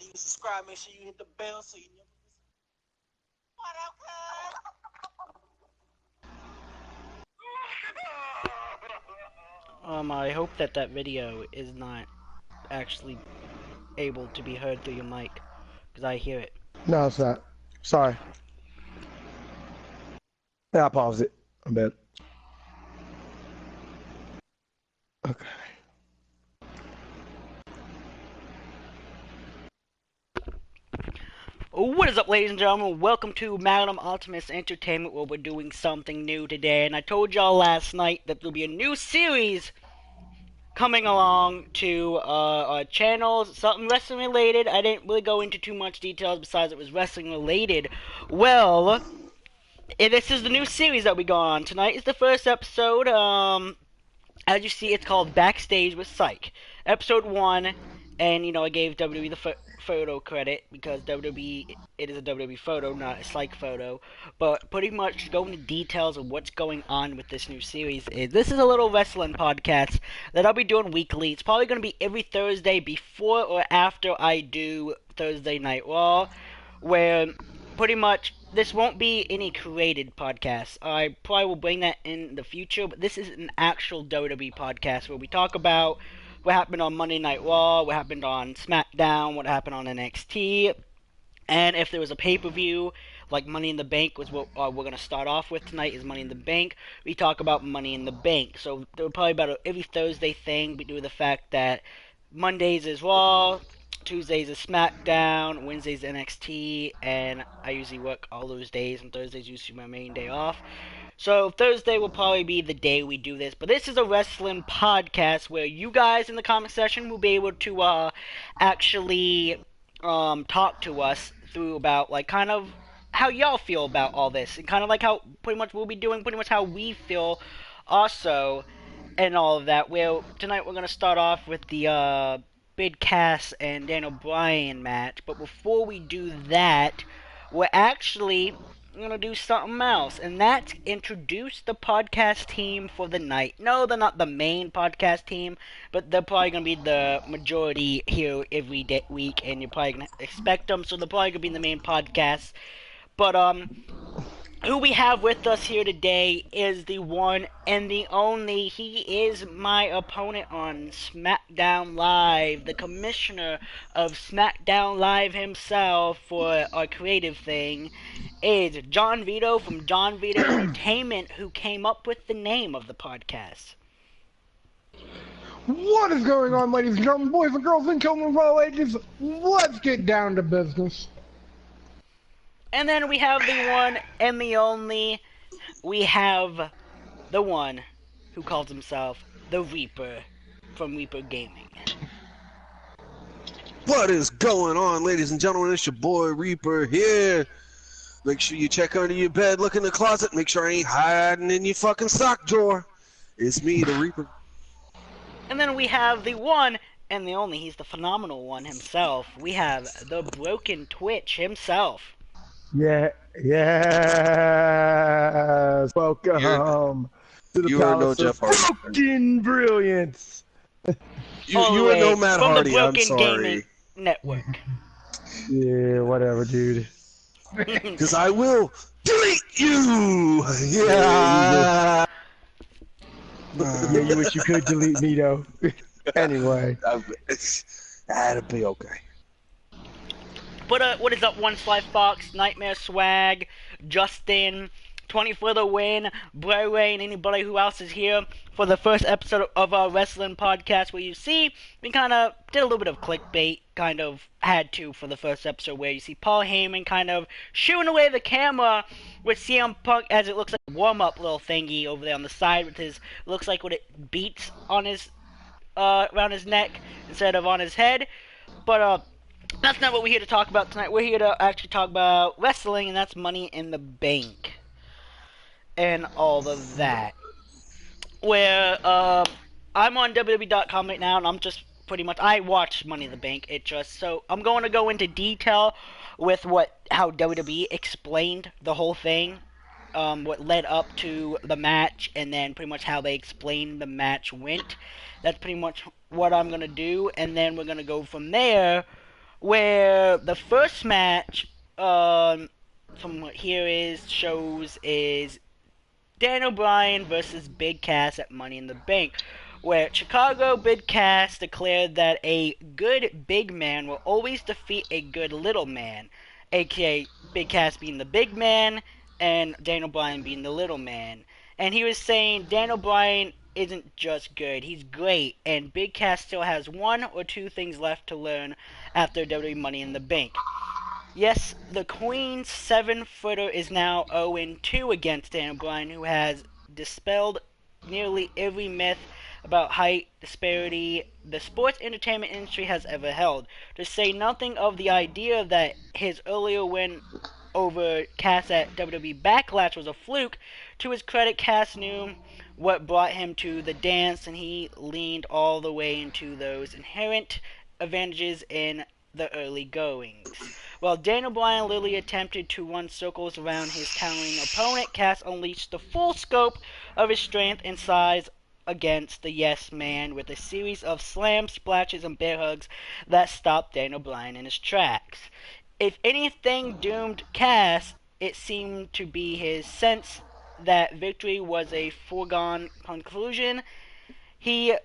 leave, subscribe, make sure you hit the bell so you never miss. What up, I hope that that video is not actually able to be heard through your mic, because I hear it. No, it's not. Sorry. Yeah, I paused it. I bet. Okay. What is up, ladies and gentlemen? Welcome to Magnum Optimus Entertainment, where we're doing something new today. And I told y'all last night that there'll be a new series coming along to our channel, something wrestling related. I didn't really go into too much details besides it was wrestling related. Well, this is the new series that we go on. Tonight is the first episode. As you see, it's called Backstage with Psych. Episode 1, and, I gave WWE the photo credit, because WWE, it is a WWE photo, not a Psych photo. But pretty much go into details of what's going on with this new series. This is a little wrestling podcast that I'll be doing weekly. It's probably going to be every Thursday before or after I do Thursday Night Raw, where pretty much this won't be any created podcast. I probably will bring that in the future, but this is an actual WWE podcast where we talk about what happened on Monday Night Raw, what happened on SmackDown, what happened on NXT, and if there was a pay-per-view, like Money in the Bank was what we're going to start off with tonight, is Money in the Bank. We talk about Money in the Bank. So there will probably about every Thursday thing, due to the fact that Mondays is Raw, Tuesdays is SmackDown, Wednesdays NXT, and I usually work all those days, and Thursday's usually my main day off. So Thursday will probably be the day we do this, but this is a wrestling podcast where you guys in the comment section will be able to actually talk to us through about like kind of how y'all feel about all this, and kind of like how pretty much we'll be doing pretty much how we feel also, and all of that. Well, tonight we're gonna start off with the Big Cass and Daniel Bryan match, but before we do that, we're actually gonna do something else, and that's introduce the podcast team for the night. No, they're not the main podcast team, but they're probably gonna be the majority here every week, and you're probably gonna expect them, so they're probably gonna be in the main podcast. But who we have with us here today is the one and the only. He is my opponent on SmackDown Live, the commissioner of SmackDown Live himself for our creative thing, is John Vito from John Vito Entertainment, who came up with the name of the podcast. What is going on, ladies and gentlemen, boys and girls, and children of all ages? Let's get down to business. And then we have the one and the only. We have the one who calls himself the Reaper from Reaper Gaming. What is going on, ladies and gentlemen? It's your boy Reaper here. Make sure you check under your bed, look in the closet, make sure I ain't hiding in your fucking sock drawer. It's me, the Reaper. And then we have the one and the only. He's the phenomenal one himself. We have the Broken Twitch himself. Yes. Welcome to the Palace of Broken Brilliance. You are no Matt from Hardy, the I'm Broken sorry. Gaming Network. Yeah, whatever, dude. Because I will delete you! Yeah! Yeah, you wish you could delete me, though. Anyway. That'd be okay. But what is up, One Slice Fox, Nightmare Swag, Justin, 20 for the win, Bray, and anybody who else is here for the first episode of our wrestling podcast, where you see we kind of did a little bit of clickbait, kind of had to for the first episode, where you see Paul Heyman kind of shooing away the camera with CM Punk as it looks like a warm-up little thingy over there on the side with his, looks like what it beats on his, around his neck instead of on his head. But that's not what we're here to talk about tonight. We're here to actually talk about wrestling, and that's Money in the Bank and all of that. Where I'm on WWE.com right now, and I'm just pretty much, I watch Money in the Bank. So I'm going to go into detail with how WWE explained the whole thing, what led up to the match, and then pretty much how they explained the match went. That's pretty much what I'm gonna do, and then we're gonna go from there where the first match, from what shows is Daniel Bryan versus Big Cass at Money in the Bank, where Chicago Big Cass declared that a good big man will always defeat a good little man, aka Big Cass being the big man and Daniel Bryan being the little man. And he was saying Daniel Bryan isn't just good, he's great, and Big Cass still has one or two things left to learn after WWE Money in the Bank. Yes, the Queen's 7-footer is now 0-2 against Daniel Bryan, who has dispelled nearly every myth about height disparity the sports entertainment industry has ever held, to say nothing of the idea that his earlier win over Cass at WWE Backlash was a fluke. To his credit, Cass knew what brought him to the dance, and he leaned all the way into those inherent advantages in the early goings. While Daniel Bryan literally attempted to run circles around his cowering opponent, Cass unleashed the full scope of his strength and size against the Yes Man with a series of slams, splashes, and bear hugs that stopped Daniel Bryan in his tracks. If anything doomed Cass, it seemed to be his sense that victory was a foregone conclusion. He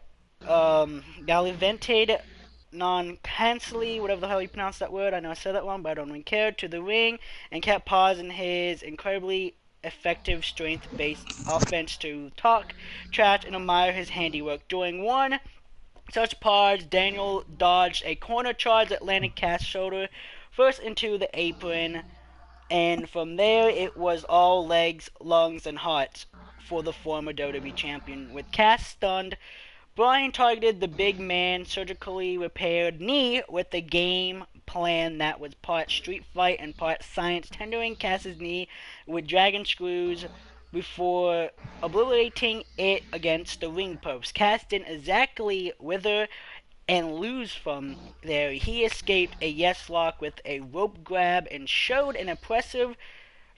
gallivanted non-cancelly, whatever the hell you pronounce that word, I know I said that wrong, but I don't really care, to the ring, and kept pausing his incredibly effective strength-based offense to talk trash and admire his handiwork. During one such pause, Daniel dodged a corner charge that landed Cass' shoulder first into the apron, and from there it was all legs, lungs, and hearts for the former WWE champion. With Cass stunned, Bryan targeted the big man surgically repaired knee with a game plan that was part street fight and part science, tendering Cass's knee with dragon screws before obliterating it against the ring post. Cass didn't exactly wither and lose from there. He escaped a yes lock with a rope grab and showed an impressive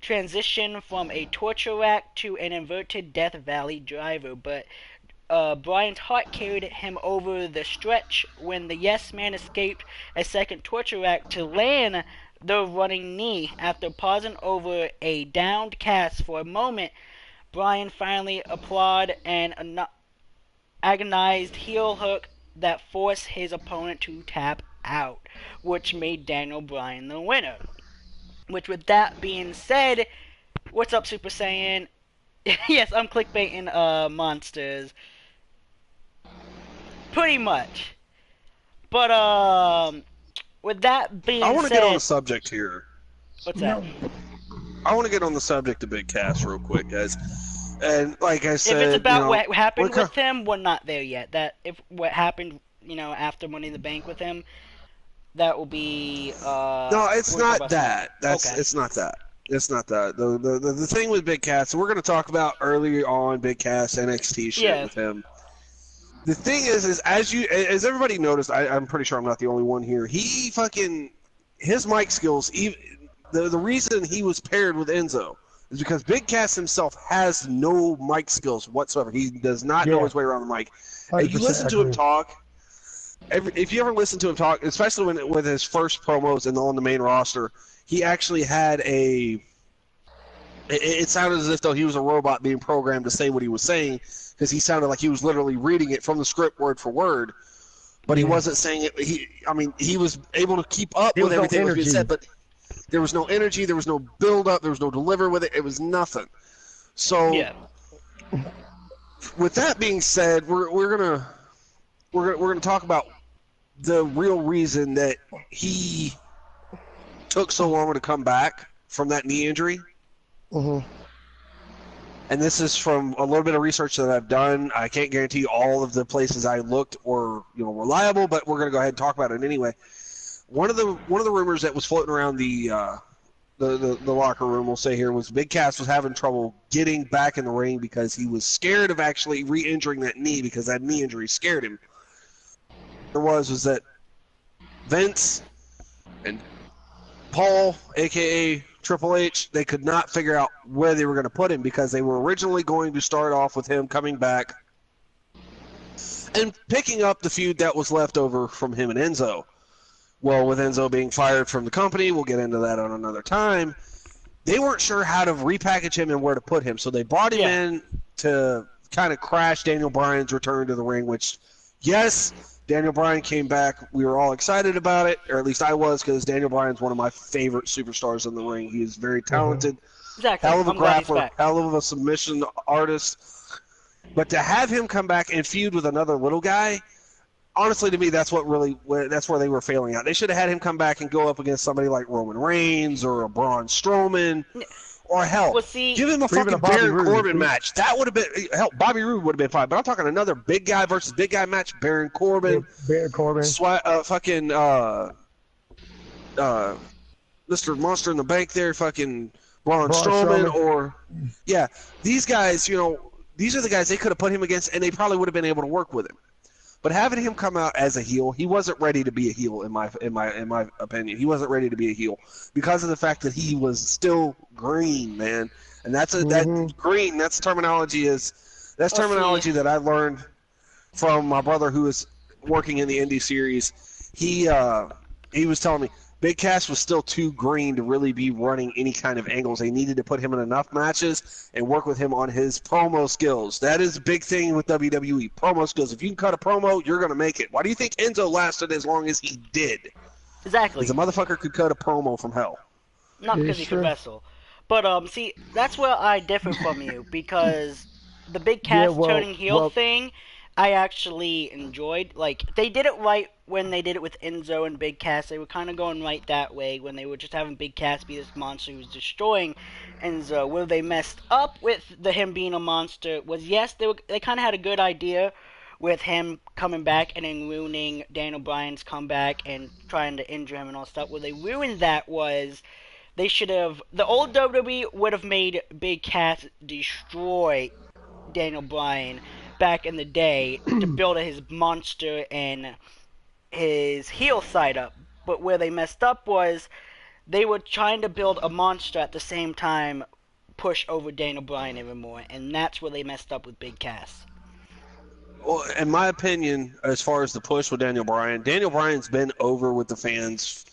transition from a torture rack to an inverted Death Valley driver, but Bryan's heart carried him over the stretch when the Yes Man escaped a second torture rack to land the running knee. After pausing over a downed Cass for a moment, Bryan finally applied an agonized heel hook that forced his opponent to tap out, which made Daniel Bryan the winner. Which, with that being said, what's up, Super Saiyan? Yes, I'm clickbaiting monsters. Pretty much. But, with that being said... I want to get on the subject here. What's that? I want to get on the subject of Big Cass real quick, guys. And like I said, if it's about what happened with him, we're not there yet. If what happened, after Money in the Bank with him, that will be... no, it's not that. It's not that. It's not that. The thing with Big Cass, we're going to talk about earlier on Big Cass NXT shit with him. The thing is as everybody noticed, I'm pretty sure I'm not the only one here. His mic skills, the reason he was paired with Enzo is because Big Cass himself has no mic skills whatsoever. He does not know his way around the mic. If you listen to him talk, if you ever listen to him talk, especially with his first promos and on the main roster, he actually had it sounded as if though he was a robot being programmed to say what he was saying, because he sounded like he was literally reading it from the script word for word, but he wasn't saying it. He was able to keep up with everything that was being said, but there was no energy, there was no build-up, there was no deliver with it. It was nothing. So, with that being said, we're gonna talk about the real reason that he took so long to come back from that knee injury. And this is from a little bit of research that I've done. I can't guarantee all of the places I looked were reliable, but we're going to go ahead and talk about it anyway. One of the rumors that was floating around the locker room, we'll say here, was Big Cass was having trouble getting back in the ring because he was scared of actually re-injuring that knee, because that knee injury scared him. Was that Vince and Paul, a.k.a. Triple H, they could not figure out where they were going to put him, because they were originally going to start off with him coming back and picking up the feud that was left over from him and Enzo. Well, with Enzo being fired from the company, we'll get into that on another time. They weren't sure how to repackage him and where to put him, so they brought him in to kind of crash Daniel Bryan's return to the ring, which, yes, Daniel Bryan came back. We were all excited about it, or at least I was, because Daniel Bryan's one of my favorite superstars in the ring. He is very talented. Exactly. Hell of a grappler, hell of a submission artist. But to have him come back and feud with another little guy, honestly, to me, that's where they were failing at. They should have had him come back and go up against somebody like Roman Reigns or a Braun Strowman, or hell, give him a fucking Baron Corbin match. That would have been hell. Bobby Roode would have been fine. But I'm talking another big guy versus big guy match. Baron Corbin, fucking Mr. Monster in the Bank there, fucking Braun Strowman, or these guys. These are the guys they could have put him against, and they probably would have been able to work with him. But having him come out as a heel, he wasn't ready to be a heel in my opinion. He wasn't ready to be a heel because of the fact that he was still green, man. And that's that green. That's terminology that I learned from my brother who is working in the indie series. He was telling me Big Cass was still too green to really be running any kind of angles. They needed to put him in enough matches and work with him on his promo skills. That is a big thing with WWE, promo skills. If you can cut a promo, you're going to make it. Why do you think Enzo lasted as long as he did? Exactly. Because the motherfucker could cut a promo from hell. Not because he could wrestle. But, see, that's where I differ from you, because the Big Cass turning heel thing, I actually enjoyed. Like, they did it right when they did it with Enzo and Big Cass. They were kind of going right that way when they were just having Big Cass be this monster who was destroying Enzo. Where they messed up with him being a monster was, yes, they kind of had a good idea with him coming back and then ruining Daniel Bryan's comeback and trying to injure him and all stuff. Where they ruined that was they should have... The old WWE would have made Big Cass destroy Daniel Bryan back in the day to build his monster and his heel side up. But where they messed up was they were trying to build a monster at the same time push over Daniel Bryan even more, and that's where they messed up with Big Cass. Well, in my opinion, as far as the push with Daniel Bryan's been over with the fans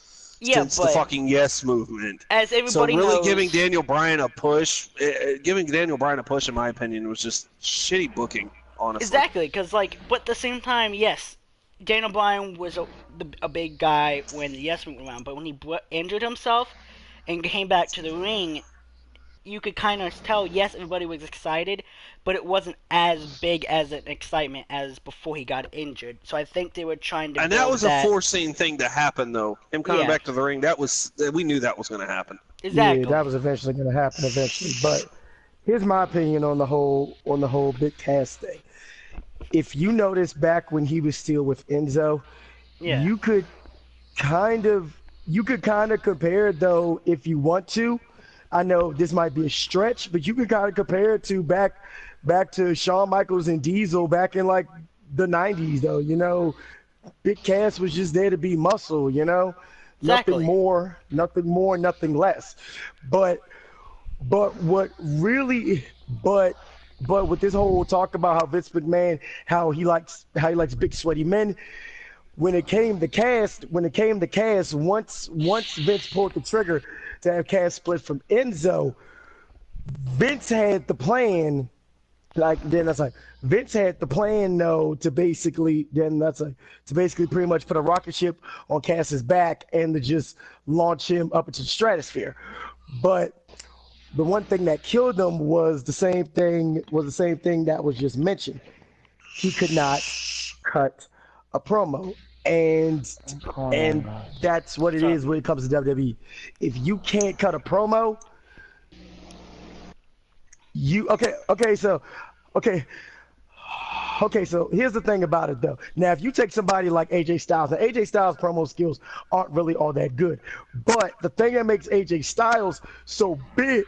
since the fucking Yes movement. As everybody knows, giving Daniel Bryan a push, in my opinion, was just shitty booking, honestly. Exactly, because, but at the same time, yes, Daniel Bryan was a big guy when the Yes movement went around, but when he injured himself and came back to the ring, you could kind of tell, yes, everybody was excited, but it wasn't as big as an excitement as before he got injured. So I think they were trying to. And that was a foreseen thing to happen, though. Him coming back to the ring, we knew that was going to happen. Exactly. Yeah, that was eventually going to happen eventually. But here's my opinion on the whole Big Cass thing. If you notice back when he was still with Enzo, you could kind of compare it, though, if you want to. I know this might be a stretch, but you can kind of compare it to back to Shawn Michaels and Diesel back in like the 90s, though. Big Cass was just there to be muscle, Exactly. Nothing more, nothing less. But what really, but with this whole talk about how Vince McMahon, how he likes big sweaty men. When it came to Cass, once Vince pulled the trigger to have Cass split from Enzo, Vince had the plan. Vince had the plan, though, to basically pretty much put a rocket ship on Cass's back and to just launch him up into the stratosphere. But the one thing that killed him was the same thing that was just mentioned. He could not cut a promo. And that's what it is when it comes to WWE. If you can't cut a promo, so here's the thing about it, though. Now, if you take somebody like AJ Styles, and AJ Styles' promo skills aren't really all that good, but the thing that makes AJ Styles so big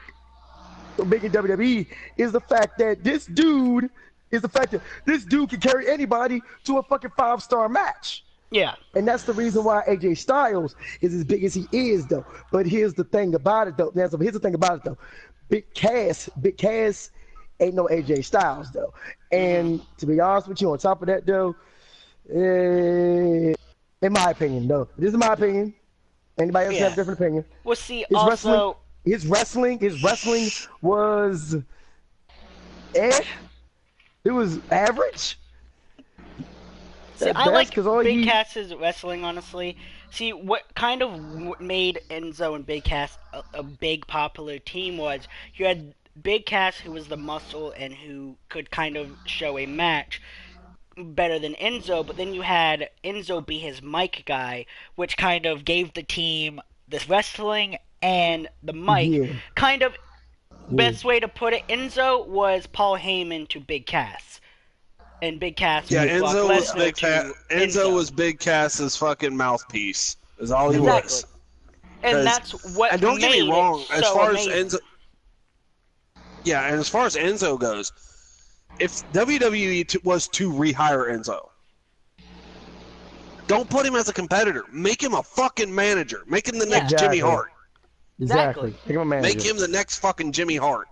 in WWE is the fact that this dude can carry anybody to a fucking 5-star match. Yeah. And that's the reason why AJ Styles is as big as he is, though. But here's the thing about it, though. Big Cass ain't no AJ Styles, though. And to be honest with you, on top of that, though, In my opinion, though. This is my opinion. Anybody else Yeah. have a different opinion? Well, see, His also, his wrestling was eh. It was average. see, At I best, like because all Big he Cass's wrestling, honestly. See, what kind of made Enzo and Big Cass a big popular team was you had Big Cass, who was the muscle and who could kind of show a match better than Enzo, but then you had Enzo be his mic guy, which kind of gave the team this wrestling and the mic. yeah Kind of yeah best way to put it, Enzo was Paul Heyman to Big Cass, and Big Cass Yeah, was Brock Enzo was Lesnar to Enzo was Big Cass's fucking mouthpiece. Is all he Exactly. was. And that's what And don't get me made wrong, it as so far amazing. as Enzo, yeah, and as far as Enzo goes, if WWE was to rehire Enzo, don't put him as a competitor. Make him a fucking manager. Make him the next Exactly. Jimmy Hart. Exactly. Make him a manager. Make him the next fucking Jimmy Hart.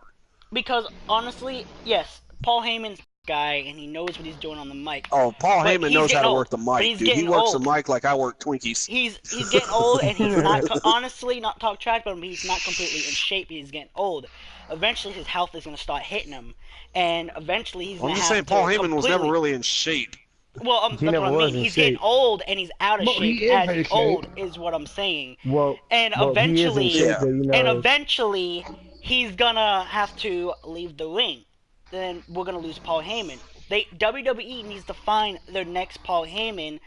Because honestly, yes, Paul Heyman's a guy and he knows what he's doing on the mic. Oh, Paul But Heyman he's knows how to getting work the old. But mic, he's dude. He getting works old. the mic like I work Twinkies. He's getting old and he's not honestly not talk trash about him. He's not completely in shape. He's getting old. Eventually, his health is going to start hitting him, and eventually he's I'm going to just have saying, to Paul Heyman was never completely- really in shape. Well, He that's what never I was mean. in He's getting shape. old and he's out of Well, he shape is as in he's shape. old, is what I'm saying. Well, And well, eventually, he is in shape, though, you know. and eventually, he's gonna have to leave the ring. Then we're gonna lose Paul Heyman. WWE needs to find their next Paul Heyman,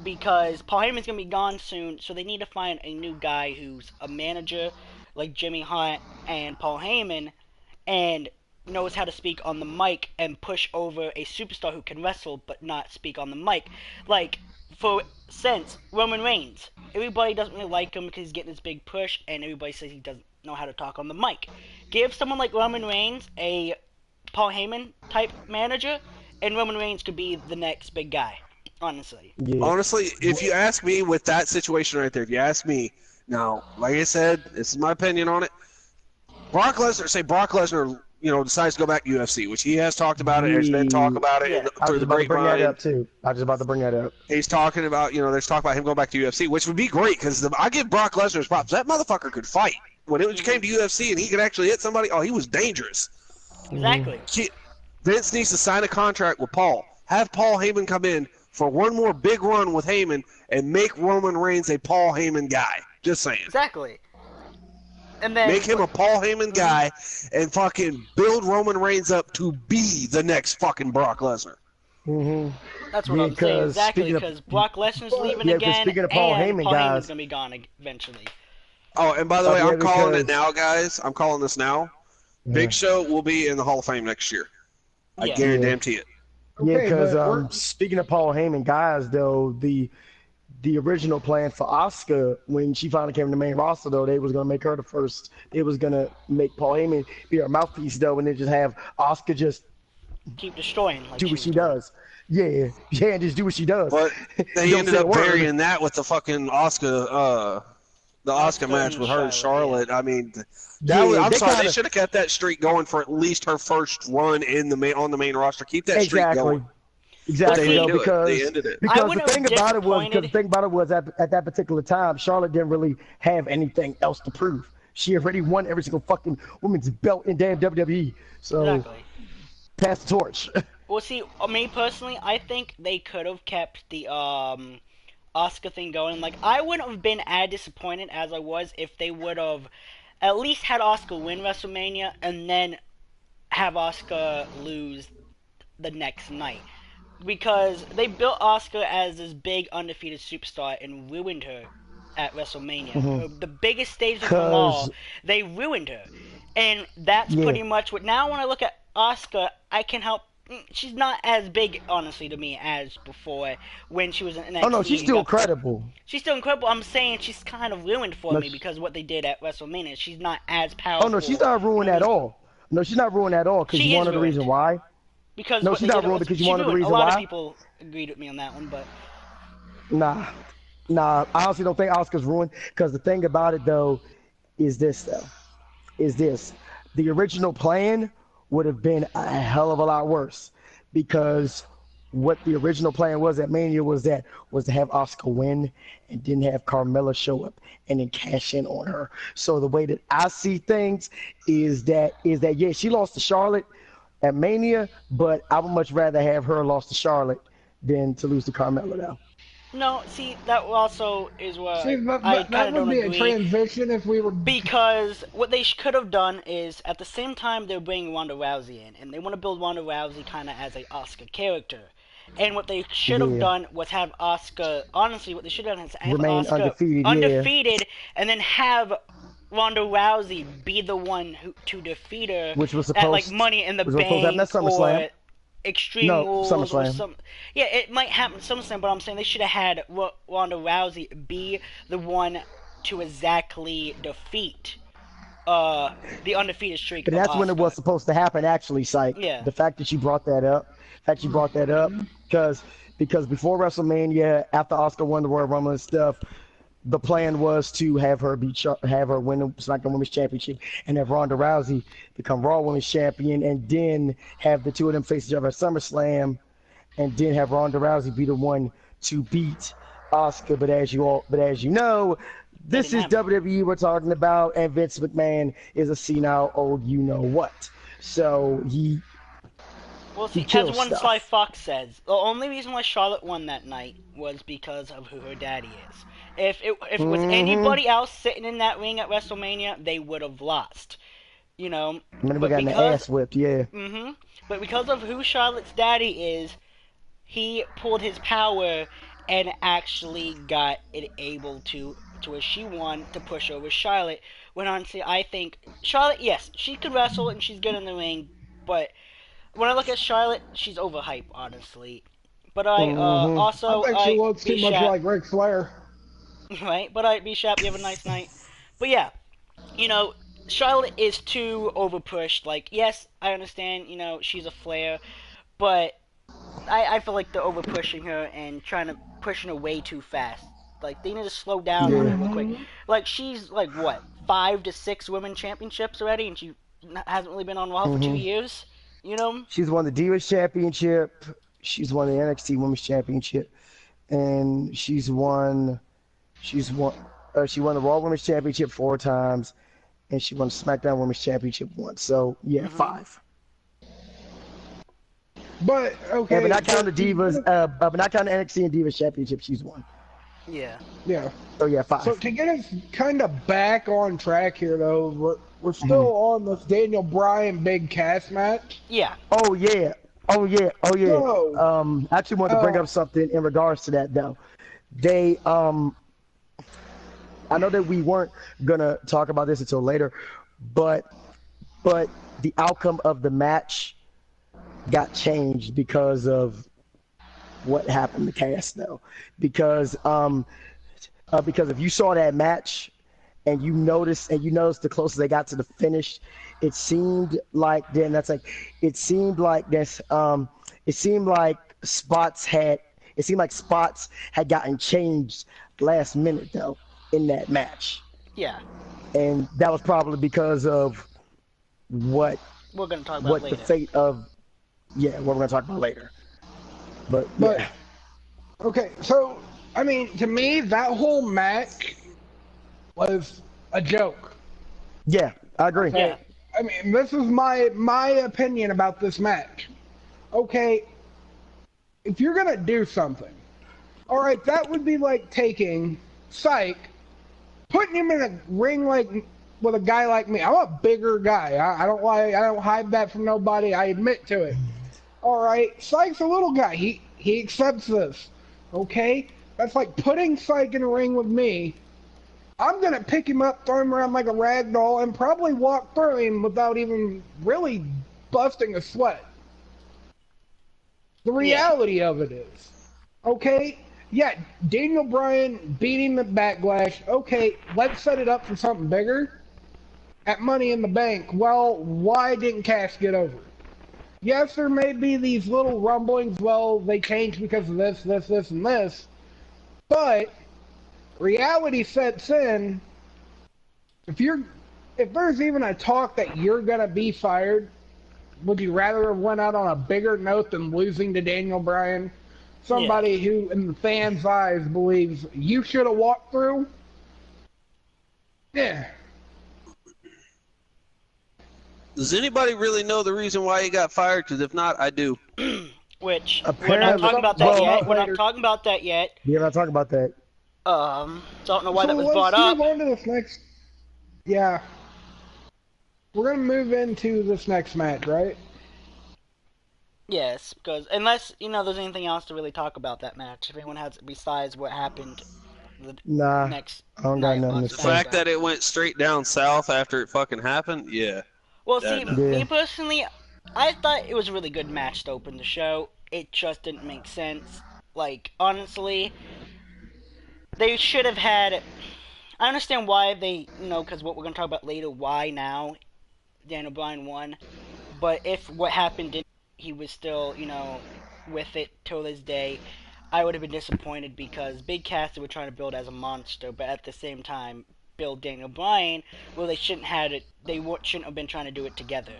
because Paul Heyman's gonna be gone soon. So they need to find a new guy who's a manager, like Jimmy Hart and Paul Heyman, and knows how to speak on the mic and push over a superstar who can wrestle but not speak on the mic. Like, for sense, Roman Reigns. Everybody doesn't really like him because he's getting this big push, and everybody says he doesn't know how to talk on the mic. Give someone like Roman Reigns a Paul Heyman type manager, and Roman Reigns could be the next big guy. Honestly. Yeah. Honestly, if you ask me with that situation right there, if you ask me, now, like I said, this is my opinion on it. Brock Lesnar, decides to go back to UFC, which he has talked about it. There's been talk about it Yeah. I through was the about to bring that grapevine. up, too. I was just about to bring that up. He's talking about, there's talk about him going back to UFC, which would be great because I give Brock Lesnar's props. That motherfucker could fight. When it came to UFC and he could actually hit somebody, he was dangerous. Exactly. Vince needs to sign a contract with Paul. Have Paul Heyman come in for one more big run with Heyman and make Roman Reigns a Paul Heyman guy. Just saying. Exactly. And then Make him a Paul Heyman guy and fucking build Roman Reigns up to be the next fucking Brock Lesnar. Mm-hmm. That's what I'm saying. Because Exactly, speaking of- because Brock Lesnar's leaving Yeah, 'cause again, speaking of Paul and Heyman, Paul guys- Heyman's gonna be gone eventually. Oh, and by the way, yeah, I'm calling because- it now, guys. I'm calling this now. Big Show will be in the Hall of Fame next year. I Yeah. guarantee it. Yeah, Okay, because but we're- speaking of Paul Heyman guys, though, the original plan for Asuka when she finally came to the main roster, though, they was gonna make her the first. They was gonna make Paul Heyman be her mouthpiece, though, and then just have Asuka just Keep destroying. Like do what she does. Yeah, and just do what she does. But they Don't ended say a up word. burying that with the fucking Oscar, the Oscar Asuka match and with her and Charlotte, Charlotte. I mean, Yeah, I'm they sorry, they kinda- should have kept that streak going for at least her first run on the main roster. Keep that streak Exactly. going. Exactly, They though, didn't do it. because They ended it. because the wouldn't thing have about it was disappointed- at that particular time, Charlotte didn't really have anything else to prove. She already won every single fucking women's belt in damn WWE. So Exactly. pass the torch. Well, see, me personally, I think they could have kept the Asuka thing going. Like, I wouldn't have been as disappointed as I was if they would have at least had Asuka win WrestleMania and then have Asuka lose the next night. Because they built Asuka as this big undefeated superstar and ruined her at WrestleMania. The biggest stage of them all, 'Cause- they ruined her. And that's Yeah. pretty much what. Now, when I look at Asuka, I can help. She's not as big, honestly, to me as before when she was in NXT. Oh no, she's and still got- incredible. She's still incredible. I'm saying she's kind of ruined for No, me because of what they did at WrestleMania. She's not as powerful. Oh no, she's not ruined at all. No, she's not ruined at all. Because She you is want to know the ruined. reason why? Because No, what she's they not did at ruined because you she's wanted the ruined. reason A lot why? of people agreed with me on that one, but Nah. I honestly don't think Oscar's ruined. Because the thing about it though is this though. The original plan would have been a hell of a lot worse. Because what the original plan was at Mania was to have Asuka win and then have Carmella show up and then cash in on her. So the way that I see things is that yeah, she lost to Charlotte at Mania, but I would much rather have her lost to Charlotte than to lose to Carmella though. No, see, that also is what See, I kind that of would don't be agree. a transition if we were. Because what they could have done is, at the same time, they're bringing Ronda Rousey in, and they want to build Ronda Rousey kind of as a Asuka character. And what they should have done was have Asuka. Honestly, what they should have done is have Remain Asuka undefeated, and then have Ronda Rousey be the one to defeat her which was at supposed Money in the was supposed to happen at Bank or SummerSlam. Extreme No, Rules or SummerSlam. some. Yeah, it might happen SummerSlam, but I'm saying they should have had Ronda Rousey be the one to exactly defeat the undefeated streak. But that's when it was supposed to happen, actually, Psych. Yeah. The fact that you brought that up, because before WrestleMania, after Asuka won the Royal Rumble and stuff, the plan was to have her win the SmackDown Women's Championship and have Ronda Rousey become Raw Women's Champion, and then have the two of them face each other at SummerSlam, and then have Ronda Rousey be the one to beat Asuka. But as you know, this is WWE we're talking about, and Vince McMahon is a senile old you know what. So he. Well, see, as one Sly Fox says, the only reason why Charlotte won that night was because of who her daddy is. If it was anybody else sitting in that ring at WrestleMania, they would have lost. You know. I mean, we got an ass whipped, yeah. But because of who Charlotte's daddy is, he pulled his power and actually got it able to where she won to push over Charlotte. When honestly, I think Charlotte, yes, she could wrestle and she's good in the ring, but when I look at Charlotte, she's overhyped, honestly. But I also I think she looks too much like Ric Flair. Right, but I B-Shap, you have a nice night. But yeah, you know, Charlotte is too overpushed. Like, yes, I understand, you know, she's a Flair, but I feel like they're overpushing her and pushing her way too fast. Like, they need to slow down on her real quick. Like, she's like what, 5 to 6 women championships already, and she hasn't really been on Raw for 2 years. You know, she's won the Divas Championship. She's won the NXT Women's Championship, and she won the Raw Women's Championship 4 times, and she won the SmackDown Women's Championship once. So yeah, 5. But okay, but not counting the Divas, but not counting the NXT and Divas Championship, she's won. Yeah. Yeah. So yeah, 5. So to get us kind of back on track here, though, we're still on this Daniel Bryan Big Cass match. Yeah. Oh yeah. So, I actually want to bring up something in regards to that though. They I know that we weren't gonna talk about this until later, but the outcome of the match got changed because of what happened to Cass though. Because if you saw that match and you noticed the closer they got to the finish, it seemed like spots had gotten changed last minute though in that match. Yeah. And that was probably because of what we're going to talk about later. The fate of what we're going to talk about later. But yeah. Okay, so I mean, to me, that whole match was a joke. Yeah, I agree. Okay? Yeah. I mean, this is my opinion about this match. Okay, if you're gonna do something, all right, that would be like taking Psych, putting him in a ring like with a guy like me. I'm a bigger guy. I don't hide that from nobody. I admit to it. All right, Psych's a little guy. He accepts this. Okay, that's like putting Psych in a ring with me. I'm gonna pick him up, throw him around like a rag doll, and probably walk through him without even really busting a sweat. The reality of it is, okay, yeah, Daniel Bryan beat him at Backlash. Okay, let's set it up for something bigger. At Money in the Bank, well, why didn't Cass get over? Yes, there may be these little rumblings, well, they changed because of this, and this, but reality sets in. If there's even a talk that you're gonna be fired, would you rather have went out on a bigger note than losing to Daniel Bryan? Somebody who, in the fans' eyes, believes you should have walked through? Yeah. Does anybody really know the reason why he got fired? Because if not, I do. Which, Apparently, we're not talking about that yet. We're later. not talking about that yet. Yeah, we're not talking about that. Don't know why that was brought let's up. move on to this next... Yeah. We're going to move into this next match, right? Yes, because unless, there's anything else to really talk about that match. If anyone has, besides what happened Nah, next I don't got night nothing on to The say. fact that it went straight down south after it fucking happened, yeah. Well, Yeah, see, no. Yeah. me personally, I thought it was a really good match to open the show. It just didn't make sense. Like, honestly, they should have had... I understand why they, because what we're going to talk about later, why now Daniel Bryan won. But if what happened, he was still, with it till this day, I would have been disappointed because Big Cass were trying to build as a monster, but at the same time, build Daniel Bryan, well, they shouldn't have it. They shouldn't have been trying to do it together,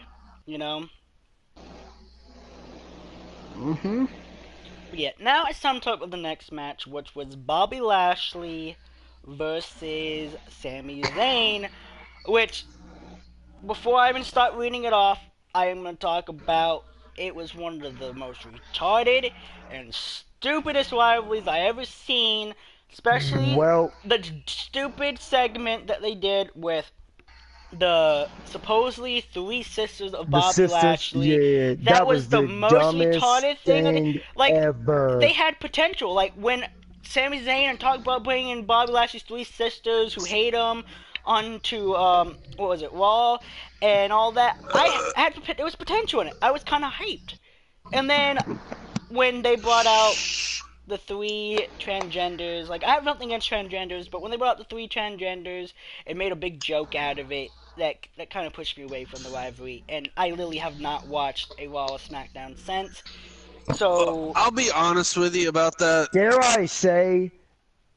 Mm-hmm. But yeah, now it's time to talk about the next match, which was Bobby Lashley versus Sami Zayn, which, before I even start reading it off, I am going to talk about it was one of the most retarded and stupidest rivalries I ever seen, especially the stupid segment that they did with the supposedly three sisters of Bobby Lashley. Yeah, that was the most retarded thing ever. They had potential. Like when Sami Zayn and talk about bringing Bobby Lashley's three sisters who hate him onto Raw and all that. There was potential in it. I was kind of hyped. And then when they brought out the three transgenders, like I have nothing against transgenders, but when they brought out the three transgenders and made a big joke out of it, that kind of pushed me away from the rivalry. And I literally have not watched a Raw or SmackDown since. So I'll be honest with you about that. Dare I say,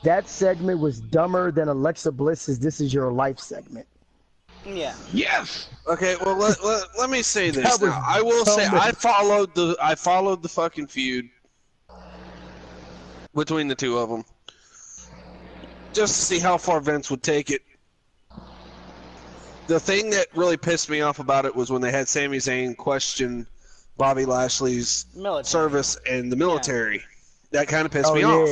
that segment was dumber than Alexa Bliss's "This Is Your Life" segment. Yeah. Yes. Okay, well let me say this. That was Now, I will say dumb. I followed the fucking feud between the two of them just to see how far Vince would take it. The thing that really pissed me off about it was when they had Sami Zayn question Bobby Lashley's service in the military. Yeah. That kind of pissed me off.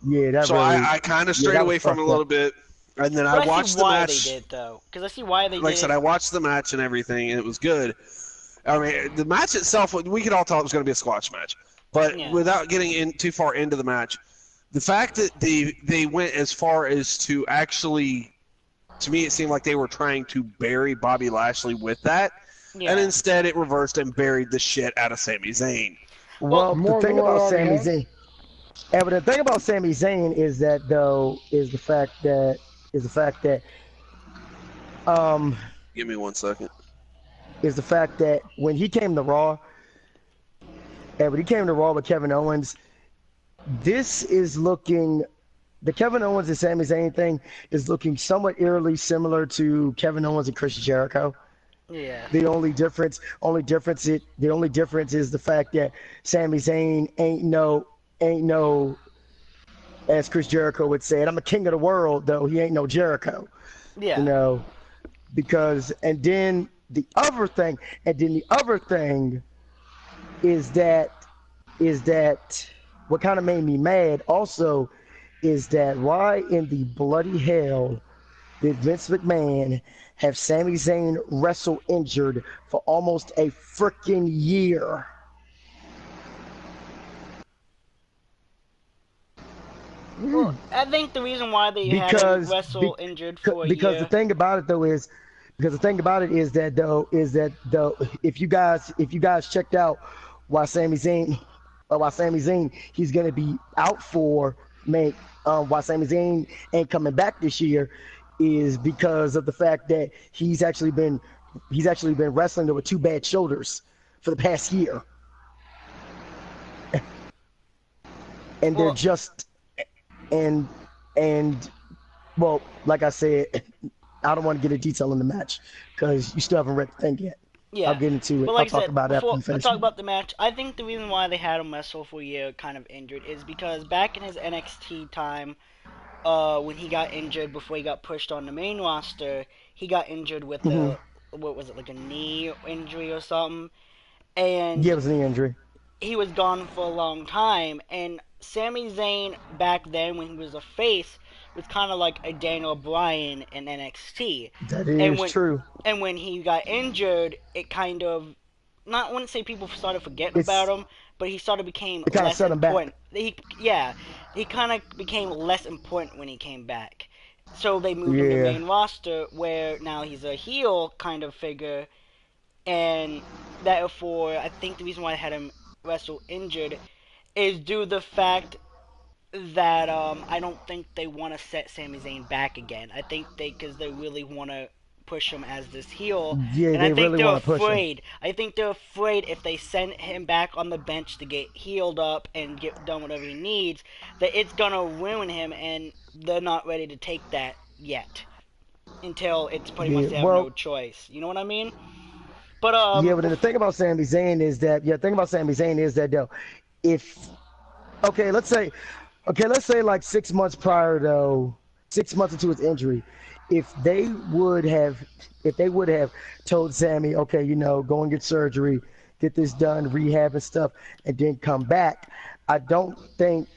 Yeah, that so really, I kind of strayed away from it a little bit. And then I watched the match. They did, though. Because I see why they did. Like I said, I watched the match and everything, and it was good. I mean, the match itself, we could all tell it was going to be a squash match. But without getting too far into the match, the fact that they went as far as to actually, to me, it seemed like they were trying to bury Bobby Lashley with that. Yeah. And instead it reversed and buried the shit out of Sami Zayn. Well, the thing about Sami Zayn, and the thing about Sami Zayn is that is the fact that give me 1 second. Is the fact that when he came to Raw with Kevin Owens, this is looking, the Kevin Owens and Sami Zayn thing is looking somewhat eerily similar to Kevin Owens and Chris Jericho. Yeah. The only difference is the fact that Sami Zayn ain't no, as Chris Jericho would say it, I'm a king of the world, though he ain't no Jericho. Yeah. Because and then the other thing is that what kind of made me mad also is that why in the bloody hell did Vince McMahon have Sami Zayn wrestle injured for almost a freaking year? Well, I think the reason why they had him wrestle injured for a year. Because the thing about it is that if you guys checked out why Sami Zayn he's gonna be out for why Sami Zayn ain't coming back this year is because of the fact that he's actually been wrestling with two bad shoulders for the past year, and they're just and well, like I said, I don't want to get into detail in the match because you still haven't read the thing yet. Yeah. I'll get into it. But like I'll I talk said, about it after before you I finish. talk about the match, I think the reason why they had him wrestle for a year kind of injured is because back in his NXT time, when he got injured before he got pushed on the main roster, he got injured with Hmm. a what was it, like a knee injury or something, and Yeah, it was a knee injury. he was gone for a long time. And Sami Zayn back then, when he was a face, was kind of like a Daniel Bryan in NXT. That And is when true. he got injured, it kind of, not I wouldn't say people started forgetting about It's him, but he sort of became it kind of less set him important. back. He kind of became less important when he came back. So they moved him to Yeah. main roster, where now he's a heel kind of figure, and therefore I think the reason why I had him wrestle injured is due to the fact that I don't think they want to set Sami Zayn back again. I think because they really want to push him as this heel, Yeah, and I they think really they're want to push him. afraid. I think they're afraid if they send him back on the bench to get healed up and get done whatever he needs, that it's gonna ruin him, and they're not ready to take that yet until it's pretty much Yeah. they have no Well, choice. You know what I mean? But yeah, but then the thing about Sami Zayn is that though, if let's say like 6 months prior though, 6 months into his injury, if they would have told Sammy, okay, go and get surgery, get this done, rehab and stuff, and then come back, I don't think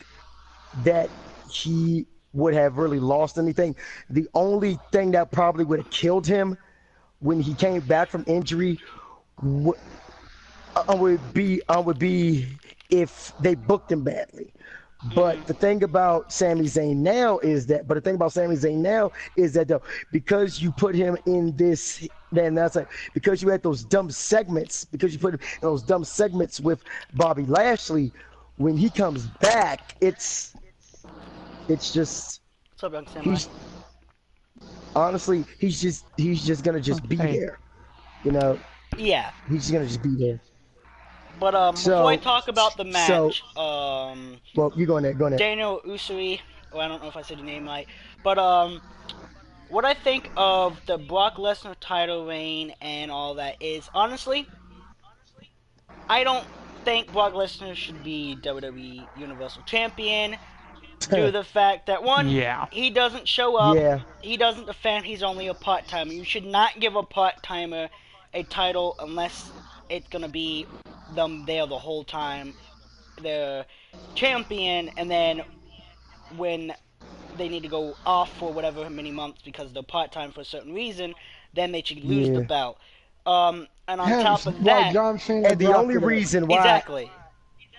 that he would have really lost anything. The only thing that probably would have killed him when he came back from injury would be if they booked him badly. But the thing about Sami Zayn now is that, though, because you put him in this, then that's like, because you had those dumb segments, because you put him in those dumb segments with Bobby Lashley, when he comes back, it's just, what's up, young samurai? he's honestly, he's just gonna just be there, Yeah. he's just gonna just be there. But before I talk about the match, well, you go in there. Daniel Usui, I don't know if I said your name right, but what I think of the Brock Lesnar title reign and all that is, honestly, I don't think Brock Lesnar should be WWE Universal Champion due to the fact that, one, he doesn't show up, Yeah. he doesn't defend, he's only a part-timer. You should not give a part-timer a title unless it's going to be them there the whole time, the champion, and then when they need to go off for whatever many months because they're part-time for a certain reason, then they should lose the belt. And on top of that, John Cena and the only reason why exactly.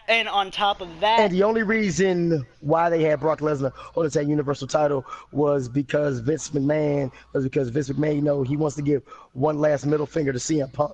And on top of that, and the only reason why they had Brock Lesnar hold that Universal title was because Vince McMahon, he wants to give one last middle finger to CM Punk.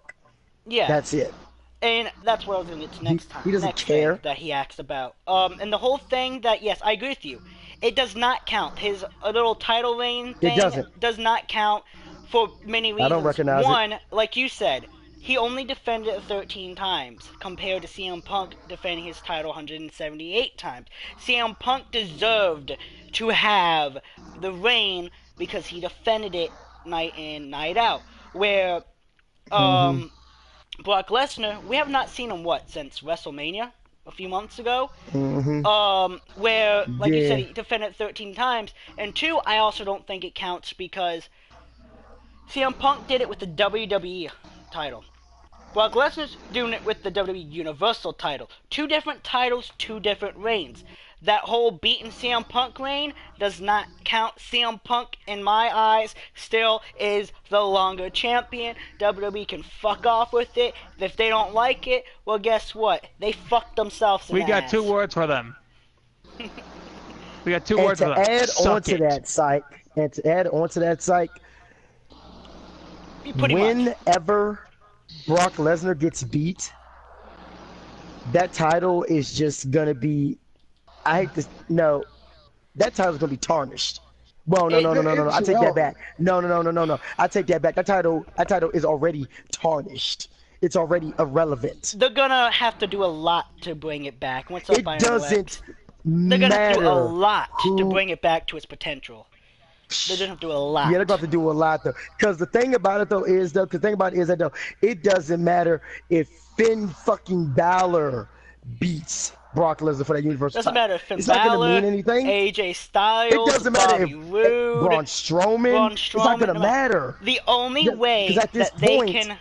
Yeah. That's it. And that's what I was going to get to next time. He doesn't care that he acts about. And the whole thing that, yes, I agree with you. It does not count. His little title reign thing does not count for many reasons. I don't recognize One, like you said, he only defended it 13 times compared to CM Punk defending his title 178 times. CM Punk deserved to have the reign because he defended it night in, night out. Where, Brock Lesnar, we have not seen him, since WrestleMania a few months ago? Where, like you said, he defended 13 times. And two, I also don't think it counts because CM Punk did it with the WWE title. Brock Lesnar's doing it with the WWE Universal title. Two different titles, two different reigns. That whole beating CM Punk reign does not count. CM Punk, in my eyes, still is the longer champion. WWE can fuck off with it. If they don't like it, well, guess what? They fucked themselves in the ass. We got 2 words for them. We got 2 and words for them. To add on to that, Psych, whenever Brock Lesnar gets beat, that title is just gonna be, that title's gonna be tarnished. Well, no. I take that back. No. I take that back. That title is already tarnished. It's already irrelevant. They're gonna have to do a lot to bring it back. What's up, It doesn't They're gonna have to do a matter lot to bring it back to its potential. They're gonna have to do a lot. Yeah, they're going to have to do a lot though. Because the thing about it though is though, the thing about it is that though, it doesn't matter if Finn fucking Balor beats Brock Lesnar for that Universal Doesn't title. matter if Finn It's not Balor, going to mean anything. AJ Styles, It doesn't matter Bobby if Roode, Braun Strowman. It's not going to matter. The only way at this that they point, can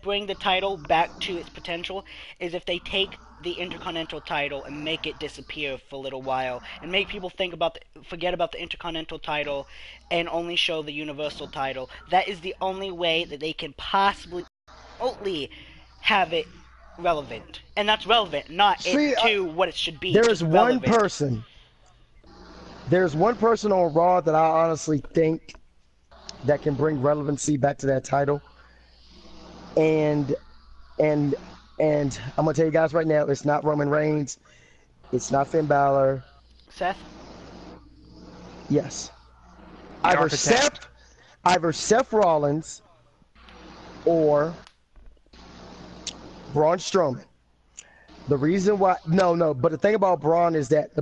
bring the title back to its potential is if they take the Intercontinental title and make it disappear for a little while and make people forget about the Intercontinental title and only show the Universal title. That is the only way that they can possibly have it relevant. And that's relevant, not to what it should be. There's one relevant. person. There's one person on Raw that I honestly think that can bring relevancy back to that title. And I'm gonna tell you guys right now, it's not Roman Reigns, it's not Finn Balor. Seth? Yes. The Either Seth Rollins or Braun Strowman. The reason why but the thing about Braun is that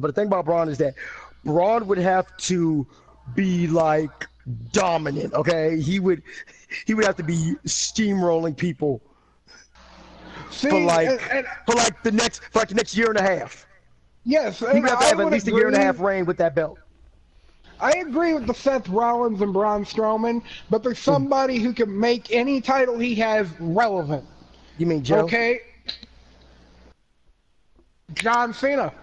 Braun would have to be like dominant, okay? He would have to be steamrolling people for the next year and a half. Yes, He would have to have at least a year and a half reign with that belt. I agree with the Seth Rollins and Braun Strowman, but there's somebody who can make any title he has relevant. You mean Joe? Okay. John Cena.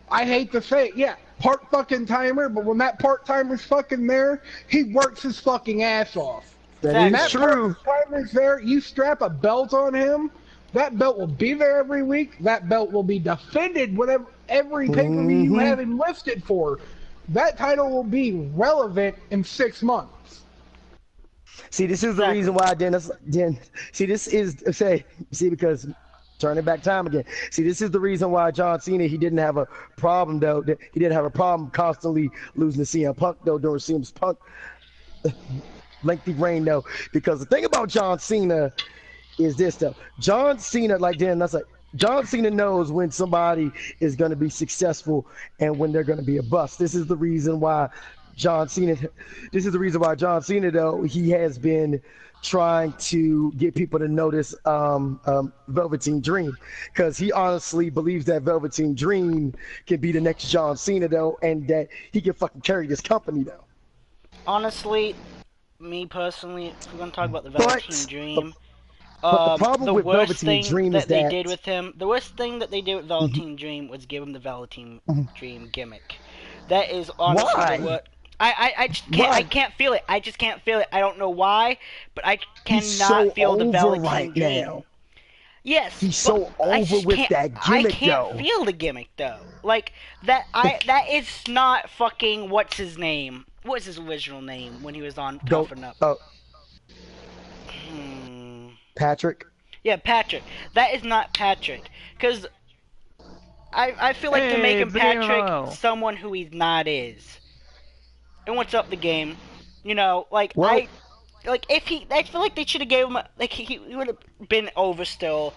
I hate to say it, yeah, part fucking timer, but when that part timer's fucking there, he works his fucking ass off. That is true. Part timer's there, you strap a belt on him, that belt will be there every week, that belt will be defended whenever every pay-per-view you have him listed for. That title will be relevant in 6 months. See, this is the reason why because turning back time again. See, this is the reason why John Cena, he didn't have a problem though. He didn't have a problem constantly losing to CM Punk though during CM Punk lengthy reign though. Because the thing about John Cena is this though. John Cena John Cena knows when somebody is going to be successful and when they're going to be a bust. This is the reason why John Cena though, he has been trying to get people to notice Velveteen Dream, because he honestly believes that Velveteen Dream can be the next John Cena though, and that he can fucking carry this company though. Honestly, me personally, if we're gonna talk about the Velveteen Dream, but the problem with worst Velveteen thing Dream that is they that did with him, the worst thing that they did with Velveteen Dream was give him the Velveteen Dream gimmick. That is honestly the worst. I just can't. I can't feel it. I just can't feel it. I don't know why, but I cannot feel the Velveteen Dream. Now. Yes, he's so over with that gimmick. I can't feel the gimmick though. Like that. That is not fucking. What's his name? What's his original name when he was on Tough Enough? Patrick. Yeah, Patrick. That is not Patrick. Because I feel like they're making Patrick someone who he's not is. And what's up the game? You know, like I feel like they should have gave him he would have been over still,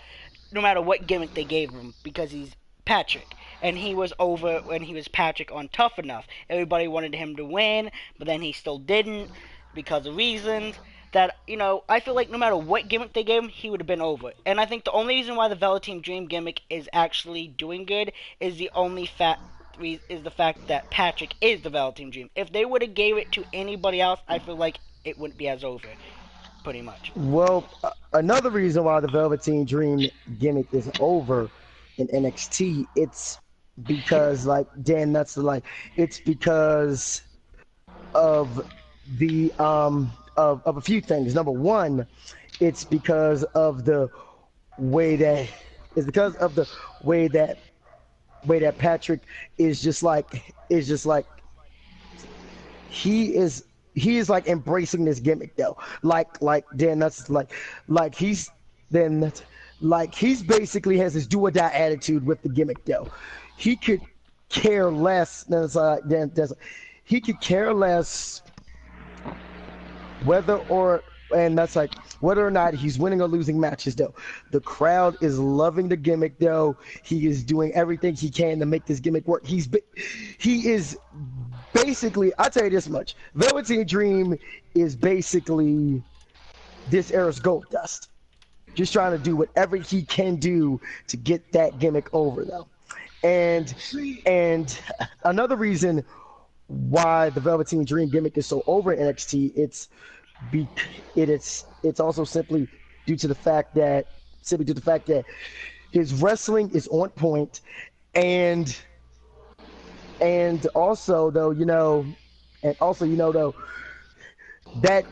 no matter what gimmick they gave him, because he's Patrick, and he was over when he was Patrick on Tough Enough. Everybody wanted him to win, but then he still didn't because of reasons that, you know, I feel like no matter what gimmick they gave him, he would have been over. And I think the only reason why the Velveteen Dream gimmick is actually doing good is the fact that Patrick is the Velveteen Dream. If they would have gave it to anybody else, I feel like it wouldn't be as over, pretty much. Well, another reason why the Velveteen Dream gimmick is over in NXT, it's because, like Dan Nuts, it's because of the of a few things. Number one, it's because of the way that Patrick is just like he is like embracing this gimmick though. Like Dan Nuts, he's basically has this do or die attitude with the gimmick though. He could care less. He could care less whether or not he's winning or losing matches though. The crowd is loving the gimmick though. He is doing everything he can to make this gimmick work. He is basically, I'll tell you this much. Velveteen Dream is basically this era's Goldust. Just trying to do whatever he can do to get that gimmick over, though. And another reason why the Velveteen Dream gimmick is so over in NXT, it's also simply due to the fact that his wrestling is on point, and also though that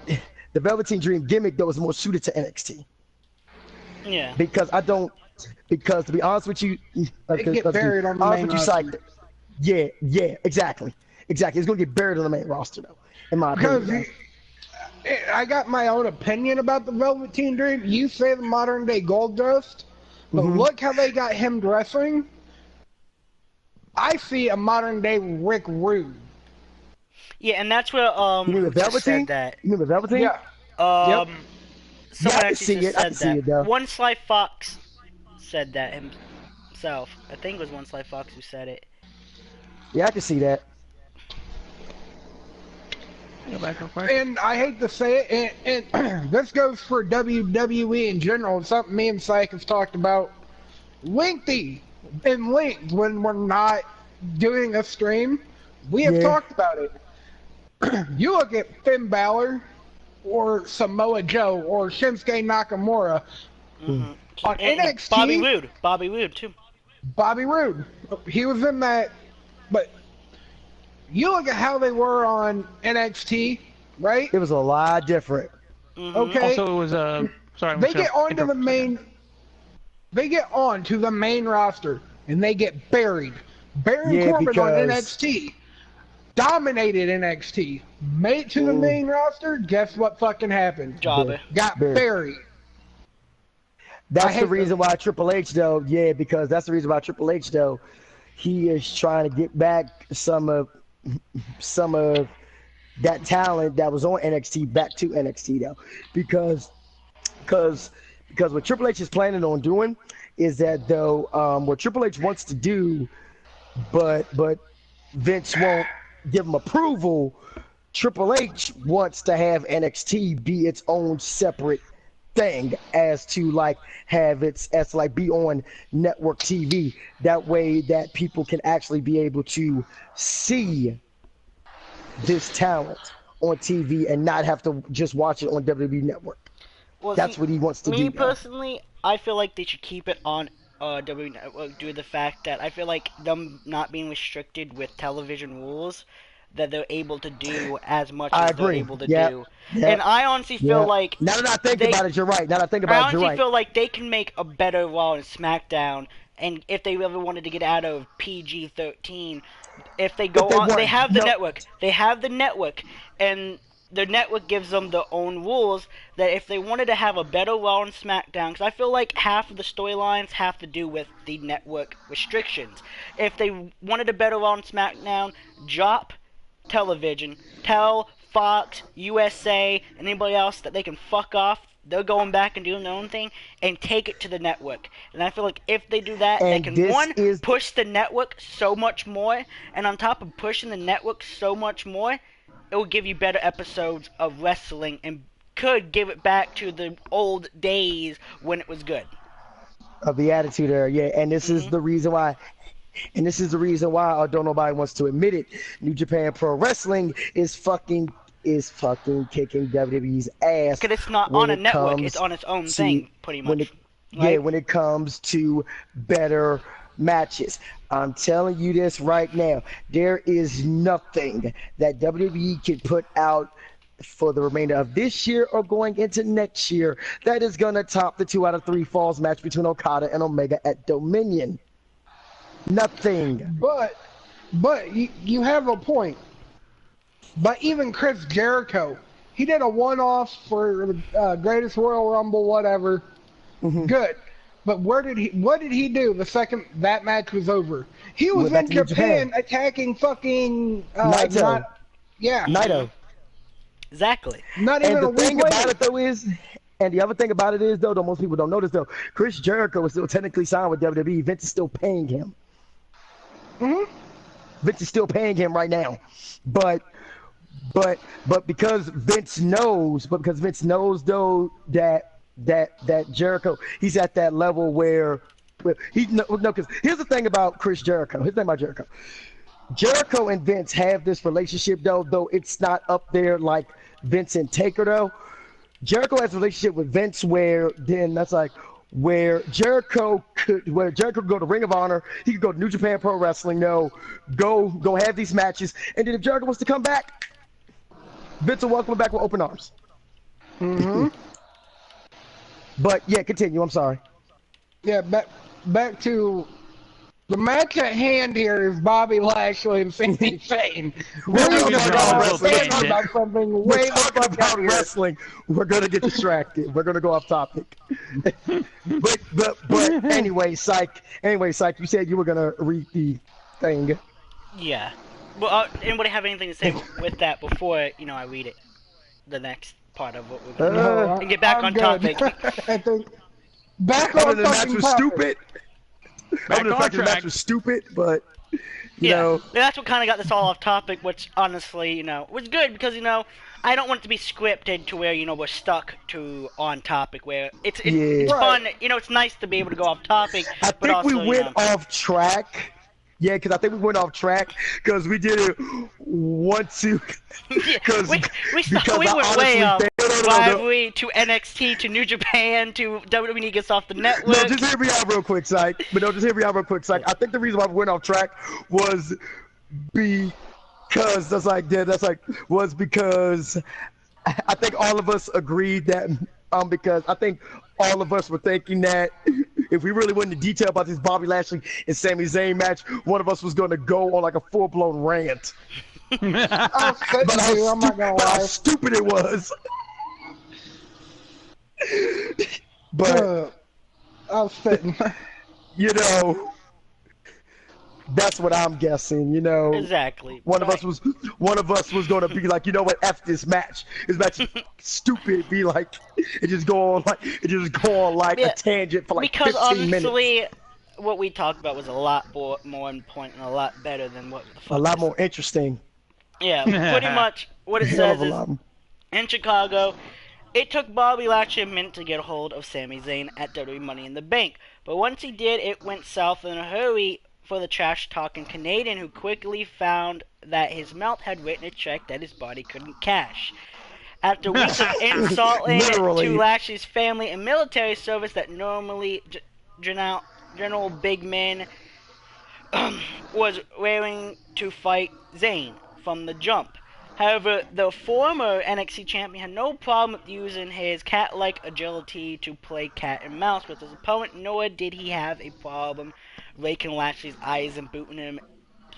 the Velveteen Dream gimmick though is more suited to NXT. Yeah. Because to be honest with you, get buried on the main roster. Yeah, exactly. It's gonna get buried on the main roster though, in my opinion. I got my own opinion about the Velveteen Dream. You say the modern day Goldust, but look how they got him dressing. I see a modern day Rick Rude. Yeah, and that's where you mean the Velveteen? said that. You mean the Velveteen? Yeah. Someone I actually can just said that. though. One Sly Fox said that himself. I think it was One Sly Fox who said it. Yeah, I can see that. And I hate to say it, and this goes for WWE in general. It's something me and Psych have talked about lengthy and length when we're not doing a stream. We have talked about it. You look at Finn Balor or Samoa Joe or Shinsuke Nakamura on NXT. Bobby Roode too. Bobby Roode. He was in that, but you look at how they were on NXT, right? It was a lot different. Okay. Also, it was sorry. They get onto the main. They get on to the main roster and they get buried. Baron Corbin on NXT dominated NXT. Made it to the main roster. Guess what fucking happened? Jobber. Got buried. That's the reason why Triple H though. Yeah, because that's the reason why Triple H though. He is trying to get back some of that talent that was on NXT back to NXT though, because what Triple H is planning on doing is that though what Triple H wants to do, but Vince won't give him approval. Triple H wants to have NXT be its own separate thing, as to be on network TV. That way that people can actually be able to see this talent on TV and not have to just watch it on WWE Network. Well, that's what he wants to do. Me personally, I feel like they should keep it on WWE Network due to the fact that I feel like them not being restricted with television rules, that they're able to do as much as they're able to do. And I honestly feel like... Now that I think about it, you're right. Now that I think about it, you're right. I honestly feel like they can make a better Raw and SmackDown, and if they ever wanted to get out of PG-13, if they go on... They have the network. They have the network, and the network gives them their own rules, that if they wanted to have a better Raw and SmackDown, because I feel like half of the storylines have to do with the network restrictions. If they wanted a better Raw and SmackDown, drop television, tell Fox, USA, and anybody else that they can fuck off. They're going back and doing their own thing and take it to the network. And I feel like if they do that, they can push the network so much more, and on top of pushing the network so much more, it will give you better episodes of wrestling and could give it back to the old days when it was good. Of the Attitude Era, yeah. And this is the reason why. And this is the reason why, although nobody wants to admit it, New Japan Pro Wrestling is fucking kicking WWE's ass. Because it's not on a network; it's on its own thing, pretty much. When it comes to better matches, I'm telling you this right now: there is nothing that WWE can put out for the remainder of this year or going into next year that is gonna top the 2 out of 3 falls match between Okada and Omega at Dominion. Nothing. But you have a point. But even Chris Jericho, he did a one-off for Greatest Royal Rumble, whatever. Good. But what did he do the second that match was over? He was in Japan attacking fucking Naito. Naito. Exactly. Not even a week later. And the other thing about it is, though most people don't notice, though, Chris Jericho is still technically signed with WWE. Vince is still paying him. Vince is still paying him right now, but because Vince knows, though that Jericho, he's at that level where he no, because here's the thing about Chris Jericho. Here's the thing about Jericho. Jericho and Vince have this relationship though it's not up there like Vince and Taker though. Jericho has a relationship with Vince where Jericho could go to Ring of Honor, he could go to New Japan Pro Wrestling, go have these matches, and then if Jericho wants to come back, Vince will welcome him back with open arms. Mm-hmm. But yeah, continue. I'm sorry. Yeah, back to the match at hand here is Bobby Lashley and Sami Zayn. We're talking about something way about wrestling. We're gonna get distracted. We're gonna go off topic. but anyway, Psych. You said you were gonna read the thing. Yeah. Well, anybody have anything to say with that before I read it? The next part of what we're going to do. And get back on topic. I think back on the match was stupid. The match was stupid, but you know. That's what kind of got this all off topic, which honestly, was good because, I don't want it to be scripted to where, we're stuck to on topic, where it's fun, it's nice to be able to go off topic. I think we went off track. Yeah, because I think we went off track because we did it we went way off. Rivalry to NXT to New Japan to WWE gets off the network. No, just hear me out real quick, Psych. I think the reason why we went off track was because I think all of us agreed that because I think all of us were thinking that if we really went into detail about this Bobby Lashley and Sami Zayn match, one of us was going to go on like a full-blown rant. I'm not gonna lie. How stupid it was. But I was sitting. That's what I'm guessing. Exactly. One of us was going to be like, you know what? F this match. This match is stupid. Be like, it just go on like a tangent for like 15 minutes. Because honestly, what we talked about was a lot more important and a lot better than what the fuck. A lot more interesting. Yeah, pretty much what it says is in Chicago, it took Bobby Lashley a minute to get a hold of Sami Zayn at WWE Money in the Bank. But once he did, it went south in a hurry for the trash-talking Canadian, who quickly found that his mouth had written a check that his body couldn't cash. After weeks of insulting to Lashley's family and military service that normally General Big Man was raring to fight Zayn from the jump. However, the former NXT champion had no problem with using his cat-like agility to play cat and mouse with his opponent, nor did he have a problem raking Lashley's eyes and booting him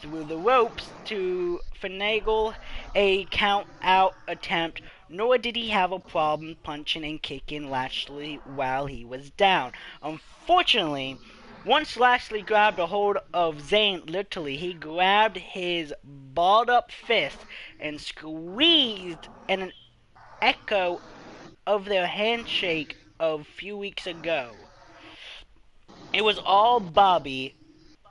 through the ropes to finagle a count-out attempt, nor did he have a problem punching and kicking Lashley while he was down. Unfortunately, once Lashley grabbed a hold of Zayn, literally, he grabbed his balled-up fist and squeezed in an echo of their handshake of a few weeks ago. It was all Bobby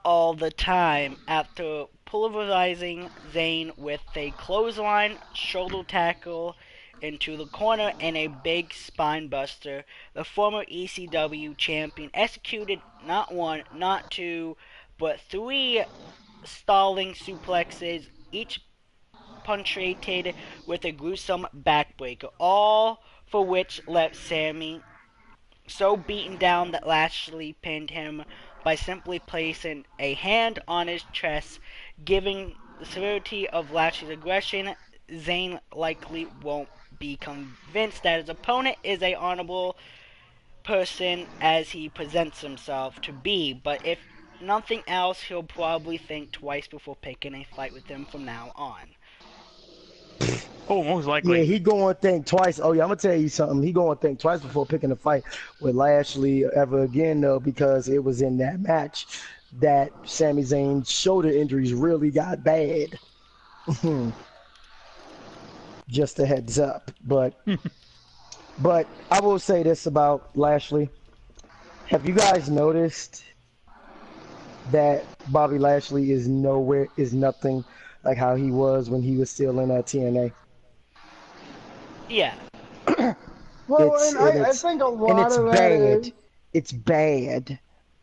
all the time after pulverizing Zayn with a clothesline, shoulder tackle into the corner, and a big spine buster. The former ECW champion executed not one, not two, but 3 stalling suplexes, each punctuated with a gruesome backbreaker, all for which left Sami so beaten down that Lashley pinned him by simply placing a hand on his chest. Given the severity of Lashley's aggression, Zayn likely won't be convinced that his opponent is a honorable person as he presents himself to be, but if nothing else, he'll probably think twice before picking a fight with him from now on. Oh, most likely. Yeah, he gonna think twice. Oh yeah, I'm gonna tell you something. He gonna think twice before picking a fight with Lashley ever again, though, because it was in that match that Sami Zayn's shoulder injuries really got bad. Just a heads up, but I will say this about Lashley. Have you guys noticed that Bobby Lashley is nothing like how he was when he was still in TNA. Yeah. Well, and I think a lot of that is... It's bad.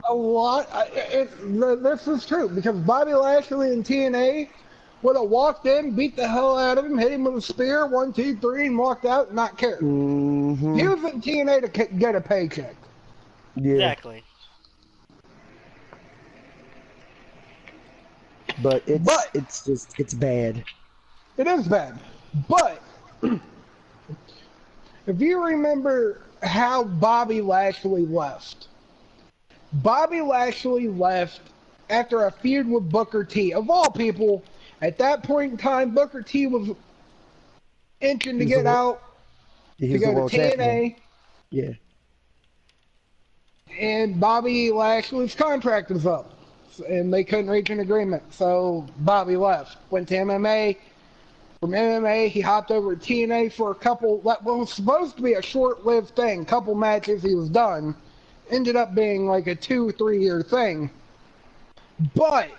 A lot... this is true, because Bobby Lashley in TNA would have walked in, beat the hell out of him, hit him with a spear, 1, 2, 3, and walked out and not cared. Mm-hmm. He was in TNA to get a paycheck. Yeah. Exactly. But it's bad. It is bad. But if you remember how Bobby Lashley left after a feud with Booker T. Of all people, at that point in time, Booker T was itching to get out to go to TNA. Yeah. And Bobby Lashley's contract was up, and they couldn't reach an agreement, so Bobby left. Went to MMA. From MMA, he hopped over to TNA for a couple, that was supposed to be a short-lived thing, couple matches, he was done. Ended up being like a 2 or 3 year thing. But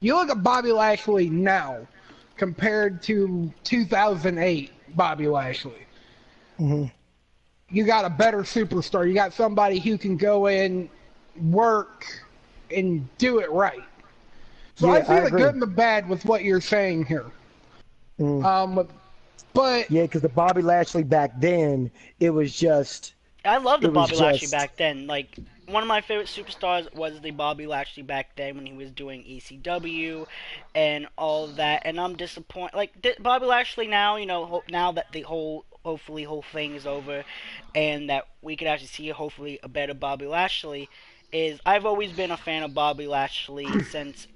you look at Bobby Lashley now compared to 2008 Bobby Lashley. Mm-hmm. You got a better superstar. You got somebody who can go in, work, and do it right. So Yeah, I feel I the agree. good and the bad with what you're saying here. But Yeah, because the Bobby Lashley back then, it was just... I love the It was Bobby Lashley just- back then. Like, one of my favorite superstars was the Bobby Lashley back then when he was doing ECW and all of that. And I'm disappointed. Like, Bobby Lashley now, you know, now that the hopefully whole thing is over and that we could actually see hopefully a better Bobby Lashley, is I've always been a fan of Bobby Lashley since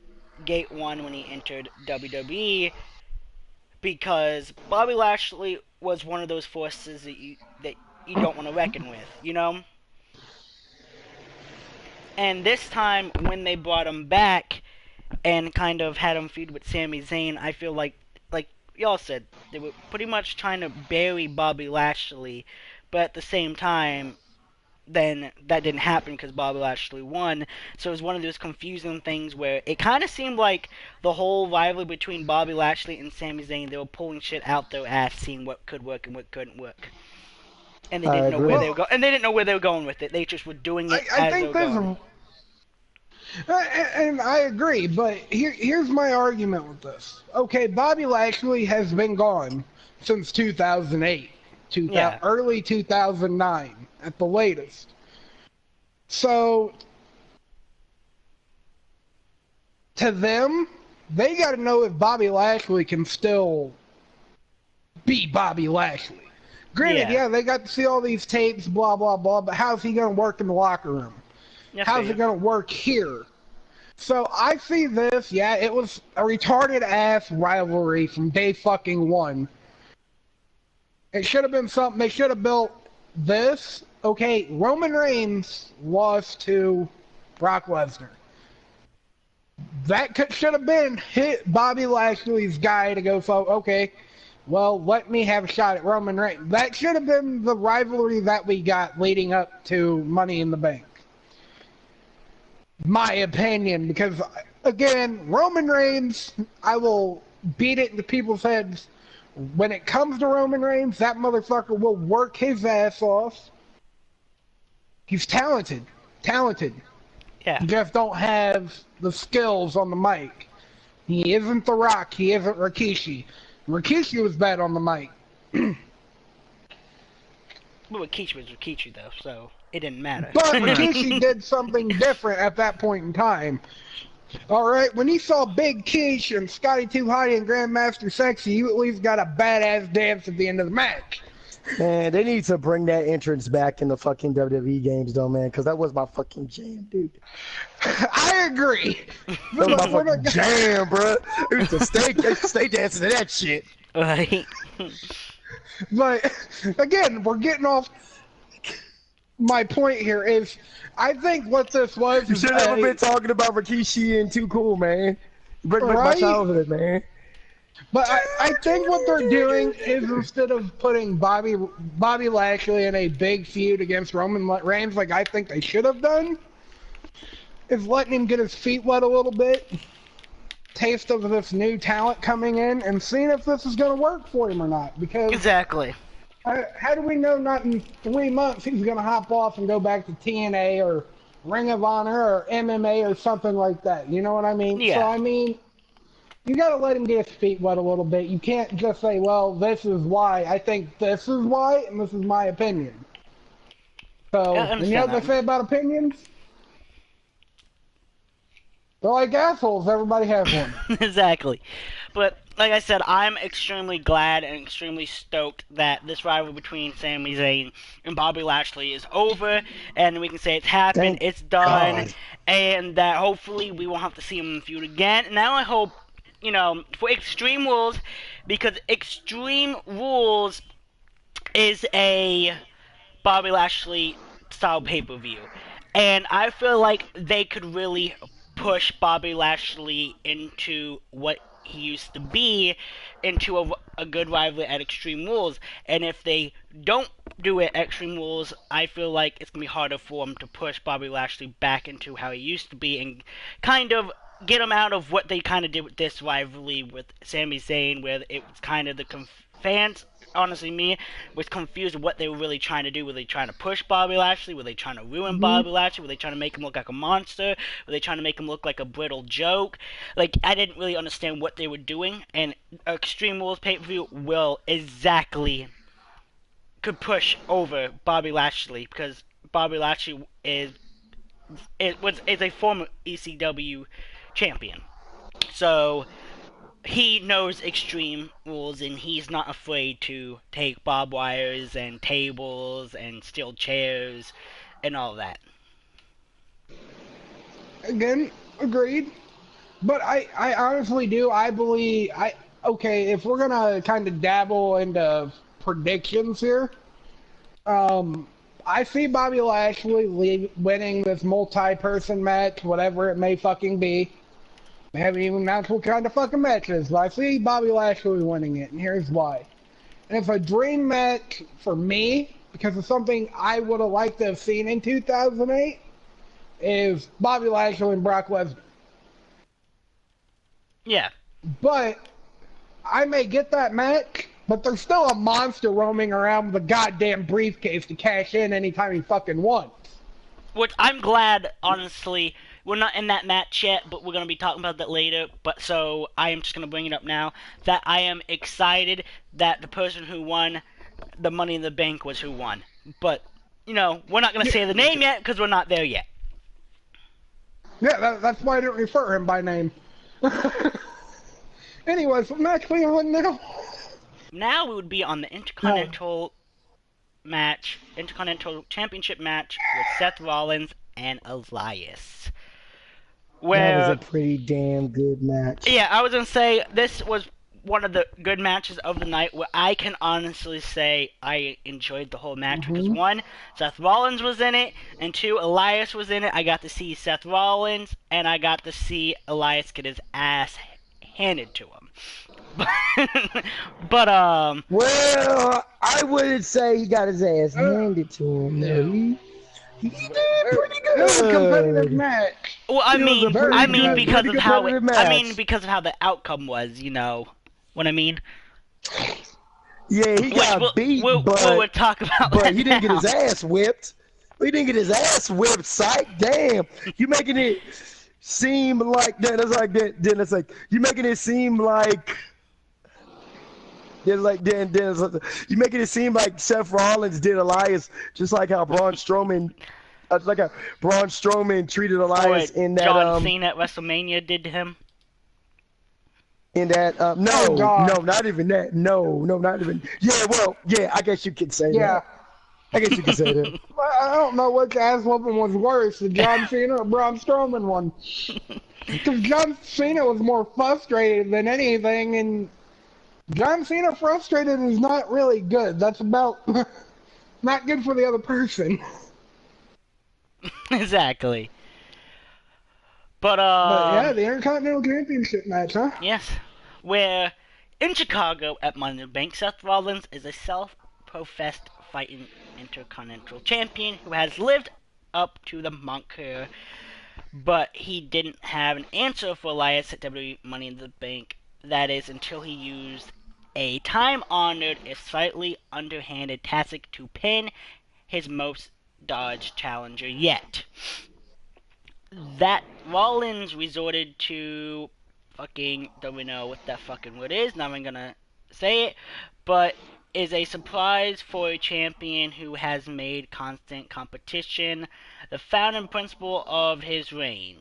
Gate 1 when he entered WWE, because Bobby Lashley was one of those forces that you don't want to reckon with, you know? And this time, when they brought him back and kind of had him feud with Sami Zayn, I feel like y'all said, they were pretty much trying to bury Bobby Lashley, but at the same time, then that didn't happen because Bobby Lashley won. So it was one of those confusing things where it kind of seemed like the whole rivalry between Bobby Lashley and Sami Zayn, they were pulling shit out their ass, seeing what could work and what couldn't work. And they didn't know where they were going. And they didn't know where they were going with it. They just were doing it as they were going. And I agree, but here's my argument with this. Okay, Bobby Lashley has been gone since 2008, early 2009 at the latest. So to them, they got to know if Bobby Lashley can still be Bobby Lashley. Granted, yeah, they got to see all these tapes, blah, blah, blah, but how's he going to work in the locker room? How's it going to work here? So I see this, yeah, it was a retarded-ass rivalry from day fucking one. It should have been something, they should have built this. Okay, Roman Reigns lost to Brock Lesnar. That should have been Bobby Lashley's guy to go, okay, well, let me have a shot at Roman Reigns. That should have been the rivalry that we got leading up to Money in the Bank. My opinion, because, again, Roman Reigns, I will beat it into people's heads. When it comes to Roman Reigns, that motherfucker will work his ass off. He's talented. Yeah. He just don't have the skills on the mic. He isn't The Rock. He isn't Rikishi. Rikishi was bad on the mic. Well, Rikishi was Rikishi, though, so it didn't matter. But Rikishi did something different at that point in time. Alright, when you saw Big Kish and Scotty 2 Hotty and Grandmaster Sexy, you at least got a badass dance at the end of the match. Man, they need to bring that entrance back in the fucking WWE games, though, man, because that was my fucking jam, dude. I agree. That was my fucking jam, bro. We used to stay dancing to that shit. Right. But, again, we're getting off... My point here is, I think what this was... You should have been talking about Rikishi and Too Cool, man. Bring back my childhood, man. But I think what they're doing is, instead of putting Bobby Lashley in a big feud against Roman Reigns like I think they should have done, is letting him get his feet wet a little bit, taste of this new talent coming in, and seeing if this is going to work for him or not. Because exactly. How do we know not in 3 months he's going to hop off and go back to TNA or Ring of Honor or MMA or something like that? You know what I mean? Yeah. So, I mean, you got to let him get his feet wet a little bit. You can't just say, well, this is why. I think this is why, and this is my opinion. So, and you know what they say about opinions? They're like assholes. Everybody has one. Exactly. But, like I said, I'm extremely glad and extremely stoked that this rivalry between Sami Zayn and Bobby Lashley is over, and we can say it's happened, it's done, God. and that hopefully we won't have to see him feud again. Now I hope, you know, for Extreme Rules, because Extreme Rules is a Bobby Lashley style pay-per-view, and I feel like they could really push Bobby Lashley into what he used to be, into a good rivalry at Extreme Rules. And if they don't do it at Extreme Rules, I feel like it's going to be harder for him to push Bobby Lashley back into how he used to be and kind of get him out of what they kind of did with this rivalry with Sami Zayn, where it was kind of the fans, honestly me, was confused with what they were really trying to do. Were they trying to push Bobby Lashley? Were they trying to ruin Bobby Lashley? Were they trying to make him look like a monster? Were they trying to make him look like a brittle joke? Like, I didn't really understand what they were doing, and Extreme Rules pay-per-view will exactly could push over Bobby Lashley, because Bobby Lashley is a former ECW champion. So he knows Extreme Rules, and he's not afraid to take barbed wires and tables and steel chairs and all that. Again, agreed. But I honestly do. I believe okay, if we're gonna kind of dabble into predictions here, I see Bobby Lashley winning this multi-person match, whatever it may fucking be. They haven't even announced what kind of fucking match it is, but I see Bobby Lashley winning it, and here's why. And it's a dream match for me, because it's something I would have liked to have seen in 2008, is Bobby Lashley and Brock Lesnar. Yeah. But I may get that match, but there's still a monster roaming around with a goddamn briefcase to cash in anytime he fucking wants. Which I'm glad, honestly, we're not in that match yet, but we're going to be talking about that later. But so I am just going to bring it up now, that I am excited that the person who won the Money in the Bank was who won. But, you know, we're not going to say the name yet, because we're not there yet. Yeah, that's why I didn't refer him by name. Anyways, what match we on now? Now we would be on the Intercontinental Championship match with Seth Rollins and Elias. That was a pretty damn good match. Yeah, I was going to say, this was one of the good matches of the night, where I can honestly say I enjoyed the whole match, because one, Seth Rollins was in it, and two, Elias was in it. I got to see Seth Rollins, and I got to see Elias get his ass handed to him. But well, I wouldn't say he got his ass handed to him. No, he did pretty good. It was a competitive match. Well, I mean because of how the outcome was, you know what I mean? Yeah, he got beat, we'll talk about but that he didn't now. get his ass whipped. He didn't get his ass whipped. Psych, damn, you making it seem like that? It's like that. Then it's like you making it seem like. Then you making it seem like Seth Rollins did Elias just like how Braun Strowman, treated Elias in that John Cena at WrestleMania did to him. In that no, not even that. No, not even. Yeah, well, yeah, I guess you could say that. I guess you could say that. I don't know which ass whooping was worse, the John Cena or Braun Strowman one. Because John Cena was more frustrated than anything, and John Cena frustrated is not really good. That's about not good for the other person. Exactly. But yeah, the Intercontinental Championship match, huh? Yes. Where in Chicago at Money in the Bank, Seth Rollins is a self-professed fighting Intercontinental Champion who has lived up to the moniker but he didn't have an answer for Elias at WWE Money in the Bank. That is, until he used a time-honored, if slightly underhanded tactic to pin his most dodged challenger yet. That Rollins resorted to don't we know what that fucking word is, not even gonna say it, but is a surprise for a champion who has made constant competition the founding principle of his reign.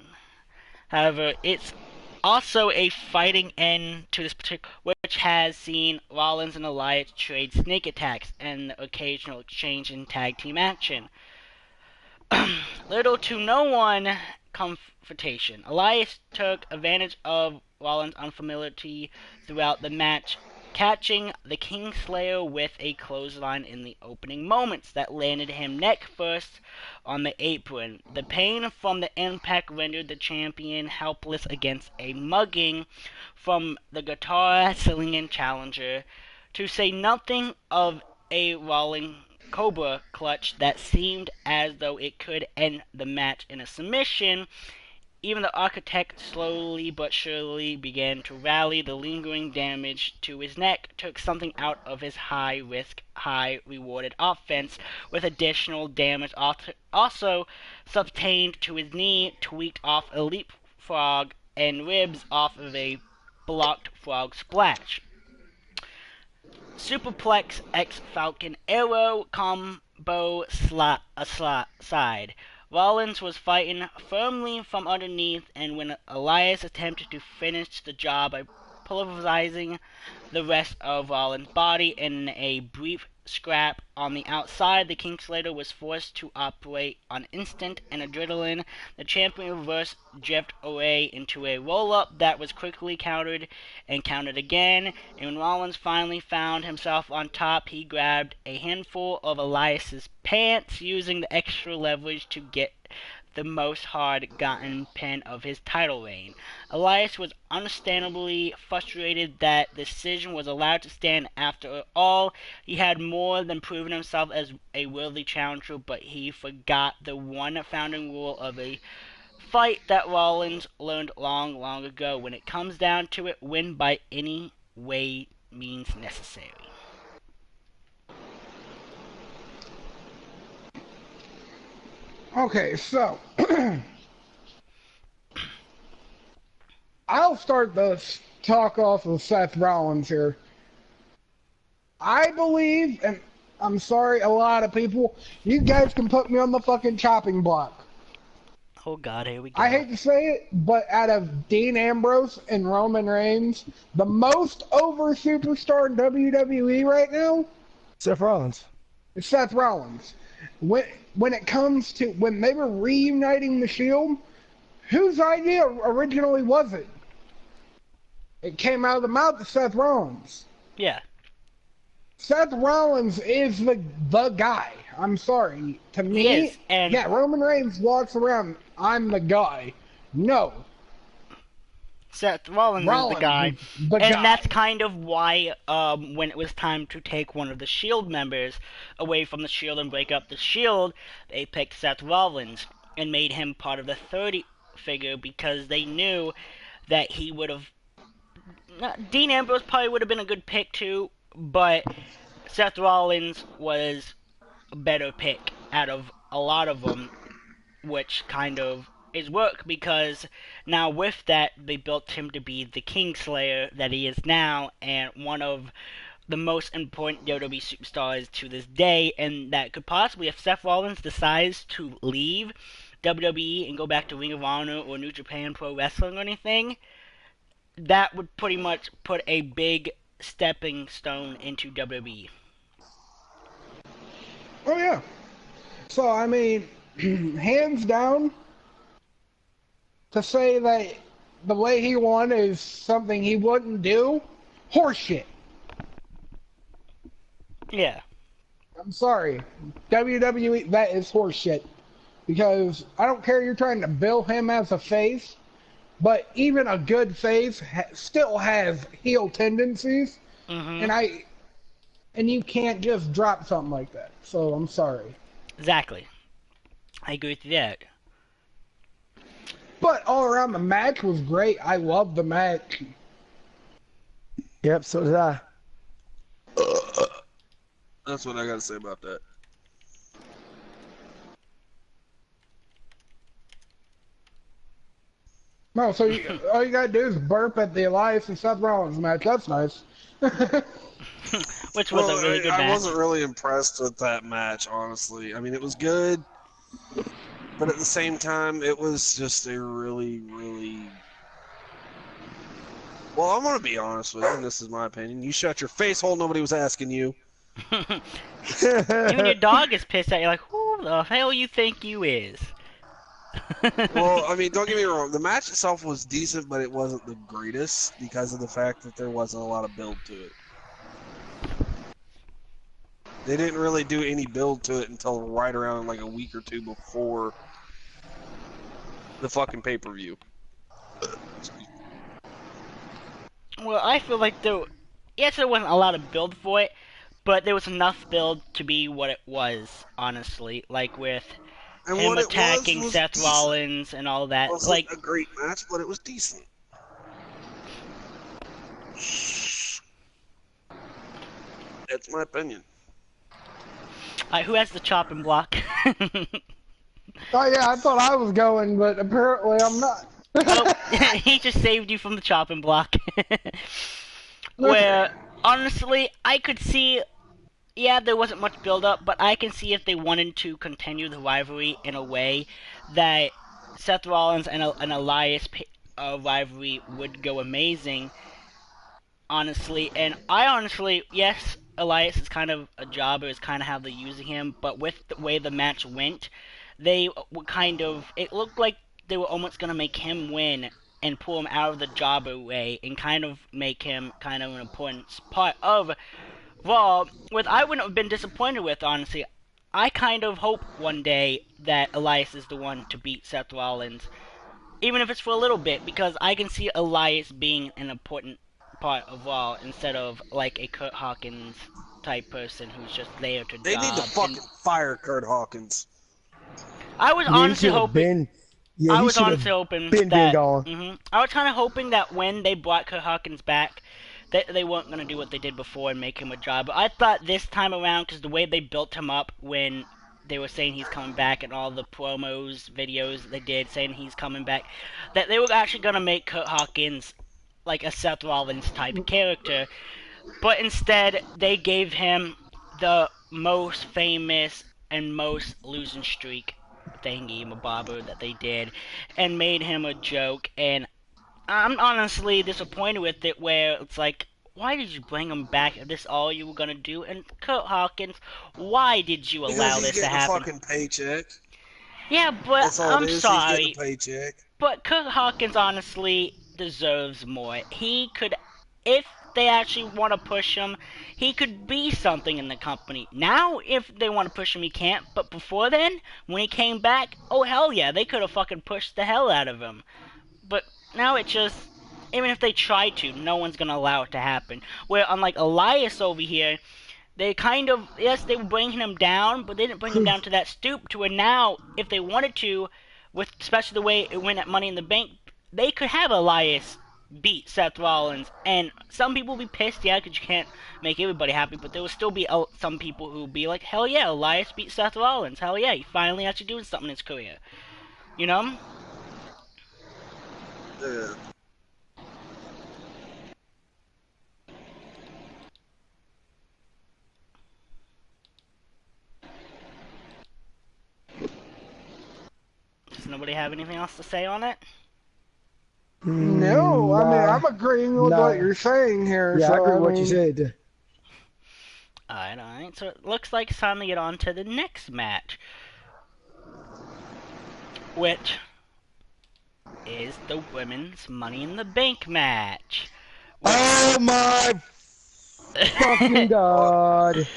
However, it's also a fighting end to this particular, which has seen Rollins and Elias trade sneak attacks and the occasional exchange in tag team action. Little to no one confrontation. Elias took advantage of Rollins' unfamiliarity throughout the match, catching the Kingslayer with a clothesline in the opening moments that landed him neck first on the apron. The pain from the impact rendered the champion helpless against a mugging from the guitar-slinging challenger, to say nothing of a rolling Cobra clutch that seemed as though it could end the match in a submission. Even the Architect slowly but surely began to rally. The lingering damage to his neck took something out of his high-risk, high-rewarded offense, with additional damage also sustained to his knee, tweaked off a leapfrog, and ribs off of a blocked frog splash. Superplex X Falcon Arrow combo side. Rollins was fighting firmly from underneath, and when Elias attempted to finish the job by pulverizing the rest of Rollins' body in a brief scrap on the outside, the Kingslayer was forced to operate on instinct and adrenaline. The champion reversed drift away into a roll-up that was quickly countered and countered again, and when Rollins finally found himself on top, he grabbed a handful of Elias's pants, using the extra leverage to get the most hard-gotten pin of his title reign. Elias was understandably frustrated that the decision was allowed to stand. After all, he had more than proven himself as a worthy challenger, but he forgot the one founding rule of a fight that Rollins learned long ago. When it comes down to it, win by any way means necessary. Okay, so I'll start the talk off of Seth Rollins here. I believe, and I'm sorry, a lot of people, you guys can put me on the fucking chopping block. Oh God, here we go. I hate to say it, but out of Dean Ambrose and Roman Reigns, the most over superstar in WWE right now, Seth Rollins. is Seth Rollins. When it comes to when they were reuniting the Shield, whose idea originally was it? It came out of the mouth of Seth Rollins. Yeah. Seth Rollins is the guy. I'm sorry. To me, he is, and yeah, Roman Reigns walks around, I'm the guy. No. Seth Rollins is the guy. And that's kind of why, when it was time to take one of the Shield members away from the Shield and break up the Shield, they picked Seth Rollins and made him part of the 30 figure, because they knew that he would have... Dean Ambrose probably would have been a good pick too, but Seth Rollins was a better pick out of a lot of them, which kind of is work, because now with that, they built him to be the Kingslayer that he is now, and one of the most important WWE superstars to this day, and that could possibly, if Seth Rollins decides to leave WWE and go back to Ring of Honor or New Japan Pro Wrestling or anything, that would pretty much put a big stepping stone into WWE. Oh yeah. So I mean, hands down, to say that the way he won is something he wouldn't do, horseshit. Yeah. I'm sorry. WWE, that is horseshit. Because I don't care, you're trying to bill him as a face, but even a good face still has heel tendencies. Mm-hmm. And you can't just drop something like that. So I'm sorry. Exactly. I agree with that. But all around, the match was great. I loved the match. Yep, so did I. That's what I gotta say about that. No, so all you gotta do is burp at the Elias and Seth Rollins match. That's nice. Which was a really good match. I wasn't really impressed with that match, honestly. I mean, it was good, but at the same time, it was just a really, really... Well, I'm gonna be honest with you, and this is my opinion. You shut your face hole, nobody was asking you. Even your dog is pissed at you, like, who the hell you think you is? Well, I mean, don't get me wrong. The match itself was decent, but it wasn't the greatest because of the fact that there wasn't a lot of build to it. They didn't really do any build to it until right around like a week or two before the fucking pay-per-view. Well, I feel like there wasn't a lot of build for it, but there was enough build to be what it was, honestly. Like with him attacking Seth Rollins and all that. It wasn't like a great match, but it was decent. That's my opinion. Who has the chopping block? Oh yeah, I thought I was going, but apparently I'm not. Oh, he just saved you from the chopping block. Where, honestly, I could see, yeah, there wasn't much build-up, but I can see if they wanted to continue the rivalry in a way that Seth Rollins and Elias rivalry would go amazing, honestly. And I honestly, yes, Elias is kind of a jobber, is kind of how they're using him, but with the way the match went, they were kind of, it looked like they were almost going to make him win and pull him out of the jobber way and kind of make him kind of an important part of Raw, which I wouldn't have been disappointed with, honestly. I kind of hope one day that Elias is the one to beat Seth Rollins, even if it's for a little bit, because I can see Elias being an important part of Raw instead of like a Kurt Hawkins type person who's just there to They need to fucking fire Kurt Hawkins. I was honestly hoping... Yeah, I was honestly hoping that I was kind of hoping that when they brought Kurt Hawkins back, that they weren't going to do what they did before and make him a jobber. I thought this time around, because the way they built him up when they were saying he's coming back and all the promos, videos they did saying he's coming back, that they were actually going to make Kurt Hawkins like a Seth Rollins type character. But instead, they gave him the most famous and most losing streak thingy-mabobber that they did and made him a joke, and I'm honestly disappointed with it, where it's like, why did you bring him back if this all you were gonna do? And Kurt Hawkins, why did you allow this to happen? Because he's getting a fucking paycheck. Yeah, but I'm sorry, he's getting a paycheck. But Kurt Hawkins honestly deserves more. He could, if they actually want to push him, he could be something in the company. Now, if they want to push him, he can't. But before then, when he came back, oh hell yeah, they could have fucking pushed the hell out of him. But now it just, even if they try to, no one's gonna allow it to happen. Where unlike Elias over here, they kind of, yes, they were bringing him down, but they didn't bring him down to that stoop. To where now, if they wanted to, with especially the way it went at Money in the Bank, they could have Elias beat Seth Rollins, and some people will be pissed, yeah, because you can't make everybody happy, but there will still be some people who will be like, hell yeah, Elias beat Seth Rollins, hell yeah, he finally actually doing something in his career, you know? Yeah. Does nobody have anything else to say on it? No, I mean, I'm agreeing with what you're saying here. Yeah, so, I agree with what you said. Alright, so it looks like it's time to get on to the next match, which is the Women's Money in the Bank match. Oh my fucking god.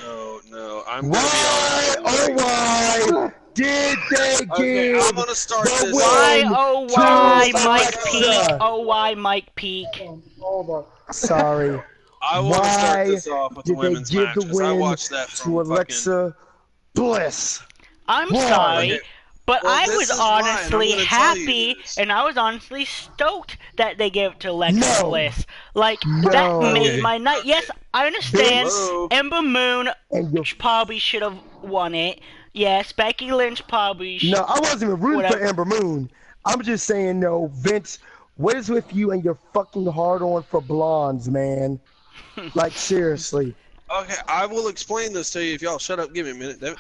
No, I'm why, gonna be why did they give I'm gonna start the this. Why, win oh to why, Mike Alexa? Peak, oh why, Mike Peak. Hold on. Sorry. I want to start this off with the Did they women's give match, the 'cause I win watched that to from Alexa Bliss? I'm Why? sorry, But Well, I this was is why, and I'm honestly gonna tell you happy, this. and I was honestly stoked that they gave it to Alexa No. Bliss. Like, that No. made Okay. my night. Okay. Yes, I understand Vince Hello. Ember Moon and your probably should have won it. Yes, Becky Lynch probably No, I wasn't even rooting for whatever. Amber Moon. I'm just saying, no, Vince, what is with you and your fucking hard on for blondes, man? Like, seriously. Okay, I will explain this to you if y'all shut up. Give me a minute, damn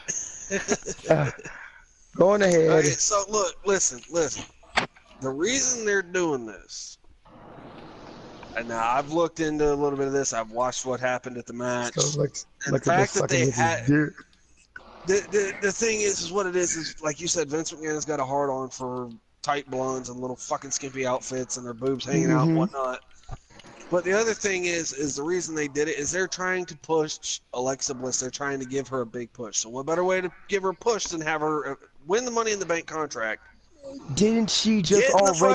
it. Going ahead. Okay, so look, listen. The reason they're doing this, and now I've looked into a little bit of this. I've watched what happened at the match, and the fact that they had the thing is what it is like you said. Vince McMahon has got a hard on for tight blondes and little fucking skimpy outfits and their boobs hanging out and whatnot. But the other thing is the reason they did it is they're trying to push Alexa Bliss. They're trying to give her a big push. So what better way to give her a push than have her win the Money in the Bank contract? Didn't she just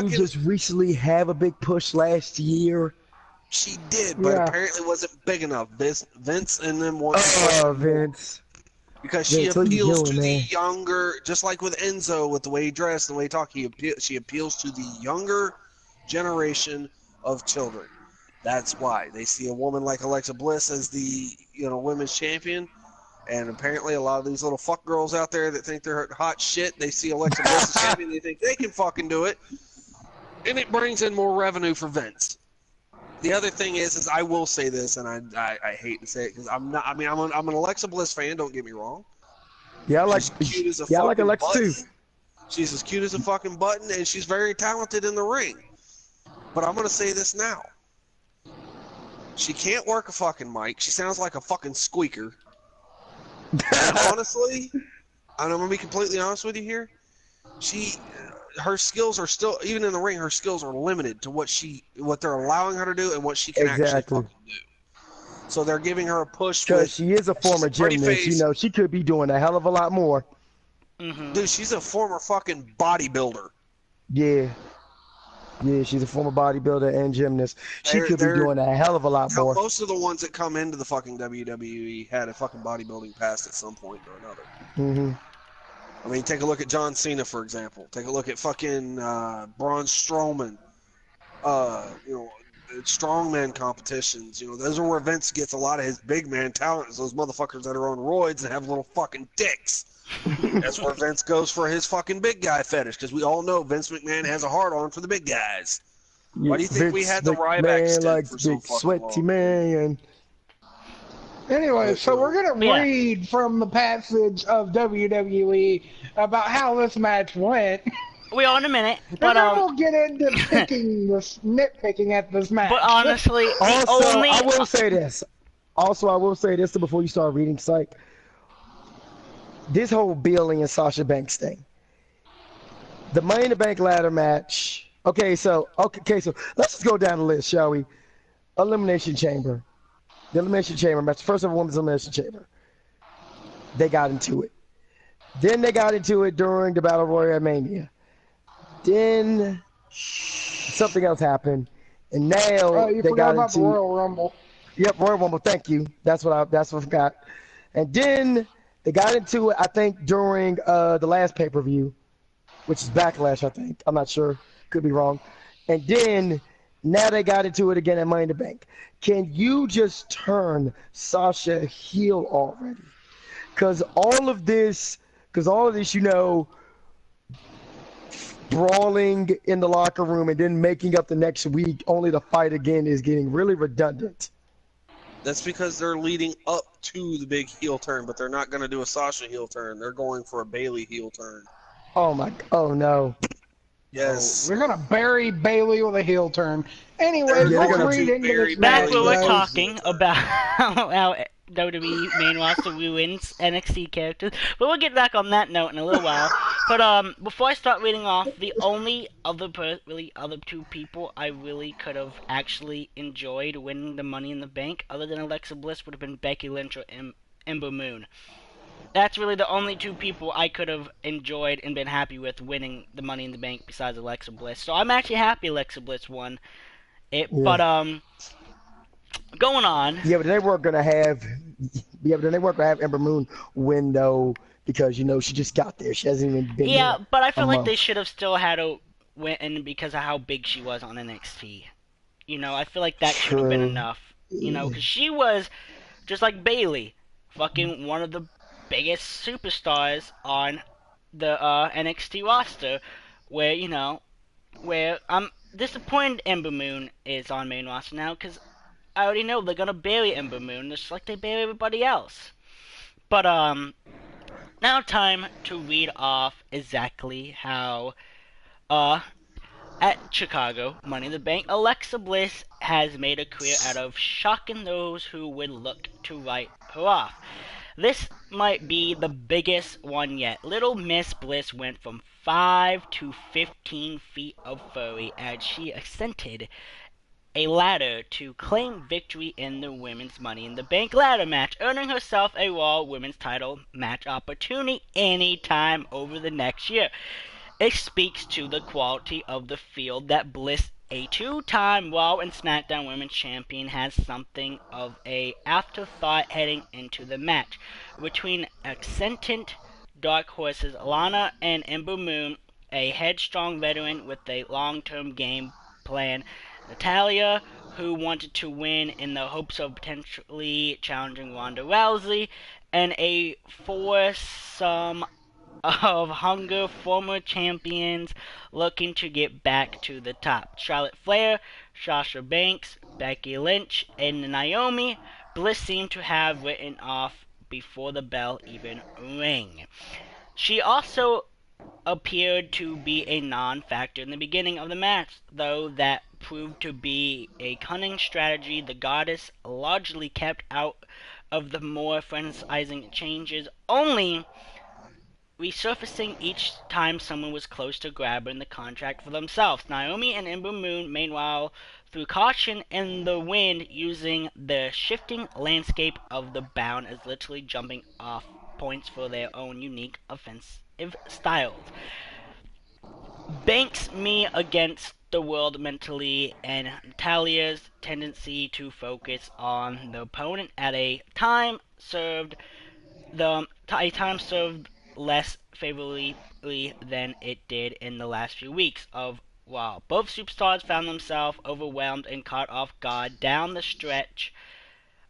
just recently have a big push last year? She did, but apparently wasn't big enough. Vince and them want Vince. Because she appeals to the younger, just like with Enzo, with the way he dressed, the way he talked, she appeals to the younger generation of children. That's why they see a woman like Alexa Bliss as the women's champion, and apparently a lot of these little fuck girls out there that think they're hot shit, they see Alexa Bliss as champion, they think they can fucking do it, and it brings in more revenue for Vince. The other thing is I will say this, and I hate to say it because I'm not. I mean, I'm an Alexa Bliss fan. Don't get me wrong. Yeah, I she's cute as a fucking like Alexa button. too. She's as cute as a fucking button, and she's very talented in the ring. But I'm gonna say this now. She can't work a fucking mic. She sounds like a fucking squeaker. And honestly, and I'm gonna be completely honest with you here. Her skills are still, even in the ring, her skills are limited to what they're allowing her to do and what she can actually fucking do. So they're giving her a push because she is a former gymnast. She could be doing a hell of a lot more. Dude, she's a former fucking bodybuilder. Yeah, she's a former bodybuilder and gymnast. She could be doing a hell of a lot more. Most of the ones that come into the fucking WWE had a fucking bodybuilding past at some point or another. I mean, take a look at John Cena, for example. Take a look at fucking Braun Strowman. Strongman competitions. Those are where Vince gets a lot of his big man talent. Is those motherfuckers that are on roids and have little fucking dicks. That's where Vince goes for his fucking big guy fetish, because we all know Vince McMahon has a hard on for the big guys. Why do you think we had the Ryback stint for so fucking sweaty long? Man. Anyway, so we're going to read from the passage of WWE about how this match went. We are in a minute, but then we'll get into nitpicking at this match. But honestly, I will say this. Also, I will say this before you start reading Psych. This whole Bayley and Sasha Banks thing. The Money in the Bank ladder match. Okay, so let's just go down the list, shall we? Elimination Chamber. The Elimination Chamber match. First ever women's Elimination Chamber. They got into it. Then they got into it during the Battle Royale Mania. Then something else happened, and now you they forgot got about into the Royal Rumble. Yep, Royal Rumble. Thank you. That's what I forgot. And then they got into it, I think, during the last pay-per-view, which is Backlash. I think. I'm not sure. Could be wrong. And then now they got into it again at Money in the Bank. Can you just turn Sasha heel already? Because all of this, brawling in the locker room and then making up the next week only to fight again is getting really redundant. That's because they're leading up to the big heel turn, but they're not going to do a Sasha heel turn. They're going for a Bayley heel turn. Oh no. Yes. We're going to bury Bayley with a heel turn. Anyway, let's read into this match. That's what we're talking about. How WWE main roster ruins NXT characters. But we'll get back on that note in a little while. But before I start reading off, the only other two people I really could have actually enjoyed winning the Money in the Bank, other than Alexa Bliss, would have been Becky Lynch or Ember Moon. That's really the only two people I could have enjoyed and been happy with winning the Money in the Bank besides Alexa Bliss. So I'm actually happy Alexa Bliss won it. Yeah. But going on. Yeah, but they weren't gonna have Yeah, but then they weren't gonna have Ember Moon win though because she just got there. She hasn't even been Yeah, there but I a feel like they month. should have still had a win because of how big she was on NXT. I feel like that should have been True. enough. Because she was just like Bailey, fucking one of the biggest superstars on the NXT roster. Where I'm disappointed Ember Moon is on main roster now because I already know they're gonna bury Ember Moon just like they bury everybody else. But now time to read off exactly how uh at Chicago Money in the Bank, Alexa Bliss has made a career out of shocking those who would look to write her off. This might be the biggest one yet. Little Miss Bliss went from 5 to 15 feet of furry as she ascended a ladder to claim victory in the women's Money in the Bank ladder match, earning herself a Raw Women's title match opportunity anytime over the next year. It speaks to the quality of the field that Bliss, a two-time Raw and SmackDown Women's Champion, has something of a afterthought heading into the match. Between accented dark horses Lana and Ember Moon, a headstrong veteran with a long-term game plan, Natalia, who wanted to win in the hopes of potentially challenging Ronda Rousey, and a foursome of hunger former champions looking to get back to the top. Charlotte Flair, Sasha Banks, Becky Lynch, and Naomi. Bliss seemed to have written off before the bell even rang. She also appeared to be a non-factor in the beginning of the match, though that proved to be a cunning strategy the goddess largely kept out of the more frenziing changes, only resurfacing each time someone was close to grabbing the contract for themselves. Naomi and Ember Moon, meanwhile, threw caution in the wind, using the shifting landscape of the Bound as literally jumping off points for their own unique offensive styles. Banks me against the world mentally, and Natalia's tendency to focus on the opponent at a time served less favorably than it did in the last few weeks of Raw. Both superstars found themselves overwhelmed and caught off guard down the stretch.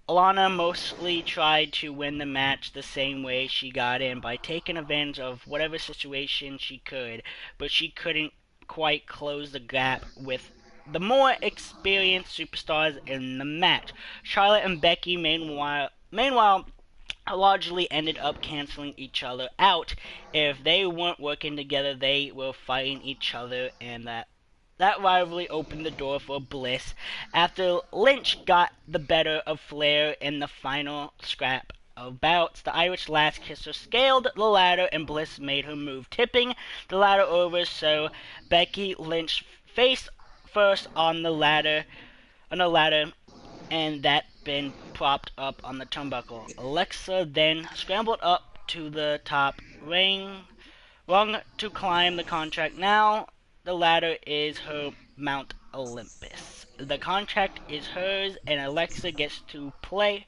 Alana mostly tried to win the match the same way she got in, by taking advantage of whatever situation she could, but she couldn't quite close the gap with the more experienced superstars in the match. Charlotte and Becky, meanwhile largely ended up canceling each other out. If they weren't working together, they were fighting each other, and that rivalry opened the door for Bliss after Lynch got the better of Flair in the final scrap of bouts. The Irish Last Kisser scaled the ladder and Bliss made her move, tipping the ladder over so Becky Lynch face first on the ladder, and that been propped up on the turnbuckle. Alexa then scrambled up to the top rung to climb the contract. Now the ladder is her Mount Olympus. The contract is hers, and Alexa gets to play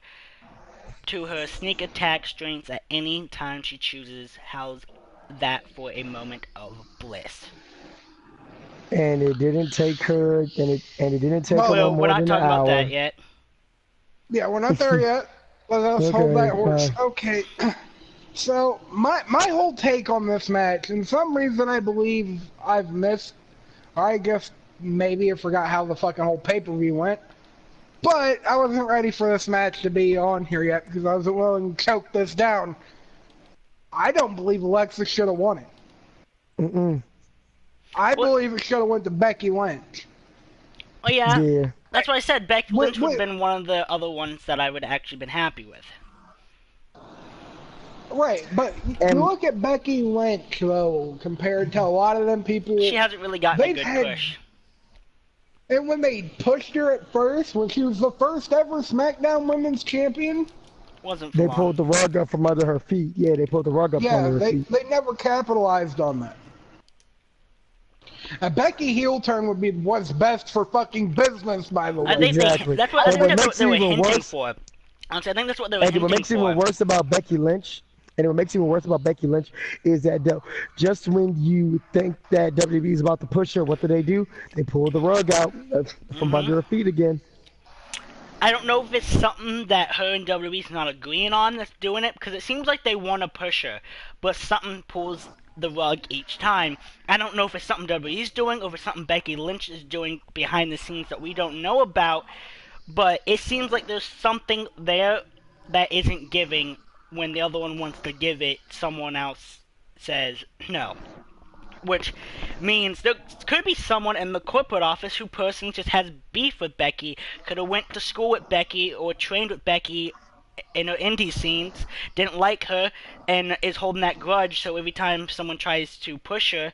to her sneak attack strengths at any time she chooses. How's that for a moment of bliss? And it didn't take her, and it didn't take her no Well, we're more not than an talking about that hour. yet. Yeah, we're not there yet. Let us hold Okay, that horse. Okay. So, my whole take on this match, and some reason I believe I've missed, or I guess maybe I forgot how the fucking whole pay-per-view went, but I wasn't ready for this match to be on here yet because I wasn't willing to choke this down. I don't believe Alexa should have won it. Mm-mm. I believe it should have went to Becky Lynch. Oh, yeah. Yeah. That's why I said Becky Lynch would have Wait. been one of the other ones that I would have actually been happy with. Right, but And- you look at Becky Lynch, though, compared to a lot of them people. She hasn't really gotten a they've good had- push. And when they pushed her at first, when she was the first ever SmackDown Women's Champion, Wasn't for They long. pulled the rug up from under her feet. Yeah, they pulled the rug up from yeah, under her they feet. never capitalized on that. A Becky heel turn would be what's best for fucking business, by the way. I think Exactly. that's And what what makes they were it even hinting worse- for. Honestly, I think that's what they were And hinting what makes it for. even worse about Becky Lynch, is that just when you think that WWE is about to push her, what do? They pull the rug out from under her feet again. I don't know if it's something that her and WWE's not agreeing on that's doing it, because it seems like they want to push her, but something pulls the rug each time. I don't know if it's something WWE's doing or if it's something Becky Lynch is doing behind the scenes that we don't know about, but it seems like there's something there that isn't giving when the other one wants to give it, someone else says no. Which means there could be someone in the corporate office who personally just has beef with Becky, could have went to school with Becky or trained with Becky in her indie scenes, didn't like her, and is holding that grudge, so every time someone tries to push her,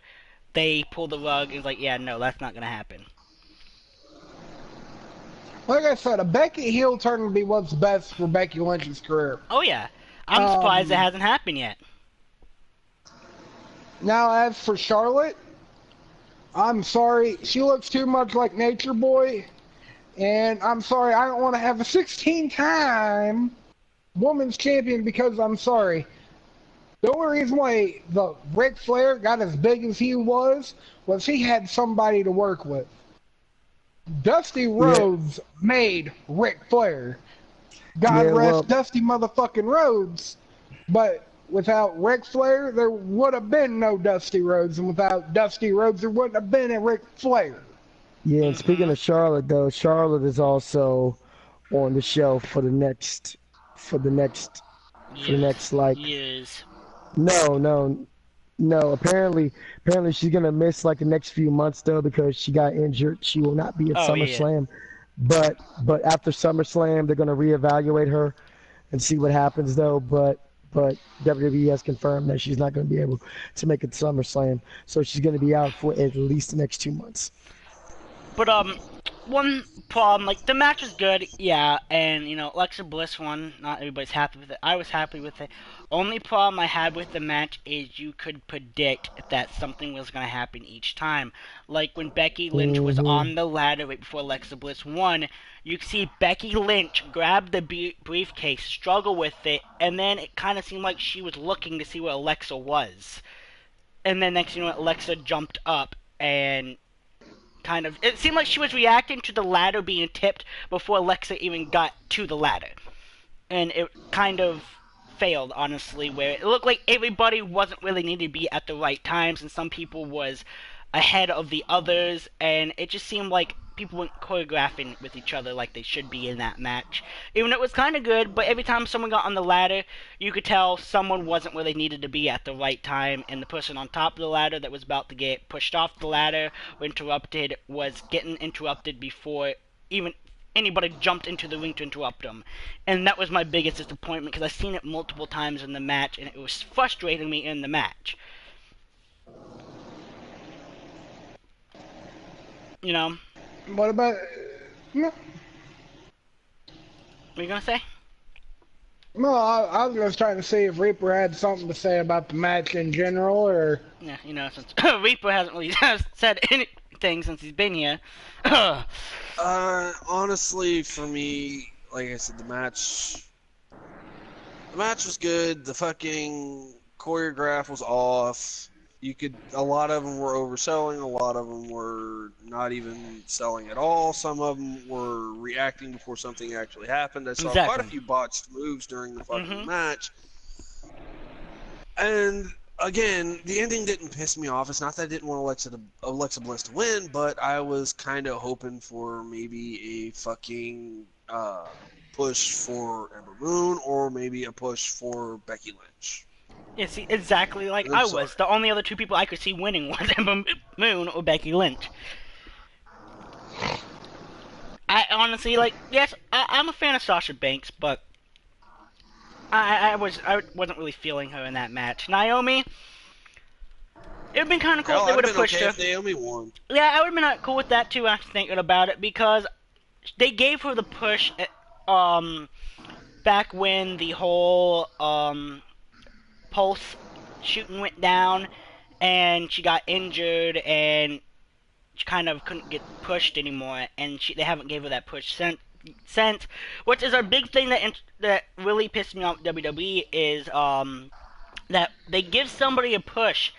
they pull the rug and is like, yeah, no, that's not gonna happen. Like I said, a Becky heel turn would be what's best for Becky Lynch's career. Oh yeah, I'm surprised it hasn't happened yet. Now, as for Charlotte, I'm sorry, she looks too much like Nature Boy, and I'm sorry, I don't want to have a 16-time women's champion because I'm sorry. The only reason why the Ric Flair got as big as he was he had somebody to work with. Dusty Rhodes made Ric Flair. God rest Dusty motherfucking Rhodes. But without Ric Flair, there would have been no Dusty Rhodes. And without Dusty Rhodes, there wouldn't have been a Ric Flair. Yeah, and speaking of Charlotte, though, Charlotte is also on the shelf for the next like years. No, apparently she's gonna miss like the next few months though because she got injured. She will not be at SummerSlam. Yeah. But after SummerSlam, they're gonna reevaluate her and see what happens though. But WWE has confirmed that she's not gonna be able to make it to SummerSlam, so she's gonna be out for at least the next 2 months. But one problem, like, the match was good, yeah, and, you know, Alexa Bliss won, not everybody's happy with it, I was happy with it. Only problem I had with the match is you could predict that something was going to happen each time. Like, when Becky Lynch was on the ladder right before Alexa Bliss won, you could see Becky Lynch grab the briefcase, struggle with it, and then it kind of seemed like she was looking to see where Alexa was. And then next, you know, Alexa jumped up, and it seemed like she was reacting to the ladder being tipped before Alexa even got to the ladder. And it kind of failed, honestly, where it looked like everybody wasn't really needed to be at the right times, and some people was ahead of the others, and it just seemed like people weren't choreographing with each other like they should be in that match. Even though it was kind of good, but every time someone got on the ladder, you could tell someone wasn't where they needed to be at the right time, and the person on top of the ladder that was about to get pushed off the ladder or interrupted was getting interrupted before even anybody jumped into the ring to interrupt them. And that was my biggest disappointment, because I've seen it multiple times in the match, and it was frustrating me in the match. You know? What about... No. What are you gonna say? No, I was just trying to see if Reaper had something to say about the match in general, or... Yeah, you know, since Reaper hasn't really said anything since he's been here. Honestly, for me, like I said, the match was good. The fucking choreograph was off. A lot of them were overselling. A lot of them were not even selling at all. Some of them were reacting before something actually happened. I saw quite a few botched moves during the fucking match. And again, the ending didn't piss me off. It's not that I didn't want Alexa Bliss to win, but I was kind of hoping for maybe a fucking push for Ember Moon or maybe a push for Becky Lynch. Yeah, see, exactly like I was. The only other two people I could see winning was Ember Moon or Becky Lynch. I honestly, like, yes, I'm a fan of Sasha Banks, but I wasn't really feeling her in that match. Naomi, it would've been kind of cool if they would've pushed her. If Naomi won. Yeah, I would've been cool with that too, after thinking about it, because they gave her the push, back when the whole, Pulse shooting went down, and she got injured, and she kind of couldn't get pushed anymore, and they haven't gave her that push since sense. Which is a big thing that really pissed me off with WWE is that they give somebody a push,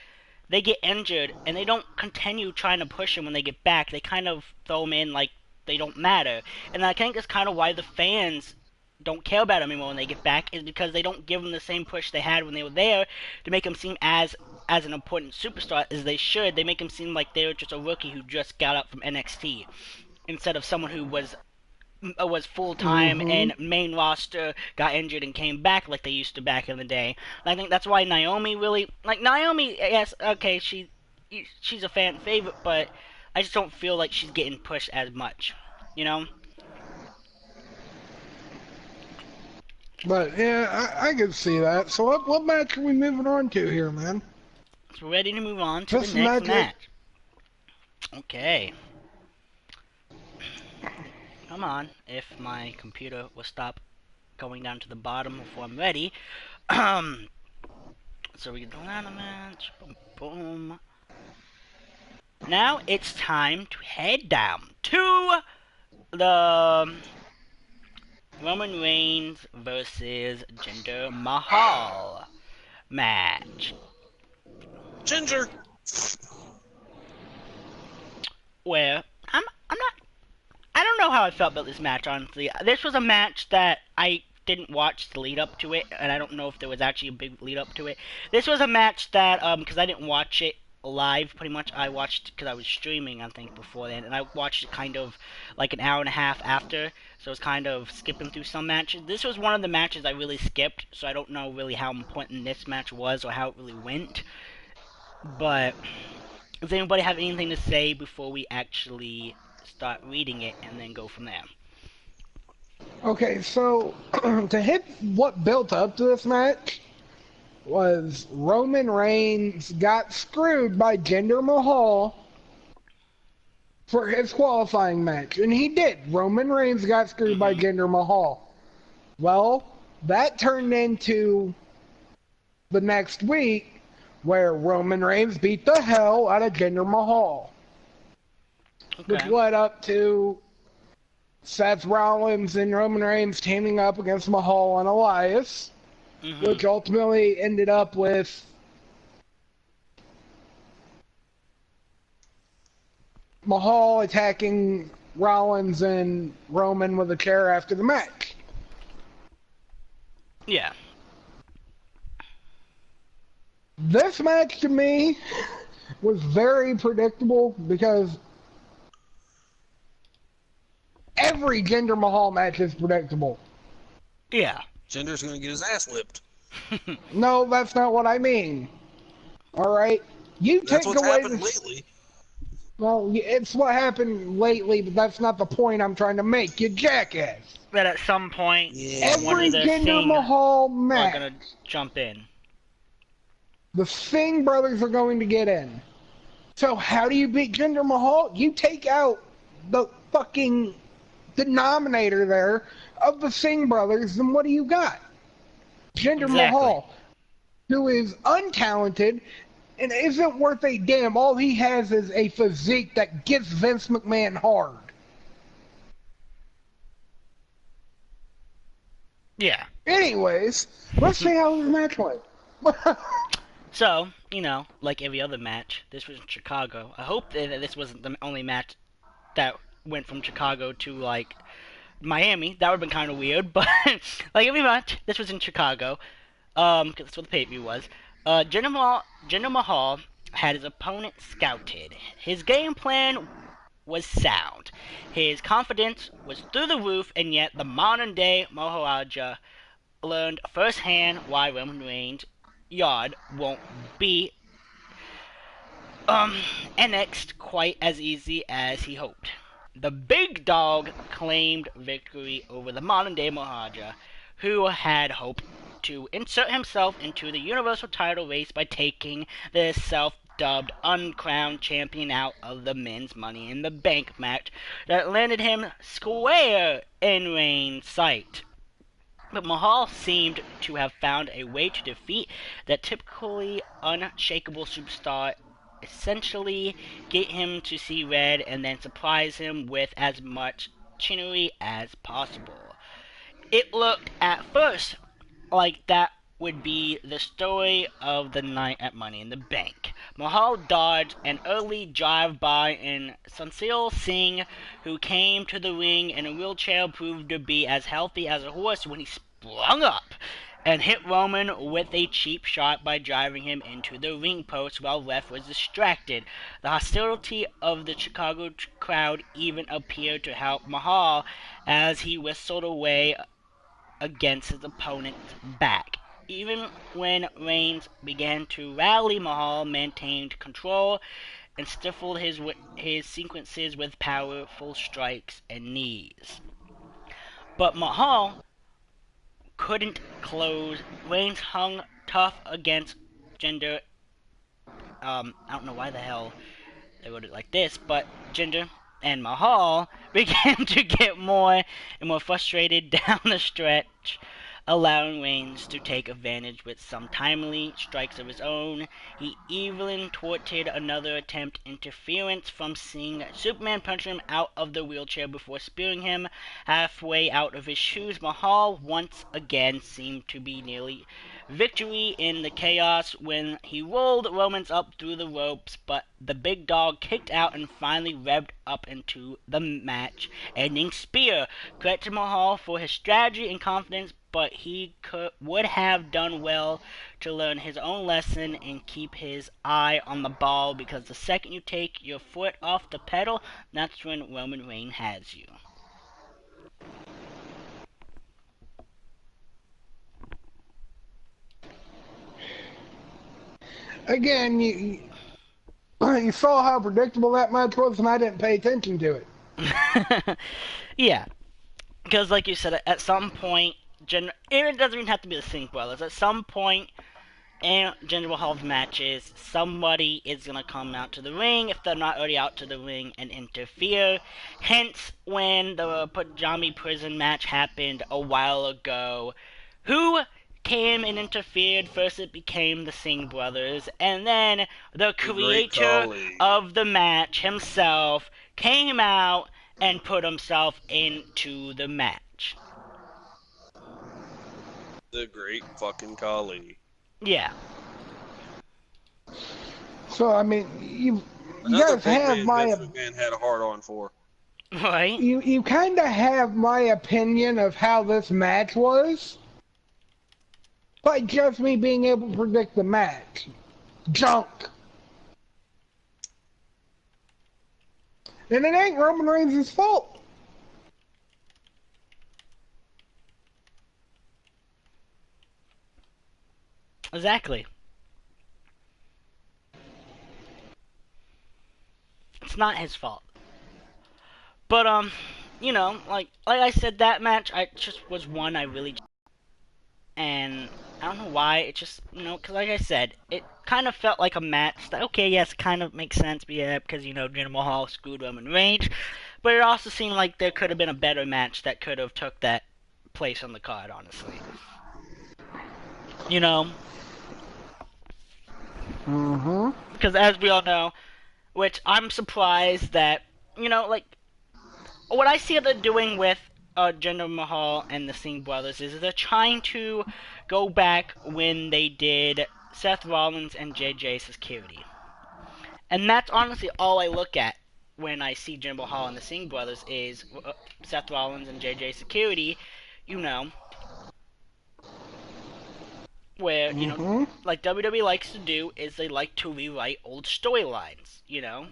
they get injured, and they don't continue trying to push them when they get back. They kind of throw them in like they don't matter. And I think that's kind of why the fans don't care about them anymore when they get back, is because they don't give them the same push they had when they were there to make them seem as an important superstar as they should. They make them seem like they're just a rookie who just got up from NXT instead of someone who was full time and main roster, got injured and came back like they used to back in the day. And I think that's why Naomi really Naomi. Yes, okay, she's a fan favorite, but I just don't feel like she's getting pushed as much, you know. But yeah, I can see that. So what match are we moving on to here, man? So we're ready to move on to the next match. Okay. Come on, if my computer will stop going down to the bottom before I'm ready. So we can do that match. Boom, boom. Now it's time to head down to the Roman Reigns versus Jinder Mahal match. Ginger. Where I'm not. I don't know how I felt about this match, honestly. This was a match that I didn't watch the lead up to it, and I don't know if there was actually a big lead up to it. This was a match that, because I didn't watch it live, pretty much, I watched, because I was streaming, I think, before then, and I watched it kind of, like, an hour and a half after, so I was kind of skipping through some matches. This was one of the matches I really skipped, so I don't know really how important this match was, or how it really went, but does anybody have anything to say before we actually start reading it and then go from there? Okay, so to hit what built up to this match was Roman Reigns got screwed by Jinder Mahal for his qualifying match. And he did. Roman Reigns got screwed by Jinder Mahal. Well, that turned into the next week where Roman Reigns beat the hell out of Jinder Mahal. Okay. Which led up to Seth Rollins and Roman Reigns teaming up against Mahal and Elias, which ultimately ended up with Mahal attacking Rollins and Roman with a chair after the match. Yeah. This match to me was very predictable because every Jinder Mahal match is predictable. Yeah. Jinder's gonna get his ass whipped. No, that's not what I mean. Alright? You That's take what's away happened lately. Well, it's what happened lately, but that's not the point I'm trying to make, you jackass. That at some point, Every Jinder Mahal match, are gonna jump in. The Singh brothers are going to get in. So how do you beat Jinder Mahal? You take out the fucking denominator there of the Singh brothers, and what do you got? Jinder Mahal, who is untalented and isn't worth a damn. All he has is a physique that gets Vince McMahon hard. Yeah. Anyways, let's see how this match went. So, you know, like every other match, this was in Chicago. I hope that this wasn't the only match that went from Chicago to, like, Miami. That would have been kind of weird, but, like every match, this was in Chicago, because that's what the pay-per-view was. Jinder Mahal had his opponent scouted. His game plan was sound. His confidence was through the roof, and yet the modern-day Maharaja learned firsthand why Roman Reigns' yard won't be annexed quite as easy as he hoped. The big dog claimed victory over the modern-day Maharaja, who had hoped to insert himself into the Universal title race by taking the self-dubbed uncrowned champion out of the men's Money in the Bank match that landed him square in Reigns' sight. But Mahal seemed to have found a way to defeat that typically unshakable superstar, essentially get him to see red and then surprise him with as much chicanery as possible. It looked at first like that would be the story of the night at Money in the Bank. Mahal dodged an early drive-by, and Sunsil Singh, who came to the ring in a wheelchair, proved to be as healthy as a horse when he sprung up and hit Roman with a cheap shot by driving him into the ring post while Ref was distracted. The hostility of the Chicago crowd even appeared to help Mahal as he whistled away against his opponent's back. Even when Reigns began to rally, Mahal maintained control and stifled his sequences with powerful strikes and knees. But Mahal couldn't close. Reigns hung tough against Jinder. I don't know why the hell they wrote it like this, but Jinder and Mahal began to get more and more frustrated down the stretch, allowing Reigns to take advantage with some timely strikes of his own. He even thwarted another attempt interference from Singh. Superman punched him out of the wheelchair before spearing him halfway out of his shoes. Mahal once again seemed to be nearly victory in the chaos when he rolled Romans up through the ropes, but the big dog kicked out and finally revved up into the match-ending spear. Credit to Mahal for his strategy and confidence, but he would have done well to learn his own lesson and keep his eye on the ball, because the second you take your foot off the pedal, that's when Roman Reigns has you. Again, you saw how predictable that match was, and I didn't pay attention to it. Yeah, because like you said, at some point, it doesn't even have to be the Singh brothers. At some point in Jinder Mahal's matches, somebody is going to come out to the ring, if they're not already out to the ring, and interfere. Hence, when the Pajami prison match happened a while ago, who came and interfered? First it became the Singh brothers, and then the creator of the match himself came out and put himself into the match. The great fucking Khali. Yeah. So, I mean, you guys have my... Vince McMahon had a hard-on for. Right? You kind of have my opinion of how this match was by just me being able to predict the match. Junk. And it ain't Roman Reigns' fault. Exactly. It's not his fault. But, you know, like I said, that match, I just was one I really... And I don't know why, it just, you know, because like I said, it kind of felt like a match that, okay, yes, kind of makes sense, but yeah, because, you know, Jinder Mahal screwed Roman Reigns, but it also seemed like there could have been a better match that could have took that place on the card, honestly. You know? Mm-hmm. Because as we all know, which I'm surprised that, you know, like, what I see they're doing with Jinder Mahal and the Singh brothers is they're trying to go back when they did Seth Rollins and JJ Security. And that's honestly all I look at when I see Jinder Mahal and the Singh brothers is Seth Rollins and JJ Security, you know, where, you know, like WWE likes to do is they like to rewrite old storylines, you know.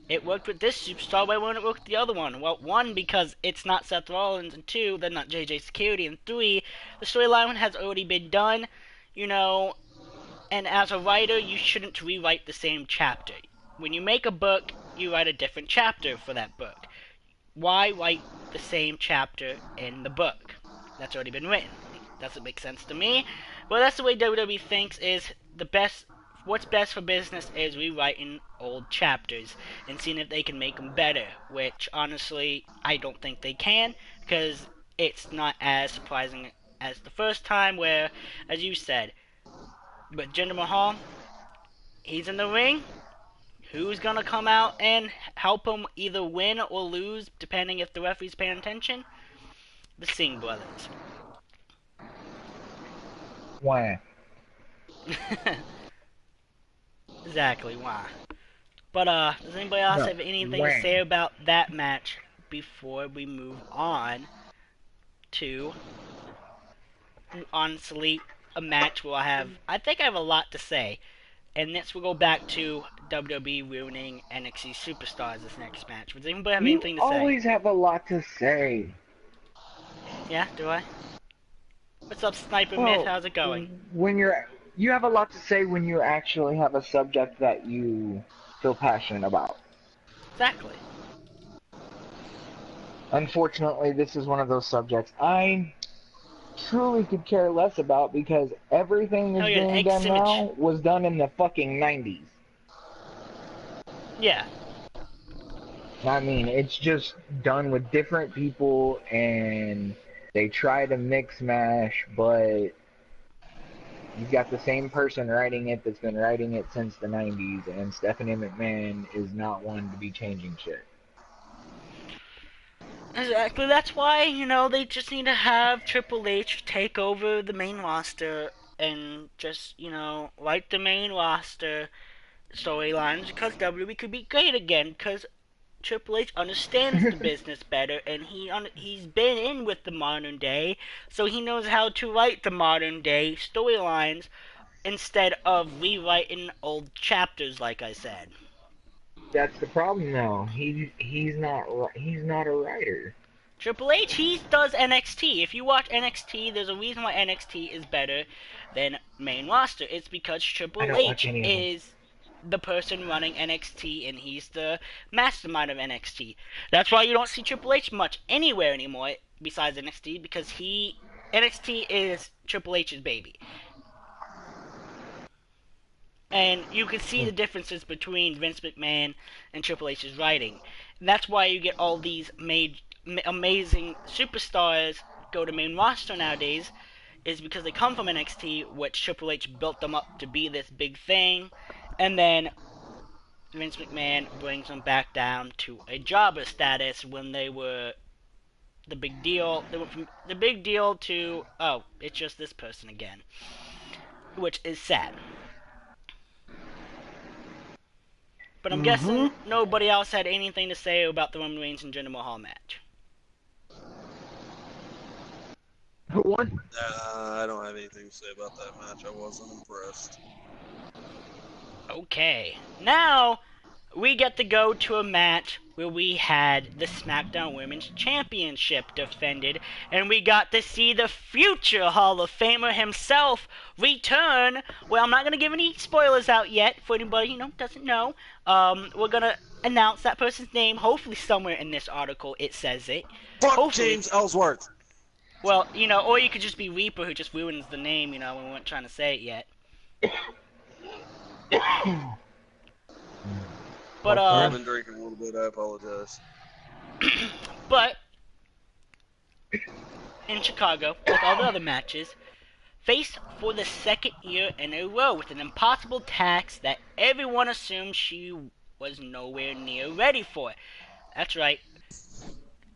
It worked with this superstar, why won't it work with the other one? Well, one, because it's not Seth Rollins, and two, they're not JJ Security, and three, the storyline has already been done, you know, and as a writer, you shouldn't rewrite the same chapter. When you make a book, you write a different chapter for that book. Why write the same chapter in the book that's already been written? Doesn't make sense to me. Well, that's the way WWE thinks is the best. What's best for business is rewriting old chapters and seeing if they can make them better, which honestly I don't think they can, because it's not as surprising as the first time where, as you said, but Jinder Mahal, he's in the ring, who's gonna come out and help him either win or lose, depending if the referee's paying attention? The Singh brothers. Why? Exactly, why? But, does anybody else have anything to say about that match before we move on to, honestly, a match where I think I have a lot to say. And next we'll go back to WWE ruining NXT Superstars this next match. Does anybody have anything to say? You always have a lot to say. Yeah, do I? What's up, Sniper Myth? How's it going? You have a lot to say when you actually have a subject that you feel passionate about. Exactly. Unfortunately, this is one of those subjects I truly could care less about because everything that's being done now was done in the fucking 90s. Yeah. I mean, it's just done with different people and they try to mix mash, but you've got the same person writing it that's been writing it since the 90s, and Stephanie McMahon is not one to be changing shit. Exactly, that's why, they just need to have Triple H take over the main roster and just, write the main roster storylines because WWE could be great again because Triple H understands the business better and he's been in with the modern day, so he knows how to write the modern day storylines instead of rewriting old chapters, like I said. That's the problem, though. He's not a writer. Triple H, he does NXT. If you watch NXT, there's a reason why NXT is better than main roster. It's because Triple H is the person running NXT and he's the mastermind of NXT. That's why you don't see Triple H much anywhere anymore besides NXT because NXT is Triple H's baby. And you can see the differences between Vince McMahon and Triple H's writing. And that's why you get all these amazing superstars go to main roster nowadays, is because they come from NXT, which Triple H built them up to be this big thing, and then Vince McMahon brings them back down to a jobber status when they were the big deal. They went from the big deal to, oh, it's just this person again, which is sad. But I'm guessing nobody else had anything to say about the Roman Reigns and Jinder Mahal match. Who won? I don't have anything to say about that match. I wasn't impressed. Okay. Now, we get to go to a match where we had the SmackDown Women's Championship defended, and we got to see the future Hall of Famer himself return. Well, I'm not going to give any spoilers out yet for anybody, doesn't know. We're going to announce that person's name. Hopefully somewhere in this article it says it. Fuck James Ellsworth! Well, or you could just be Reaper who just ruins the name, when we weren't trying to say it yet. But, I've been drinking a little bit, I apologize. But, in Chicago, like all the other matches, faced for the second year in a row with an impossible task that everyone assumed she was nowhere near ready for. That's right.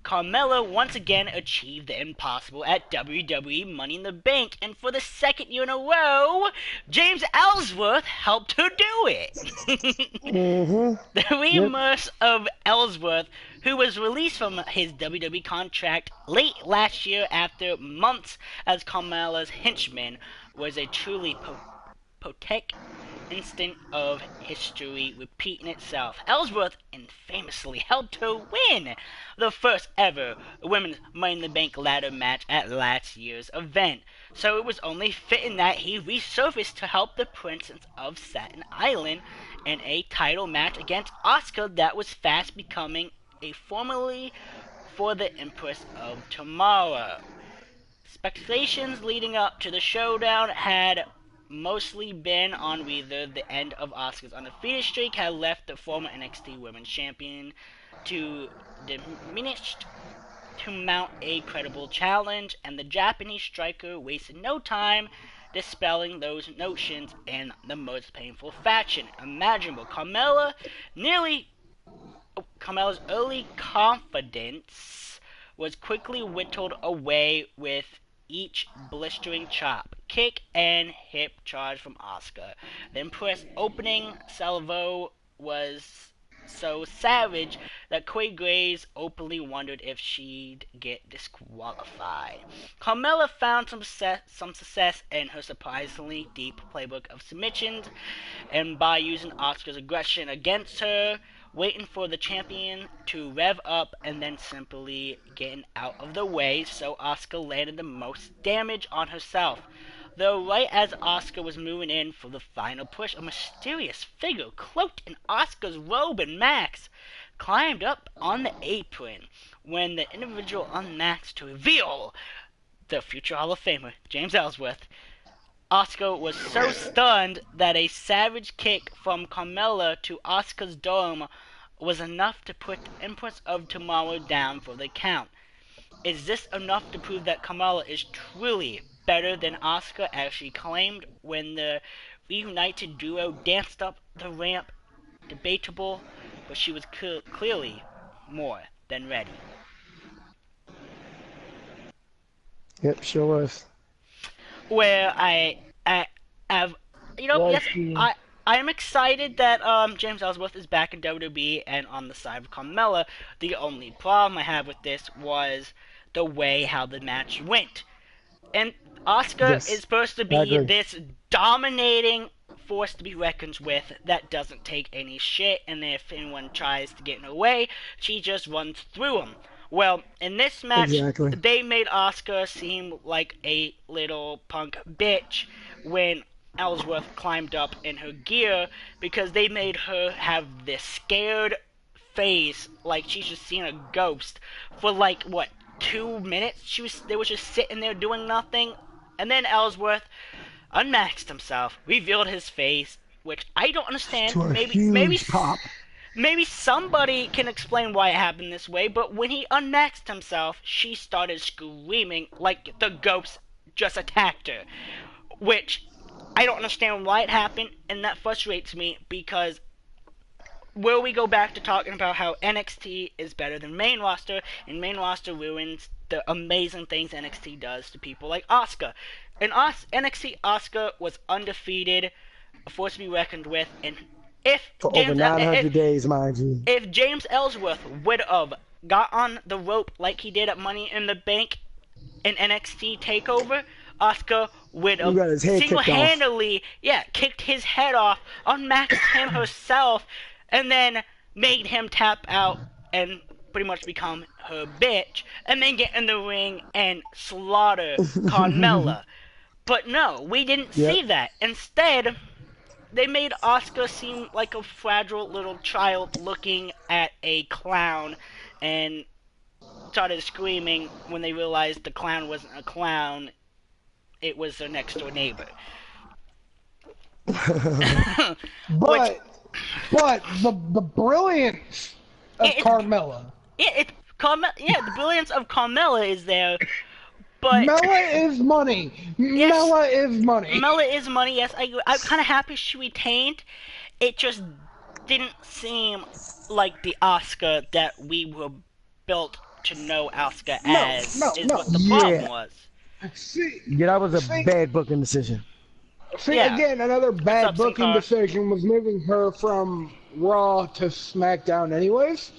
Carmella once again achieved the impossible at WWE Money in the Bank, and for the second year in a row, James Ellsworth helped her do it. The reimburse of Ellsworth, who was released from his WWE contract late last year after months as Carmella's henchman, was a truly poetic instant of history repeating itself. Ellsworth infamously helped her win the first ever Women's Money in the Bank ladder match at last year's event. So it was only fitting that he resurfaced to help the Princess of Staten Island in a title match against Asuka that was fast becoming a formally for the Empress of Tomorrow. Speculations leading up to the showdown had mostly been on whether the end of Asuka's undefeated streak had left the former NXT Women's Champion to diminished to mount a credible challenge, and the Japanese striker wasted no time dispelling those notions in the most painful fashion imaginable. Carmella's early confidence was quickly whittled away with each blistering chop, kick, and hip charge from Asuka. The Empress opening salvo was so savage that Corey Graves openly wondered if she'd get disqualified. Carmella found some success in her surprisingly deep playbook of submissions, and by using Asuka's aggression against her, waiting for the champion to rev up and then simply getting out of the way so Asuka landed the most damage on herself. Though right as Asuka was moving in for the final push, a mysterious figure cloaked in Asuka's robe and mask climbed up on the apron. When the individual unmasked to reveal the future Hall of Famer, James Ellsworth, Asuka was so stunned that a savage kick from Carmella to Asuka's dome was enough to put Empress of Tomorrow down for the count. Is this enough to prove that Carmella is truly better than Asuka, as she claimed when the reunited duo danced up the ramp? Debatable, but she was clearly more than ready. Yep, sure was. Where I have, I am excited that James Ellsworth is back in WWE and on the side of Carmella. The only problem I have with this was the way how the match went. And Asuka is supposed to be this dominating force to be reckoned with that doesn't take any shit, and if anyone tries to get in her way, she just runs through them. Well, in this match, they made Asuka seem like a little punk bitch when Ellsworth climbed up in her gear, because they made her have this scared face like she's just seen a ghost for like, what, 2 minutes? They was just sitting there doing nothing, and then Ellsworth unmasked himself, revealed his face, which I don't understand. To a huge pop. Maybe somebody can explain why it happened this way, but when he unmasked himself, she started screaming like the ghost just attacked her, which I don't understand why it happened, and that frustrates me, because will we go back to talking about how NXT is better than main roster, and main roster ruins the amazing things NXT does to people like Asuka. And NXT Asuka was undefeated, a force to be reckoned with, and for over 900 days, mind you. If James Ellsworth would have got on the rope like he did at Money in the Bank in NXT TakeOver, Asuka would have single-handedly, kicked his head off, unmasked him herself, and then made him tap out and pretty much become her bitch, and then get in the ring and slaughter Carmella. But no, we didn't see that. Instead, they made Asuka seem like a fragile little child looking at a clown, and started screaming when they realized the clown wasn't a clown, it was their next door neighbor. but the brilliance of Carmella. The brilliance of Carmella is there. But Mella is money. Yes, Mella is money. Mella is money, yes. I'm kind of happy she retained. It just didn't seem like the Asuka that we were built to know Asuka as, what the problem was. That was a bad booking decision. Again, another bad booking decision was moving her from Raw to SmackDown anyways.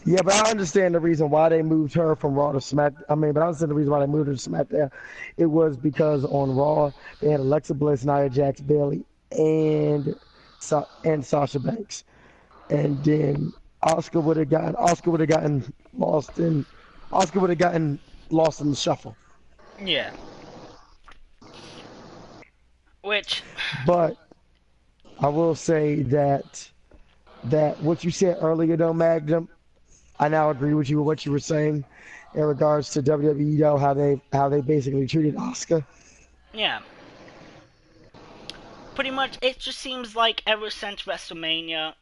Yeah, but I understand the reason why they moved her from Raw to SmackDown. But I understand the reason why they moved her to SmackDown. It was because on Raw they had Alexa Bliss, Nia Jax, Bayley, and Sasha Banks, and then Asuka would have gotten lost in the shuffle. Yeah. But I will say that what you said earlier, though, Magnum, I now agree with you with what you were saying in regards to WWE, though, how they basically treated Asuka. Yeah. Pretty much, it just seems like ever since WrestleMania,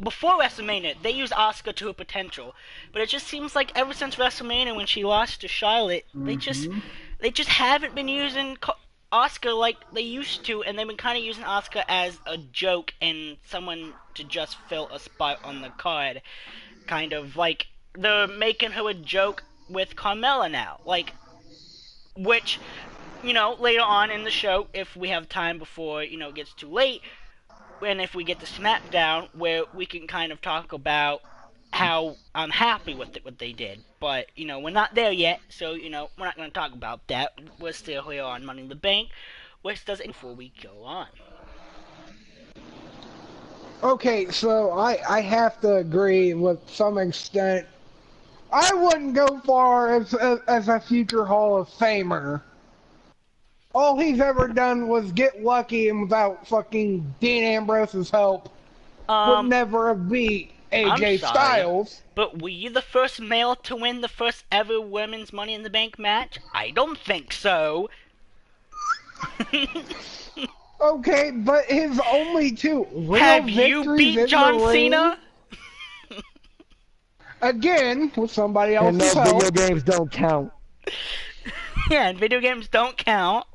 before WrestleMania, they used Asuka to her potential, but it just seems like ever since WrestleMania when she lost to Charlotte, they just haven't been using Asuka like they used to, and they've been kind of using Asuka as a joke and someone to just fill a spot on the card, kind of like they're making her a joke with Carmella now, like, which, you know, later on in the show, if we have time before, you know, it gets too late, and if we get to SmackDown, where we can kind of talk about how I'm happy with what they did. But, you know, we're not there yet, so, you know, we're not going to talk about that. We're still here on Money in the Bank, which does it before we go on. Okay, so I have to agree with some extent. I wouldn't go far as a future Hall of Famer. All he's ever done was get lucky, and without fucking Dean Ambrose's help, would never have beat AJ Styles. But were you the first male to win the first ever women's Money in the Bank match? I don't think so. Okay, but his only two real have you beat John Cena? Again, with somebody else's help. And help. video games don't count. Yeah, and video games don't count.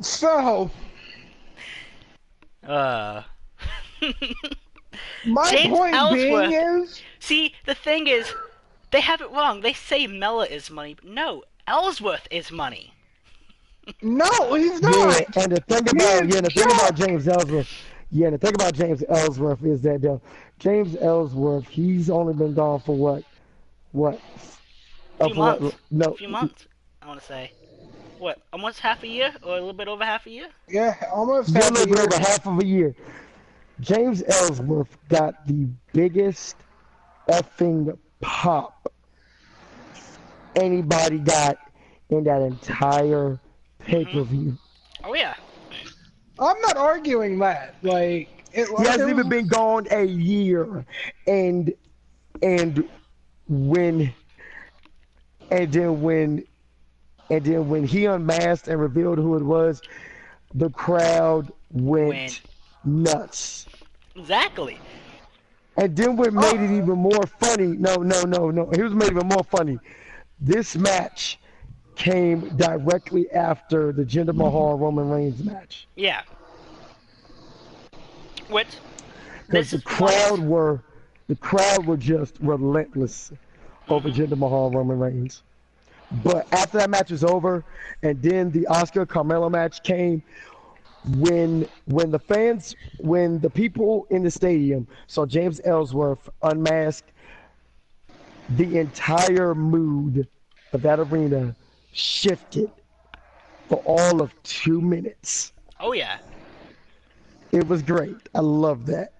So, my point being is... See, the thing is, they have it wrong. They say Mella is money, but no, Ellsworth is money. No, he's not. Yeah, and the thing about James Ellsworth, the thing about James Ellsworth is that James Ellsworth, he's only been gone for what? A few months, I want to say. What, almost half a year? Or a little bit over half a year? Yeah, almost half a year. A little bit over half of a year. James Ellsworth got the biggest effing pop anybody got in that entire pay-per-view. Oh, yeah. I'm not arguing that. Like, he hasn't even been gone a year. And then when he unmasked and revealed who it was, the crowd went nuts. Exactly. And then what made it even more funny, no. Here's what made it even more funny. This match came directly after the Jinder Mahal Roman Reigns match. Yeah. What? Because the crowd were just relentless over Jinder Mahal Roman Reigns. But after that match was over, and then the Asuka Carmella match came, when the people in the stadium saw James Ellsworth unmasked, the entire mood of that arena shifted for all of 2 minutes. Oh yeah. It was great. I love that.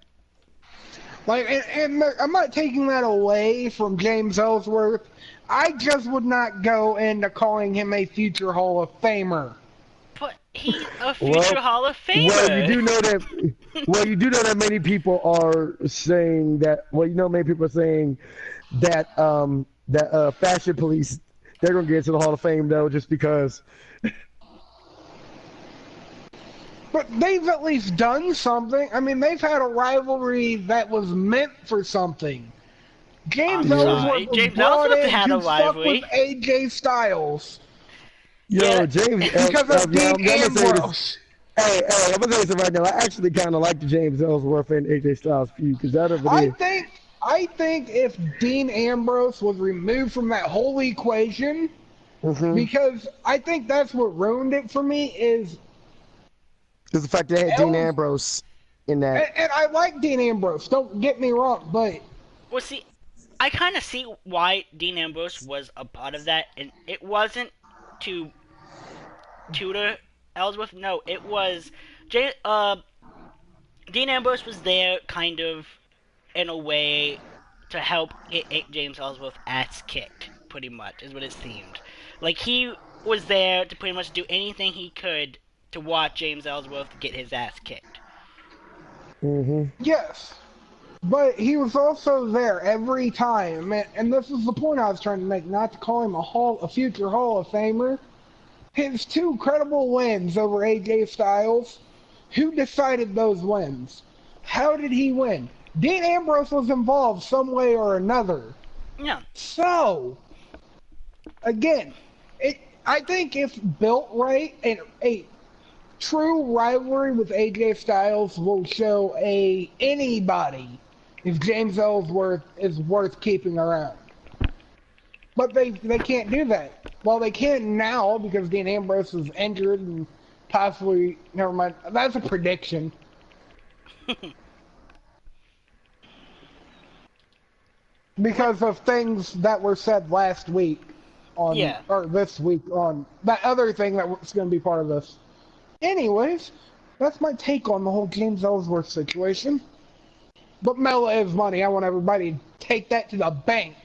Like, and I'm not taking that away from James Ellsworth. I just would not go into calling him a future Hall of Famer. But he's a future Hall of Famer. Well, you do know that many people are saying that. Well, you know, many people are saying that Fashion Police, they're gonna get into the Hall of Fame though, just because. But they've at least done something. I mean, they've had a rivalry that was meant for something. James Ellsworth was brought in to fuck with AJ Styles. Yo, James because of Dean Ambrose. Hey, I'm gonna say this right now. I actually kind of like the James Ellsworth and AJ Styles feud because that over there. I think if Dean Ambrose was removed from that whole equation, because I think that's what ruined it for me is the fact that they had Dean Ambrose in that. And I like Dean Ambrose. Don't get me wrong, but well, see, I kind of see why Dean Ambrose was a part of that, and it wasn't to tutor Ellsworth. No, it was Dean Ambrose was there kind of in a way to help James Ellsworth ass kicked, pretty much, is what it seemed. Like, he was there to pretty much do anything he could to watch James Ellsworth get his ass kicked. Yes. But he was also there every time, and this is the point I was trying to make, not to call him a future Hall of Famer. His 2 credible wins over AJ Styles Who decided those wins? How did he win? Dean Ambrose was involved some way or another. Yeah. So, again, I think if built right, and a true rivalry with AJ Styles will show anybody if James Ellsworth is worth keeping around. But they can't do that. Well, they can now because Dean Ambrose is injured and possibly, never mind. That's a prediction. Because of things that were said last week or this week on that other thing that was going to be part of this. Anyways, that's my take on the whole James Ellsworth situation. But Mela is money. I want everybody to take that to the bank.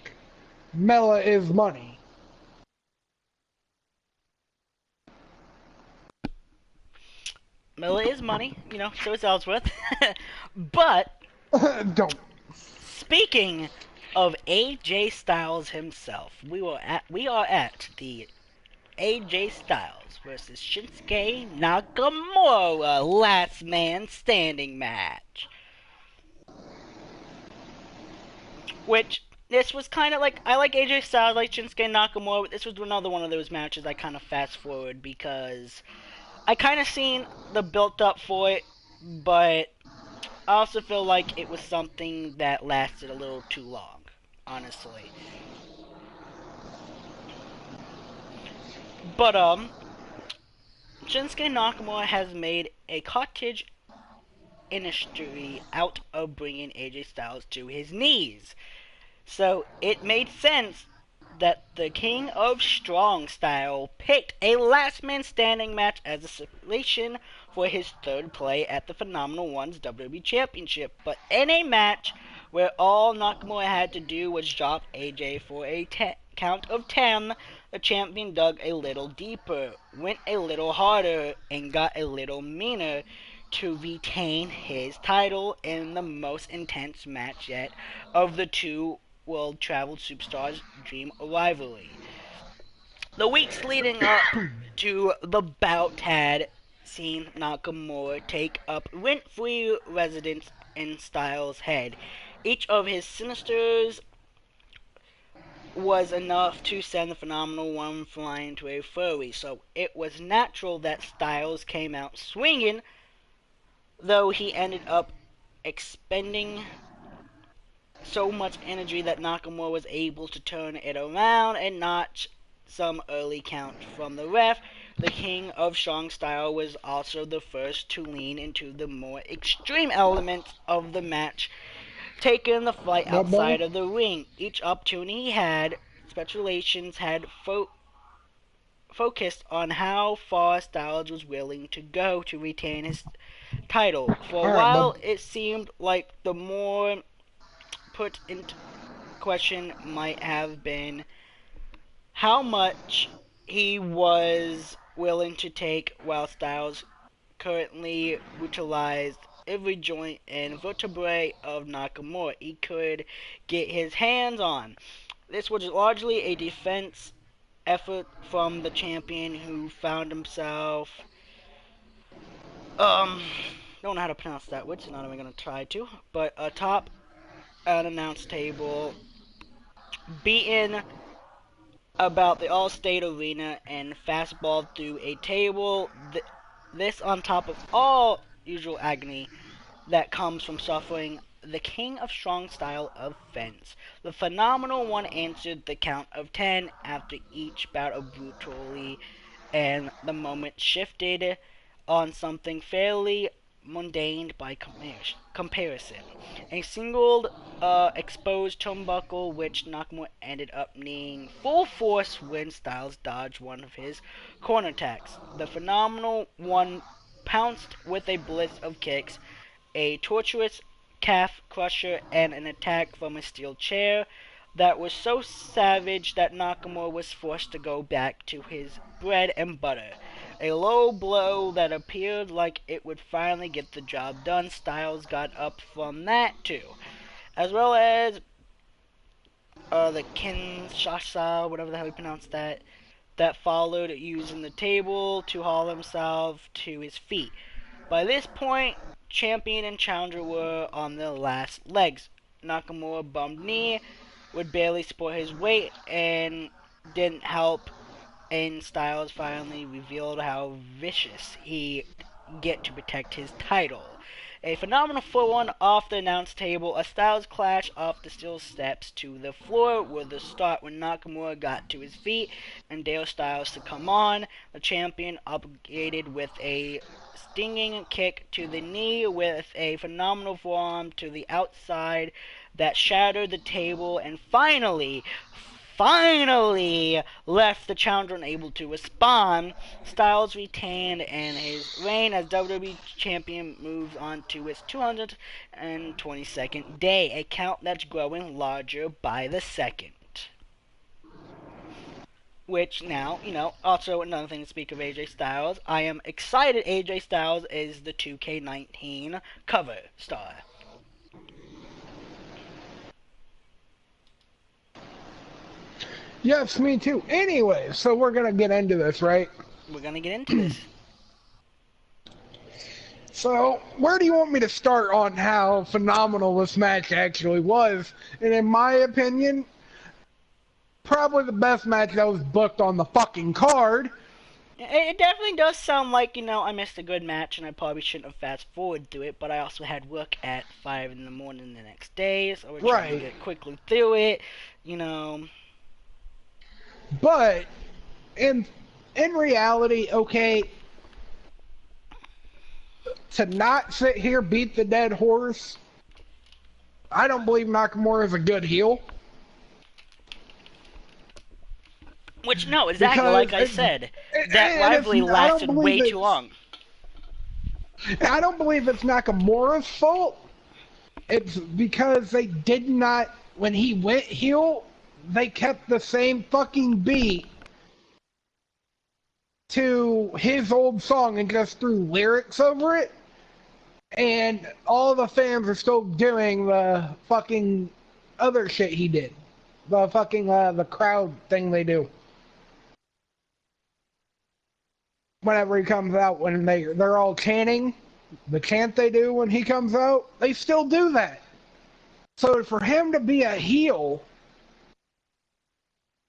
Mela is money. Mela is money, so is Ellsworth. But Don't. speaking of AJ Styles himself, we are at the AJ Styles versus Shinsuke Nakamura last man standing match. Which, this was kind of like, I like AJ Styles, I like Shinsuke Nakamura, but this was another one of those matches I kind of fast forward because I kind of seen the built up for it, but I also feel like it was something that lasted a little too long, honestly. But, Shinsuke Nakamura has made a cottage industry out of bringing AJ Styles to his knees. So it made sense that the King of Strong Style picked a last man standing match as a stipulation for his third play at the Phenomenal One's WWE Championship. But in a match where all Nakamura had to do was drop AJ for a count of 10, the champion dug a little deeper, went a little harder, and got a little meaner to retain his title in the most intense match yet of the two World Travel Superstars' dream rivalry. The weeks leading up to the bout had seen Nakamura take up rent-free residence in Styles' head. Each of his sinisters was enough to send the Phenomenal One flying to a flurry, so it was natural that Styles came out swinging, though he ended up expending so much energy that Nakamura was able to turn it around and notch some early count from the ref. The King of Strong Style was also the first to lean into the more extreme elements of the match, taking the fight outside of the ring. Each opportunity he had, speculations had focused on how far Styles was willing to go to retain his title. For a while, it seemed like the more put into question might have been how much he was willing to take, while Styles currently brutalized every joint and vertebrae of Nakamura he could get his hands on. This was largely a defense effort from the champion, who found himself don't know how to pronounce that word, so not even gonna try to, but atop an announce table, beaten about the All-State Arena and fastballed through a table. This on top of all usual agony that comes from suffering the King of Strong Style offense. The Phenomenal One answered the count of 10 after each bout of brutality, and the moment shifted on something fairly mundane by comparison. A single exposed turnbuckle, which Nakamura ended up kneeing full force when Styles dodged one of his corner attacks. The Phenomenal One pounced with a blitz of kicks, a tortuous calf crusher, and an attack from a steel chair that was so savage that Nakamura was forced to go back to his bread and butter. A low blow that appeared like it would finally get the job done. Styles got up from that too, as well as the Kinshasa, whatever the hell you pronounce that followed, using the table to haul himself to his feet. By this point, champion and challenger were on their last legs. Nakamura bumped knee, would barely support his weight, and didn't help. And Styles finally revealed how vicious he get to protect his title. A phenomenal 4-1 off the announce table, a Styles clash off the steel steps to the floor were the start when Nakamura got to his feet and dared Styles to come on. The champion obligated with a stinging kick to the knee with a phenomenal forearm to the outside that shattered the table and finally left the challenger unable to respond. Styles retained and his reign as WWE Champion moves on to its 222nd day, a count that's growing larger by the second. Which now, also another thing to speak of AJ Styles, I am excited AJ Styles is the 2K19 cover star. Yes, me too. Anyway, so we're going to get into this, right? We're going to get into this. So, where do you want me to start on how phenomenal this match actually was? And in my opinion, probably the best match that was booked on the fucking card. It definitely does sound like, I missed a good match and I probably shouldn't have fast forwarded through it, but I also had work at 5 in the morning the next day, so we're trying to get quickly through it, But, in reality, okay, to not sit here, beat the dead horse, I don't believe Nakamura is a good heel. Which, no, exactly like I said, that rivalry lasted way too long. I don't believe it's Nakamura's fault. It's because they did not, when he went heel, they kept the same fucking beat to his old song and just threw lyrics over it. And all the fans are still doing the fucking other shit he did. The fucking, the crowd thing they do. Whenever he comes out, when they're all chanting, the chant they do when he comes out, they still do that. So for him to be a heel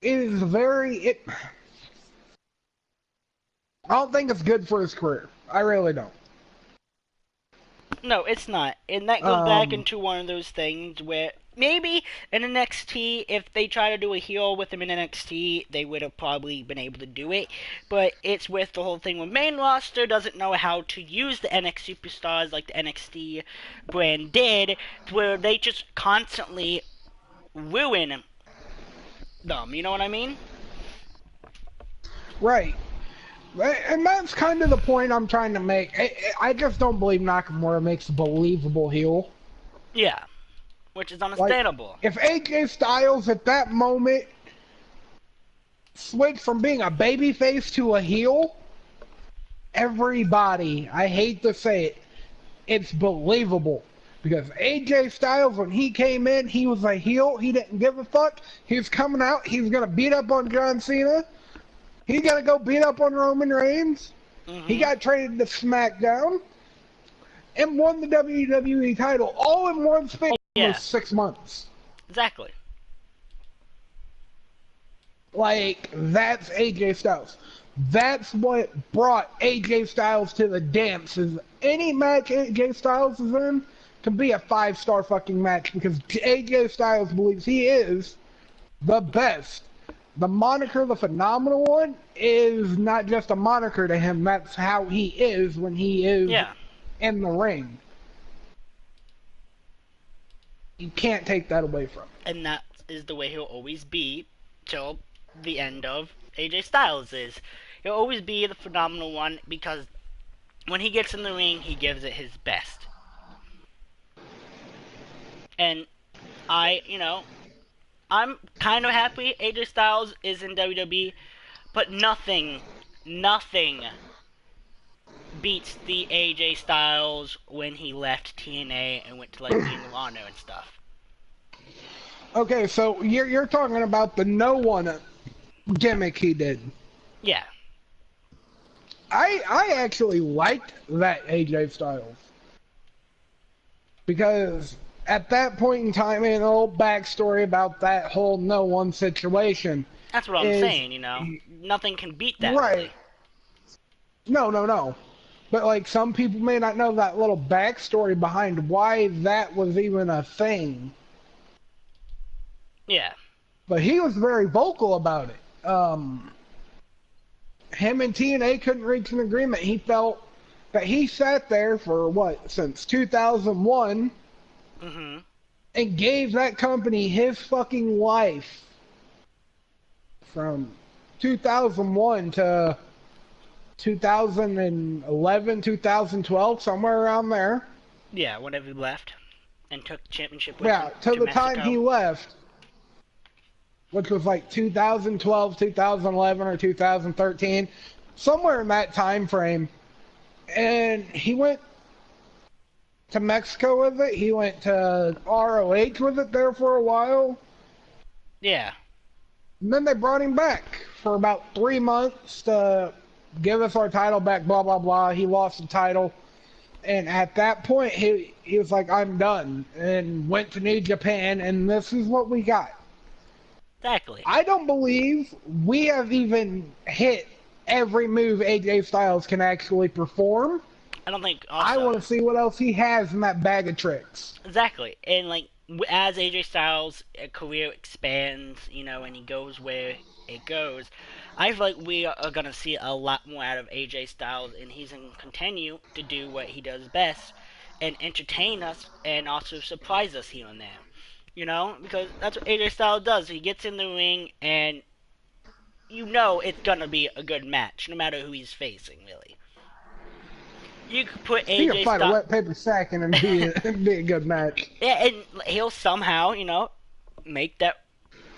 is I don't think it's good for his career. I really don't. No, it's not. And that goes back into one of those things where maybe in NXT, if they try to do a heel with him in NXT, they would have probably been able to do it. But it's with the whole thing with main roster doesn't know how to use the NXT superstars like the NXT brand did, where they just constantly ruin them. You know what I mean? Right. And that's kind of the point I'm trying to make. I just don't believe Nakamura makes a believable heel. Yeah. Which is understandable. Like, if AJ Styles at that moment switched from being a babyface to a heel, everybody, I hate to say it, it's believable. Because AJ Styles, when he came in, he was a heel. He didn't give a fuck. He was coming out. He was going to beat up on John Cena. He's going to go beat up on Roman Reigns. Mm-hmm. He got traded to SmackDown and won the WWE title all in one span of 6 months. Exactly. Like, that's AJ Styles. That's what brought AJ Styles to the dance. Is any match AJ Styles is in can be a 5-star fucking match because AJ Styles believes he is the best. The moniker, the Phenomenal One, is not just a moniker to him. That's how he is when he is in the ring. You can't take that away from him. And that is the way he'll always be till the end of AJ Styles is. He'll always be the Phenomenal One because when he gets in the ring, he gives it his best. And I'm kind of happy AJ Styles is in WWE, but nothing beats the AJ Styles when he left TNA and went to like Ring of Honor and stuff. Okay, so you're talking about the no one gimmick he did. Yeah. I actually liked that AJ Styles. Because at that point in time, and a little backstory about that whole no one situation. That's what I'm saying, you know. Nothing can beat that, right. Really. No. But, like, some people may not know that little backstory behind why that was even a thing. Yeah. But he was very vocal about it. Him and TNA couldn't reach an agreement. He felt that he sat there for, since 2001, and gave that company his fucking life from 2001 to 2011, 2012, somewhere around there. Yeah, whenever he left and took the championship with him to the Mexico. Time he left, which was like 2012, 2011, or 2013, somewhere in that time frame. And he went to Mexico with it. He went to ROH with it there for a while. Yeah. And then they brought him back for about 3 months to give us our title back, blah, blah, blah. He lost the title. And at that point, he was like, I'm done. And went to New Japan, and this is what we got. Exactly. I don't believe we have even hit every move AJ Styles can actually perform. I don't think also, I want to see what else he has in that bag of tricks. Exactly. And, like, as AJ Styles' career expands, you know, and he goes where it goes, I feel like we are going to see a lot more out of AJ Styles, and he's going to continue to do what he does best and entertain us and also surprise us here and there. You know, because that's what AJ Styles does. He gets in the ring, and you know it's going to be a good match, no matter who he's facing, really. You could put AJ Styles... He could fight a wet paper sack and it'd be a good match. Yeah, and he'll somehow, you know, make that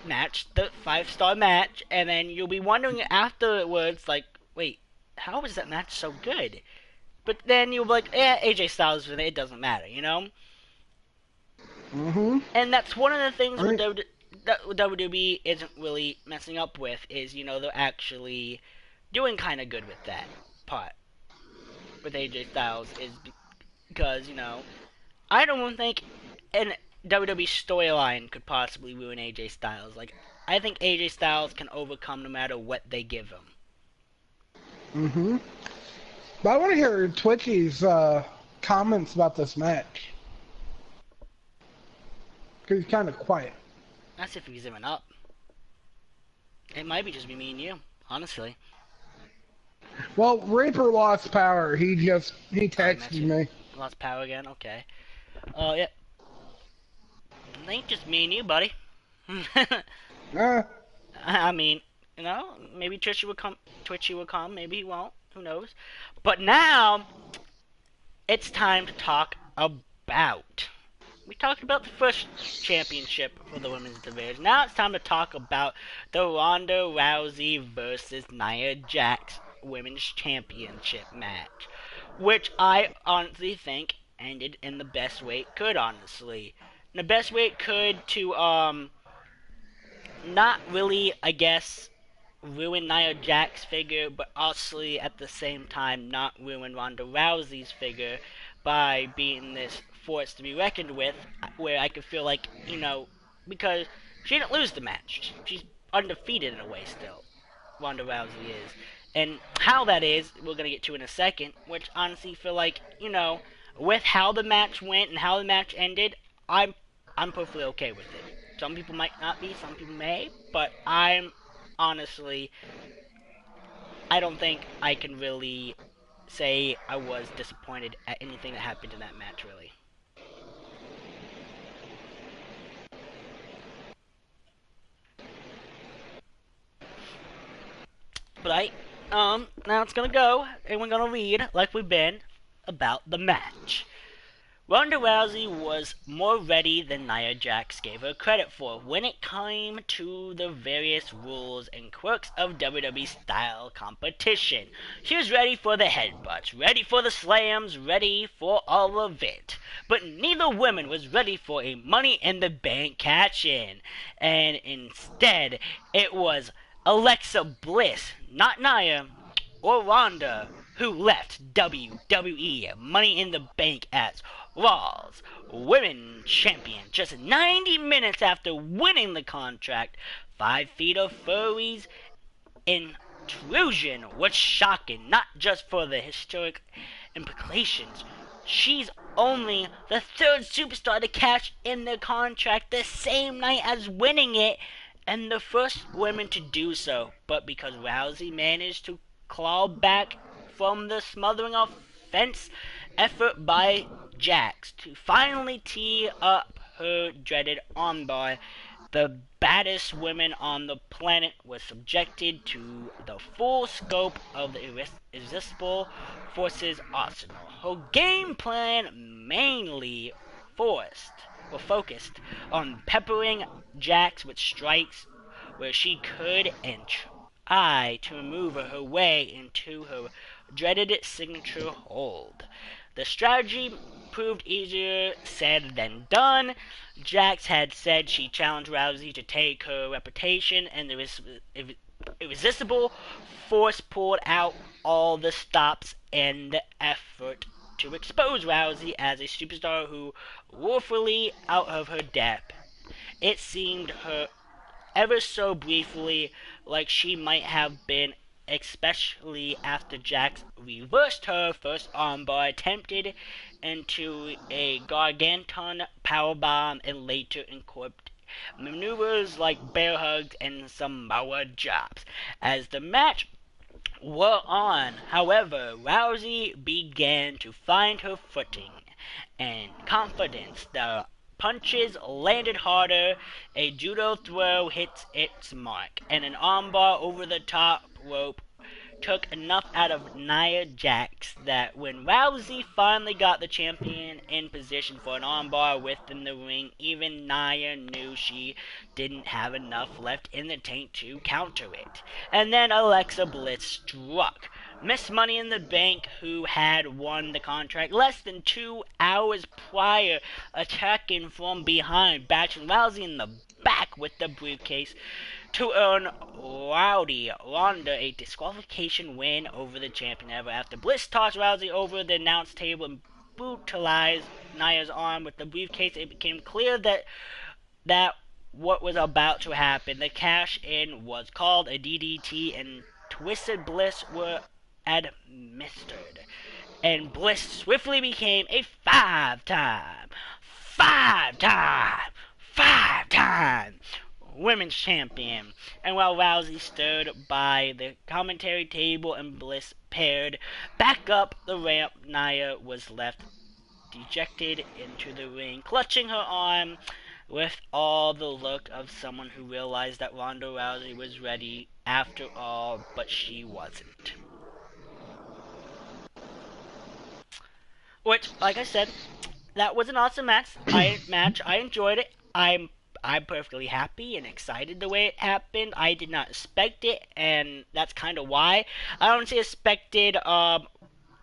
match the 5-star match, and then you'll be wondering afterwards, like, wait, how was that match so good? But then you'll be like, AJ Styles, it doesn't matter, you know? And that's one of the things that WWE isn't really messing up with, is, you know, they're actually doing kind of good with that part with AJ Styles, is because, you know, I don't think an WWE storyline could possibly ruin AJ Styles. Like, I think AJ Styles can overcome no matter what they give him. But I want to hear Twitchy's comments about this match. Because he's kind of quiet. That's if he's even up. It might be just me and you, honestly. Well, Reaper lost power. He texted me. Lost power again? Okay. Yeah. It ain't just me and you, buddy. I mean, you know, maybe Twitchy will come, maybe he won't. Who knows? But now, it's time to talk about... We talked about the first championship for the women's division. Now it's time to talk about the Ronda Rousey versus Nia Jax women's championship match, which I honestly think ended in the best way it could, honestly. In the best way it could to, not really, I guess, ruin Nia Jax's figure, but also at the same time not ruin Ronda Rousey's figure by being this force to be reckoned with, where I could feel like, you know, because she didn't lose the match. She's undefeated in a way still. Ronda Rousey is. And how that is, we're going to get to in a second, which honestly feel like, you know, with how the match went and how the match ended, I'm perfectly okay with it. Some people might not be, some people may, but I'm honestly, I don't think I can really say I was disappointed at anything that happened in that match, really. But now it's gonna go, and we're gonna read, like we've been, about the match. Ronda Rousey was more ready than Nia Jax gave her credit for when it came to the various rules and quirks of WWE style competition. She was ready for the headbutts, ready for the slams, ready for all of it. But neither woman was ready for a Money in the Bank cash-in. And instead, it was Alexa Bliss, not Nia, or Ronda, who left WWE Money in the Bank as Raw's Women's Champion just 90 minutes after winning the contract. 5 feet of Furry's intrusion was shocking, not just for the historic implications. She's only the 3rd superstar to cash in their contract the same night as winning it, and the first woman to do so. But because Rousey managed to claw back from the smothering offense effort by Jax to finally tee up her dreaded armbar, the baddest woman on the planet was subjected to the full scope of the irresistible forces arsenal. Her game plan mainly focused on peppering Jax with strikes where she could and try to maneuver her way into her dreaded signature hold. The strategy proved easier said than done. Jax had said she challenged Rousey to take her reputation, and the irresistible force pulled out all the stops in the effort to expose Rousey as a superstar who woefully out of her depth. It seemed her ever so briefly like she might have been, especially after Jax reversed her first armbar, attempted into a gargantuan powerbomb, and later incorporated maneuvers like bear hugs and Samoa drops. As the match wore on, however, Rousey began to find her footing and confidence. The punches landed harder, a judo throw hit its mark, and an armbar over the top rope took enough out of Nia Jax that when Rousey finally got the champion in position for an armbar within the ring, even Nia knew she didn't have enough left in the tank to counter it. And then Alexa Bliss struck. Miss Money in the Bank, who had won the contract less than 2 hours prior, attacking from behind, bashing Rousey in the back with the briefcase to earn Rowdy Ronda a disqualification win over the champion ever. After Bliss tossed Rousey over the announce table and brutalized Nia's arm with the briefcase, it became clear that what was about to happen. The cash-in was called a DDT, and Twisted Bliss were administered. And Bliss swiftly became a five-time women's champion. And while Rousey stood by the commentary table and Bliss paired back up the ramp, Nia was left dejected into the ring, clutching her arm with all the look of someone who realized that Ronda Rousey was ready after all, but she wasn't. Which, like I said, that was an awesome match. I enjoyed it. I'm perfectly happy and excited the way it happened. I did not expect it, and that's kind of why. I honestly expected Ronda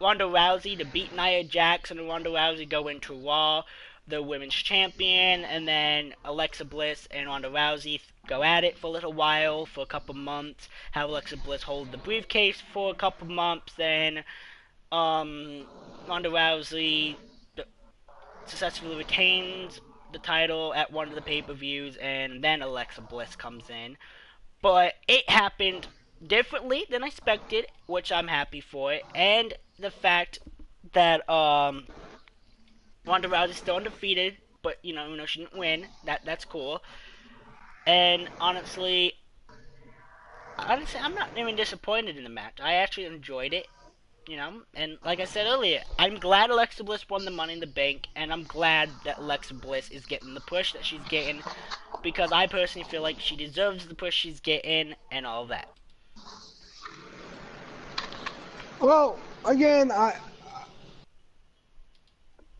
Rousey to beat Nia Jax and Ronda Rousey go into Raw, the women's champion, and then Alexa Bliss and Ronda Rousey go at it for a little while, for a couple months, have Alexa Bliss hold the briefcase for a couple months, then Ronda Rousey successfully retains the title at one of the pay-per-views, and then Alexa Bliss comes in. But it happened differently than I expected, which I'm happy for it, and the fact that Ronda Rousey's still undefeated, but you know she didn't win. That's cool. And honestly, I'm not even disappointed in the match. I actually enjoyed it. You know, and like I said earlier, I'm glad Alexa Bliss won the Money in the Bank, and I'm glad that Alexa Bliss is getting the push that she's getting, because I personally feel like she deserves the push she's getting, and all that. Well, again,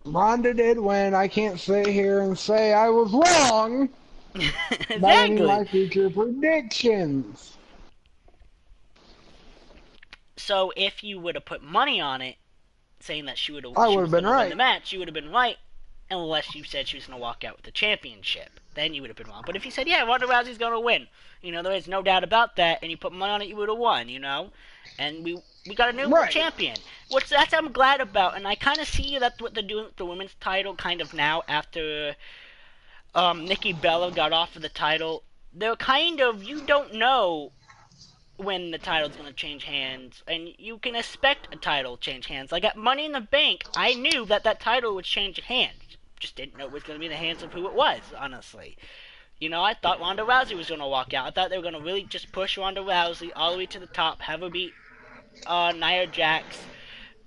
Ronda did win. I can't sit here and say I was wrong about any of my future predictions. So if you would have put money on it, saying that she would have been right. win the match, you would have been right, unless you said she was going to walk out with the championship. then you would have been wrong. But if you said, yeah, Ronda Rousey's going to win, there is no doubt about that, and you put money on it, you would have won, And we got a new champion, which that's I'm glad about, and I kind of see that's what they're doing with the women's title kind of now after Nikki Bella got off of the title. They're kind of, you don't know when the title's going to change hands, and you can expect a title change hands. Like at Money in the Bank, I knew that title would change hands. Just didn't know it was going to be in the hands of who it was, honestly. I thought Ronda Rousey was going to walk out. I thought they were going to really just push Ronda Rousey all the way to the top, have her beat Nia Jax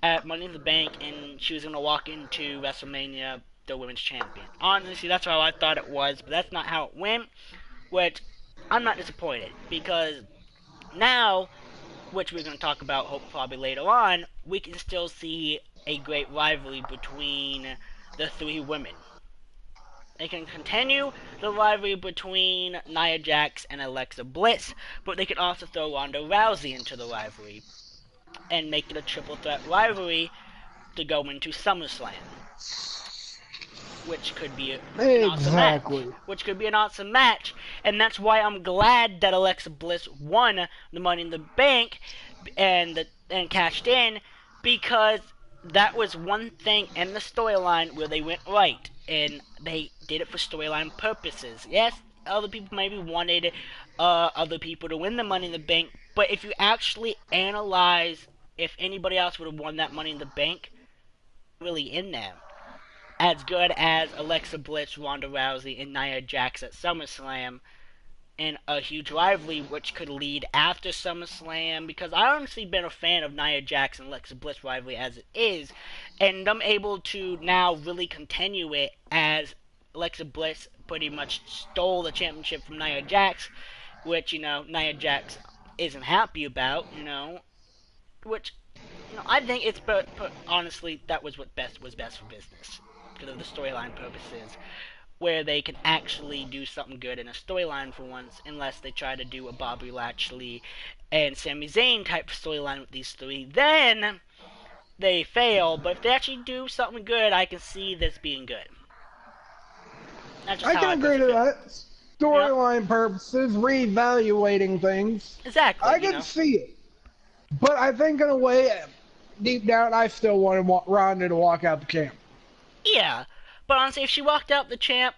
at Money in the Bank, and she was going to walk into WrestleMania the women's champion. Honestly, that's how I thought it was, but that's not how it went, which I'm not disappointed, because now, which we're going to talk about probably later on, we can still see a great rivalry between the three women. They can continue the rivalry between Nia Jax and Alexa Bliss, but they can also throw Ronda Rousey into the rivalry and make it a triple threat rivalry to go into SummerSlam, which could be an awesome match. Which could be an awesome match, and that's why I'm glad that Alexa Bliss won the Money in the Bank and cashed in, because that was one thing in the storyline where they went right, and they did it for storyline purposes. Yes, other people maybe wanted other people to win the Money in the Bank, but if you actually analyze if anybody else would have won that Money in the Bank, really in there. As good as Alexa Bliss, Ronda Rousey, and Nia Jax at SummerSlam, and a huge rivalry which could lead after SummerSlam, because I honestly been a fan of Nia Jax and Alexa Bliss rivalry as it is, and I'm able to now really continue it as Alexa Bliss pretty much stole the championship from Nia Jax, which, Nia Jax isn't happy about, which, I think it's, but honestly, that was what was best for business, because of the storyline purposes, where they can actually do something good in a storyline for once, unless they try to do a Bobby Lashley and Sami Zayn type storyline with these three, then they fail. But if they actually do something good, I can see this being good. I can agree to that. Storyline purposes, reevaluating things. Exactly. I can see it. But I think in a way, deep down, I still want Ronda to walk out the camp. Yeah, but honestly, if she walked out the champ,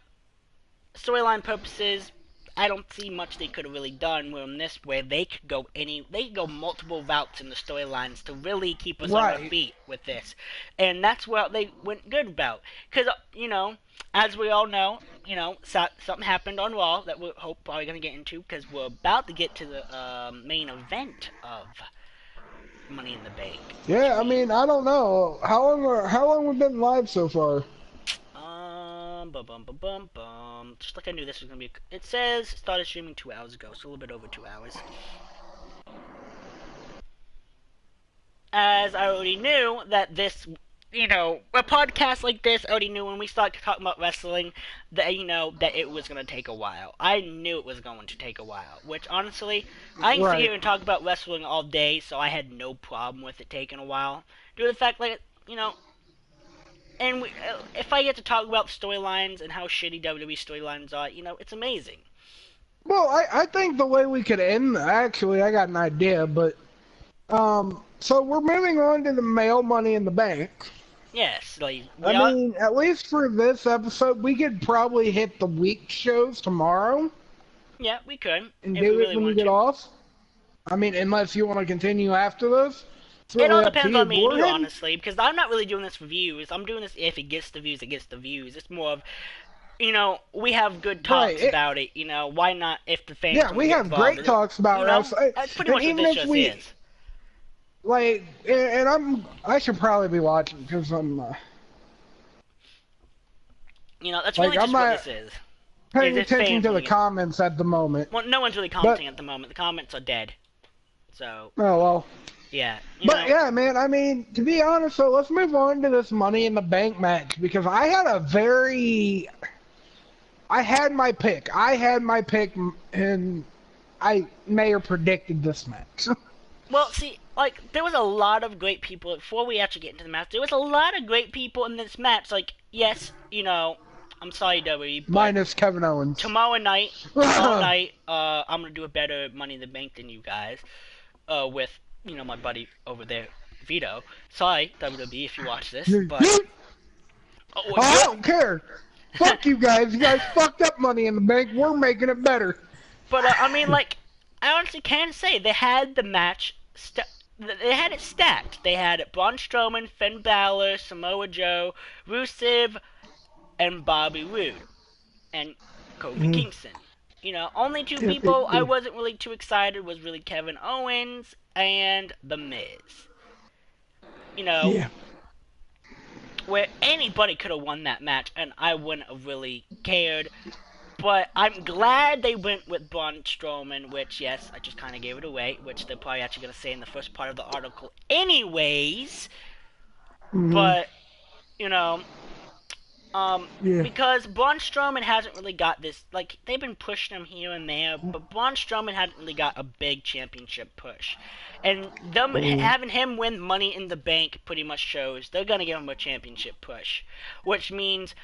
storyline purposes, I don't see much they could have really done. Where in this way, they could go multiple routes in the storylines to really keep us on our feet with this, and that's what they went good about. Because as we all know, something happened on Raw that we're probably gonna get into, because we're about to get to the main event of Money in the Bank. Yeah, I mean, I don't know how long we've been live so far. Just like I knew this was gonna be. It says started streaming 2 hours ago, so a little bit over 2 hours. As I already knew that this, a podcast like this, I already knew when we started talking about wrestling that that it was gonna take a while. I knew it was going to take a while, which honestly, I can sit here and talk about wrestling all day, so I had no problem with it taking a while. Due to the fact, and if I get to talk about storylines and how shitty WWE storylines are, it's amazing. Well, I think the way we could end, actually, I got an idea, but, so we're moving on to the male Money in the Bank. Yes, I mean, at least for this episode, we could probably hit the week shows tomorrow. Yeah, we could. And do it when we get off. I mean, unless you want to continue after this. It all depends on me and you, honestly, because I'm not really doing this for views. I'm doing this if it gets the views, it gets the views. It's more of, we have good talks about it. Why not if the fans? Yeah, we have great talks about wrestling. That's pretty much what this just is. Like, and I should probably be watching because I'm. That's really just what this is. Paying attention to the comments at the moment. Well, no one's really commenting at the moment. The comments are dead. So. Oh well. Yeah. Yeah, man, I mean, to be honest, so let's move on to this Money in the Bank match, because I had my pick. And I may have predicted this match. Well, see, there was a lot of great people, before we actually get into the match, there was a lot of great people in this match. Yes, I'm sorry, WWE, but Minus Kevin Owens. tomorrow night, I'm gonna do a better Money in the Bank than you guys, with my buddy over there, Vito. Sorry, WWE, if you watch this, but I don't care. Fuck you guys. You guys fucked up Money in the Bank. We're making it better. But I mean, like, I honestly can say they had the match. They had it stacked. They had Braun Strowman, Finn Balor, Samoa Joe, Rusev, and Bobby Roode, and Kofi Kingston. Only two people I wasn't really too excited was really Kevin Owens and The Miz. Where anybody could have won that match, and I wouldn't have really cared. But I'm glad they went with Braun Strowman, which, yes, I just kind of gave it away, which they're probably actually going to say in the first part of the article anyways. But, because Braun Strowman hasn't really got this, like, they've been pushing him here and there, but Braun Strowman hasn't really got a big championship push. And them having him win Money in the Bank pretty much shows they're going to give him a championship push. Which means,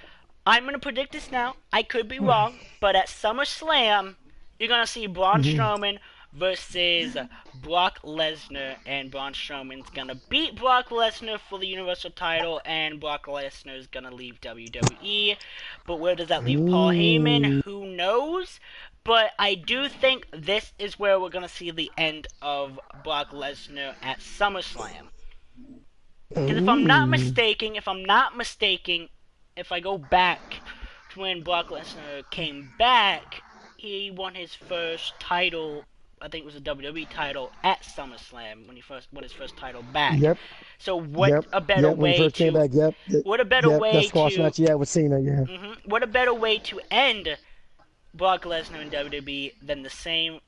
I'm going to predict this now, I could be wrong, but at SummerSlam, you're going to see Braun Strowman versus Brock Lesnar, and Braun Strowman's going to beat Brock Lesnar for the Universal title, and Brock Lesnar is going to leave WWE. But where does that leave Paul Heyman? Who knows? But I do think this is where we're going to see the end of Brock Lesnar at SummerSlam. Because if I'm not mistaken, if I go back to when Brock Lesnar came back, he won his first title, I think it was a WWE title, at SummerSlam when he first won his first title back. Yep. So what a better way to what a better way that squash match with Cena, what a better way to end Brock Lesnar in WWE than the same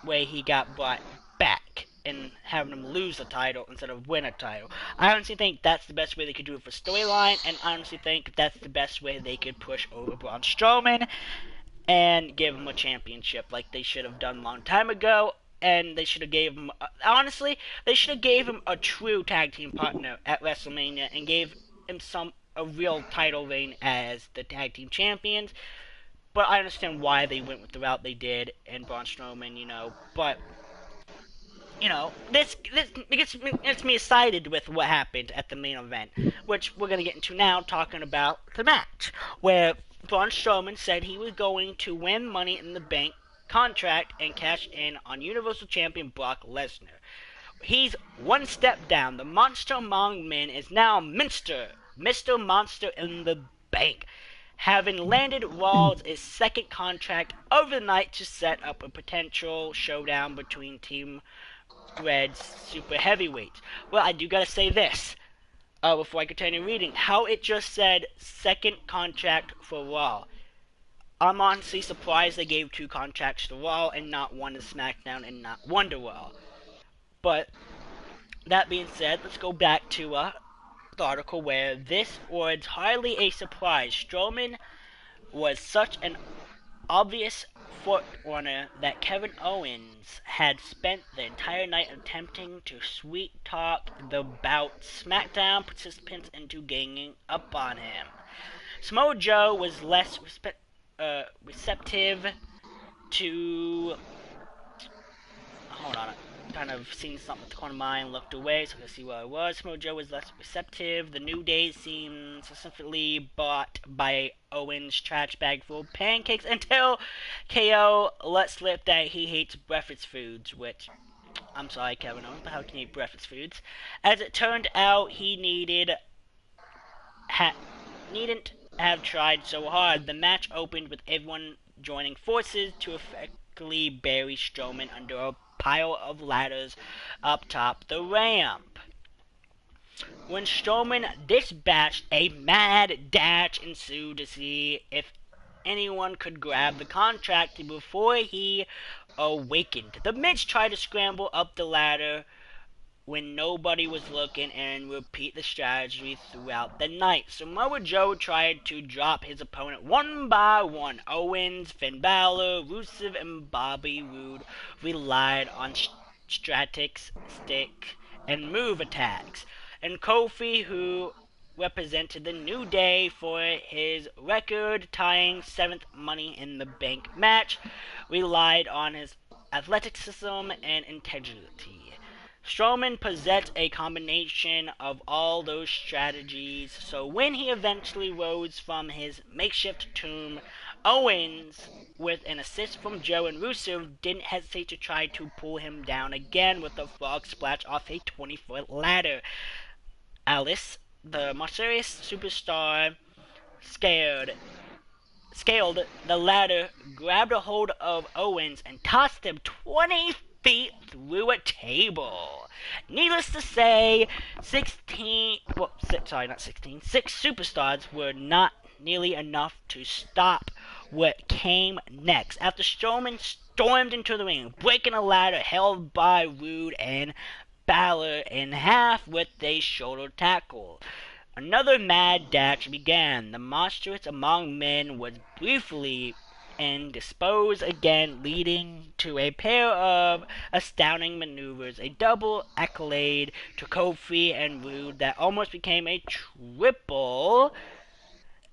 way he got brought back and having him lose the title instead of win a title. I honestly think that's the best way they could do it for storyline, and I honestly think that's the best way they could push over Braun Strowman and give him a championship like they should have done a long time ago. And they should have gave him, honestly, they should have gave him a true tag team partner at WrestleMania and gave him a real title reign as the tag team champions. But I understand why they went with the route they did, and Braun Strowman, but this gets me excited with what happened at the main event, which we're going to get into now, talking about the match, where Braun Strowman said he was going to win Money in the Bank contract and cash in on Universal Champion Brock Lesnar. He's one step down. The Monster Among Men is now Mr. Monster in the Bank, having landed Raw's second contract overnight to set up a potential showdown between Team Red's super heavyweights. Well, I do gotta say this before I continue reading. How it just said second contract for Raw. I'm honestly surprised they gave 2 contracts to Raw and not one to SmackDown and not one to Raw. But that being said, let's go back to the article where this was hardly a surprise. Strowman was such an obvious forerunner that Kevin Owens had spent the entire night attempting to sweet talk the bout SmackDown participants into ganging up on him. Samoa Joe was less receptive to... Hold on, I kind of seen something at the corner of my eye and looked away so I could see where I was. Samoa Joe was less receptive. The New Day seemed specifically bought by Owens' trash bag full of pancakes until KO let slip that he hates breakfast foods, which... I'm sorry, Kevin Owens, but how can you eat breakfast foods? As it turned out, he needn't have tried so hard. The match opened with everyone joining forces to effectively bury Strowman under a pile of ladders up top the ramp. When Strowman dispatched, a mad dash ensued to see if anyone could grab the contract before he awakened. The Miz tried to scramble up the ladder when nobody was looking and repeat the strategy throughout the night. Samoa Joe tried to drop his opponent one by one. Owens, Finn Balor, Rusev, and Bobby Roode relied on statics, stick, and move attacks. And Kofi, who represented the New Day for his record-tying 7th Money in the Bank match, relied on his athleticism and integrity. Strowman possessed a combination of all those strategies, so when he eventually rose from his makeshift tomb, Owens, with an assist from Joe and Rusev, didn't hesitate to try to pull him down again with a frog splash off a 20-foot ladder. Alice, the mysterious superstar, scaled the ladder, grabbed a hold of Owens, and tossed him 20 feet through a table. Needless to say, 6 superstars were not nearly enough to stop what came next. After Strowman stormed into the ring, breaking a ladder held by Rude and Balor in half with a shoulder tackle. Another mad dash began. The monstrous among men was briefly indisposed again, leading to a pair of astounding maneuvers, a double accolade to Kofi and Rude that almost became a triple,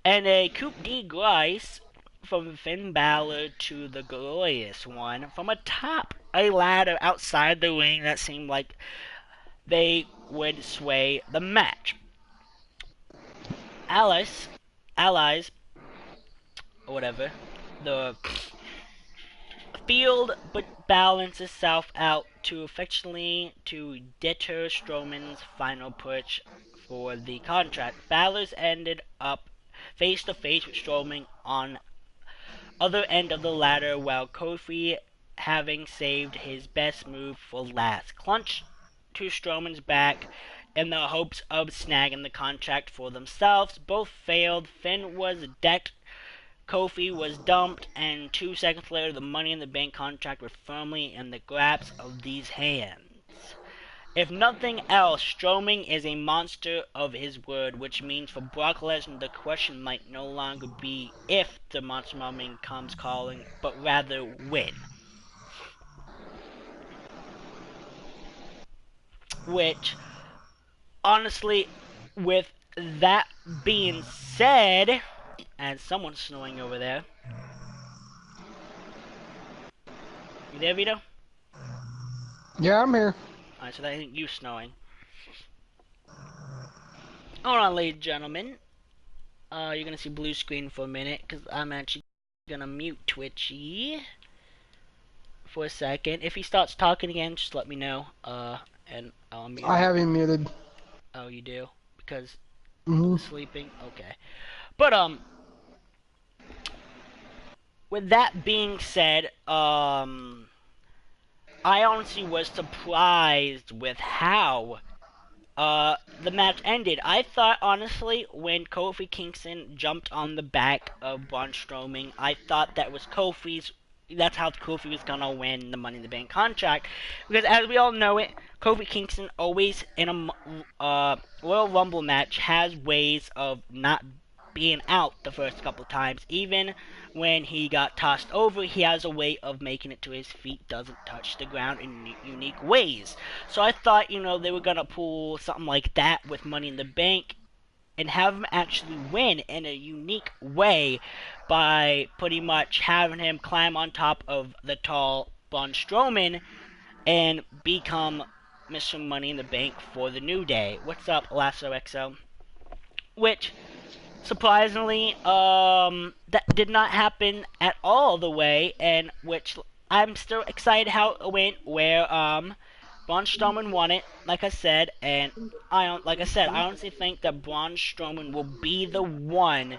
and a coup de grace from Finn Balor to the glorious one from atop a ladder outside the ring that seemed like they would sway the match. Allies, or whatever, the field but balanced itself out to effectively to deter Strowman's final push for the contract. Balor's ended up face to face with Strowman on other end of the ladder, while Kofi, having saved his best move for last, clutched to Strowman's back in the hopes of snagging the contract for themselves. Both failed. Finn was decked, Kofi was dumped, and 2 seconds later the Money in the Bank contract was firmly in the grasp of these hands. If nothing else, Strowman is a monster of his word, which means for Brock Lesnar the question might no longer be if the Monster Moment comes calling, but rather when. Which, honestly, with that being said, and someone's snoring over there. You there, Vito? Yeah, I'm here. Alright, so I think you snowing. Alright, ladies and gentlemen. You're gonna see blue screen for a minute, because I'm actually gonna mute Twitchy for a second. If he starts talking again, just let me know. And I'll mute him. I have him muted. Oh, you do? Because sleeping? Okay. But, with that being said, I honestly was surprised with how the match ended. I thought, honestly, when Kofi Kingston jumped on the back of Braun Strowman, I thought that was that's how Kofi was gonna win the Money in the Bank contract. Because as we all know it, Kofi Kingston always in a Royal Rumble match has ways of not being out the first couple times. Even when he got tossed over, he has a way of making it to his feet doesn't touch the ground in unique ways. So I thought, they were gonna pull something like that with Money in the Bank and have him actually win in a unique way by pretty much having him climb on top of the tall Braun Strowman and become Mr. Money in the Bank for the New Day. What's up, Lasso XO? Which, surprisingly, that did not happen at all the way, and which I'm still excited how it went, where Braun Strowman won it, like I said, and I honestly think that Braun Strowman will be the one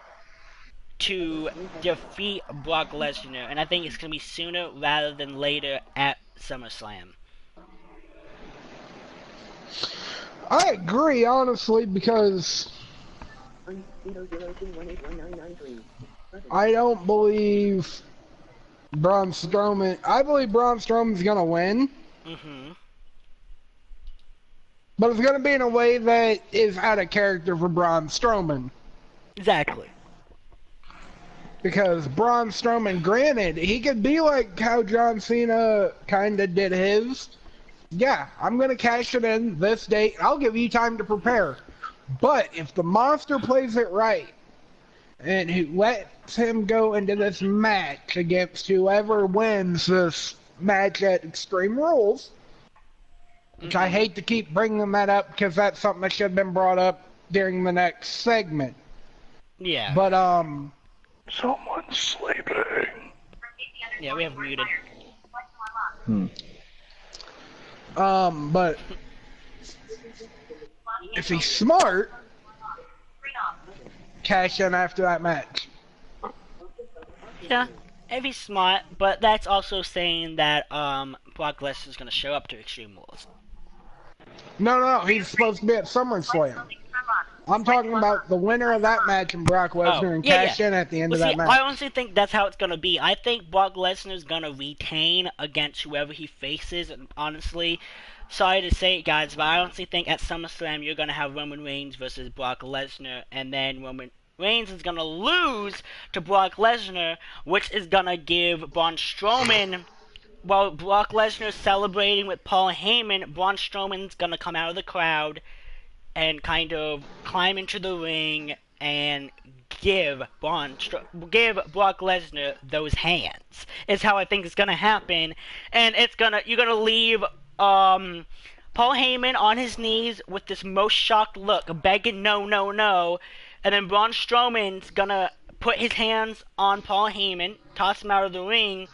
to defeat Brock Lesnar, and I think it's gonna be sooner rather than later at SummerSlam. I agree, honestly, because I don't believe Braun Strowman. I believe Braun Strowman's gonna win. But it's gonna be in a way that is out of character for Braun Strowman. Exactly. Because Braun Strowman, granted, he could be like how John Cena kinda did his. Yeah, I'm gonna cash it in this date. I'll give you time to prepare. But if the monster plays it right, and who lets him go into this match against whoever wins this match at Extreme Rules, which I hate to keep bringing that up because that's something that should have been brought up during the next segment. Yeah. But, Someone's sleeping. Yeah, we have muted. But if he's smart, cash in after that match. Yeah, if he's smart, but that's also saying that Brock Lesnar's gonna show up to Extreme Rules. No, he's supposed to be at SummerSlam. I'm talking about the winner of that match and Brock Lesnar and cash in at the end of that match. I honestly think that's how it's gonna be. I think Brock Lesnar's gonna retain against whoever he faces, and honestly, sorry to say it, guys, but I honestly think at SummerSlam you're gonna have Roman Reigns versus Brock Lesnar, and then Roman Reigns is gonna lose to Brock Lesnar, which is gonna give Braun Strowman. While Brock Lesnar's celebrating with Paul Heyman, Braun Strowman's gonna come out of the crowd and kind of climb into the ring and give Brock Lesnar those hands. Is how I think it's gonna happen, and you're gonna leave Paul Heyman on his knees with this most shocked look, begging no, and then Braun Strowman's gonna put his hands on Paul Heyman, toss him out of the ring,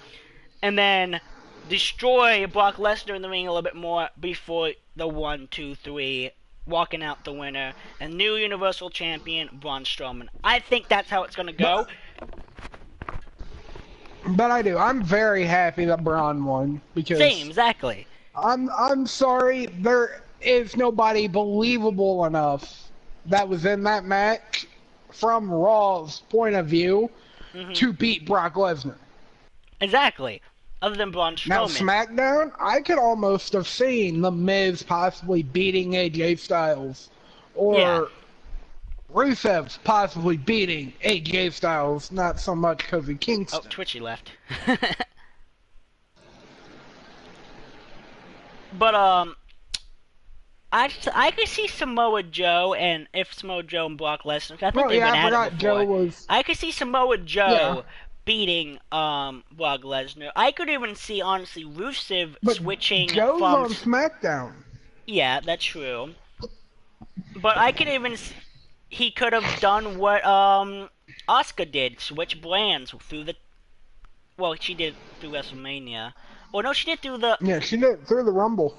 and then destroy Brock Lesnar in the ring a little bit more before the 1, 2, 3, walking out the winner, and new Universal Champion Braun Strowman. I think that's how it's gonna go. But I do. I'm very happy that Braun won because Same, exactly. I'm sorry, there is nobody believable enough that was in that match from Raw's point of view to beat Brock Lesnar. Exactly. Other than Braun Strowman. Now, SmackDown, I could almost have seen The Miz possibly beating AJ Styles. Or Rusev possibly beating AJ Styles, not so much because of Kingston. Oh, Twitchy left. But, I could see Samoa Joe, and if Samoa Joe and Brock Lesnar, I think they've been at it before. I could see Samoa Joe beating Brock Lesnar. I could even see, honestly, Rusev switching Joe's from on SmackDown. Yeah, that's true. But I could even he could have done what Asuka did, switch brands through the. Well, she did through WrestleMania. Well, no, she did through the. Yeah, she did through the Rumble.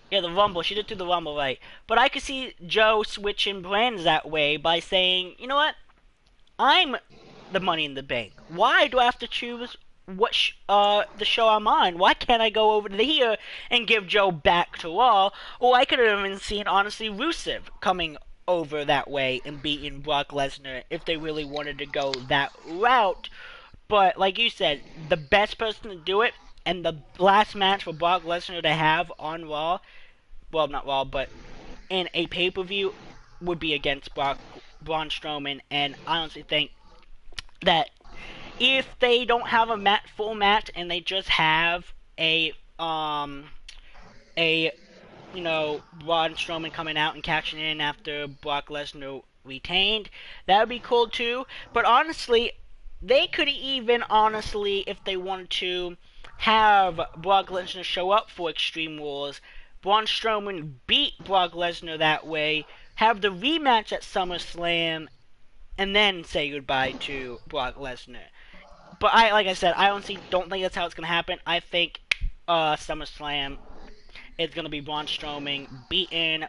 Yeah, the Rumble. She did through the Rumble, right? But I could see Joe switching brands that way by saying, you know what? I'm the Money in the Bank. Why do I have to choose what the show I'm on? Why can't I go over to here and give Joe back to Raw? Or I could have even seen, honestly, Rusev coming over that way and beating Brock Lesnar if they really wanted to go that route. But like you said, the best person to do it and the last match for Brock Lesnar to have on Raw, well, not Raw, but in a pay-per-view, would be against Braun Strowman. And I honestly think that if they don't have a full match and they just have a Braun Strowman coming out and cashing in after Brock Lesnar retained, that would be cool too. But honestly, they could even, if they wanted to, have Brock Lesnar show up for Extreme Rules, Braun Strowman beat Brock Lesnar that way, have the rematch at SummerSlam, and then say goodbye to Brock Lesnar. But like I said, I honestly don't think that's how it's going to happen. I think SummerSlam is going to be Braun Strowman beating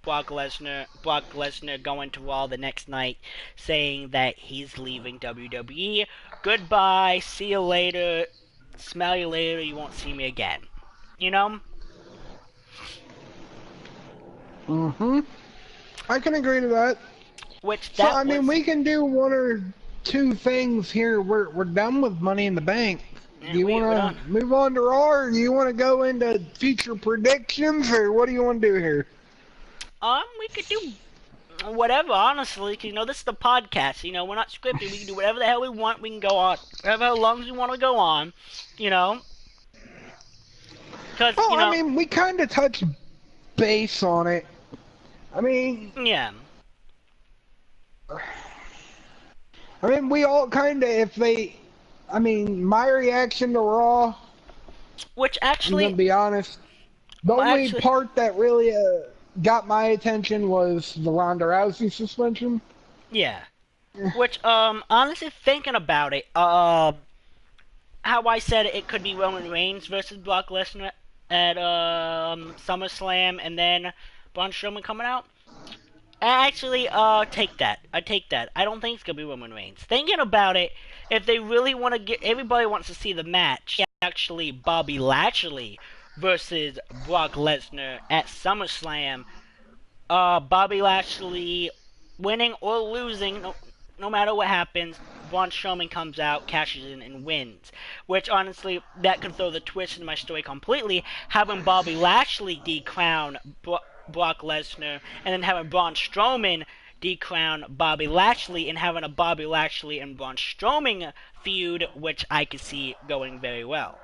Brock Lesnar going to Raw the next night, saying that he's leaving WWE. Goodbye, see you later, smell you later, you won't see me again. You know? I can agree to that. We can do one or two things here. We're done with Money in the Bank. Yeah, do you want to move on to Raw, or do you want to go into future predictions, or what do you want to do here? We could do whatever, honestly. This is the podcast. We're not scripted. We can do whatever the hell we want. We can go on however long as we want to go on. Because we kind of touched base on it. Yeah. I mean, we all kind of, I mean, my reaction to Raw, Which I'm actually, gonna be honest, the only part that really got my attention was the Ronda Rousey suspension. Yeah. Which, honestly, thinking about it, how I said it could be Roman Reigns versus Brock Lesnar at SummerSlam, and then Braun Strowman coming out. I actually take that. I take that. I don't think it's gonna be Roman Reigns. Thinking about it, if they really want to get, everybody wants to see the match. Actually, Bobby Lashley versus Brock Lesnar at SummerSlam. Bobby Lashley winning or losing, no matter what happens, Braun Strowman comes out, cashes in, and wins. Which, honestly, that could throw the twist in my story completely. Having Bobby Lashley decrown Brock Lesnar, and then having Braun Strowman decrown Bobby Lashley, and having a Bobby Lashley and Braun Strowman feud, which I could see going very well.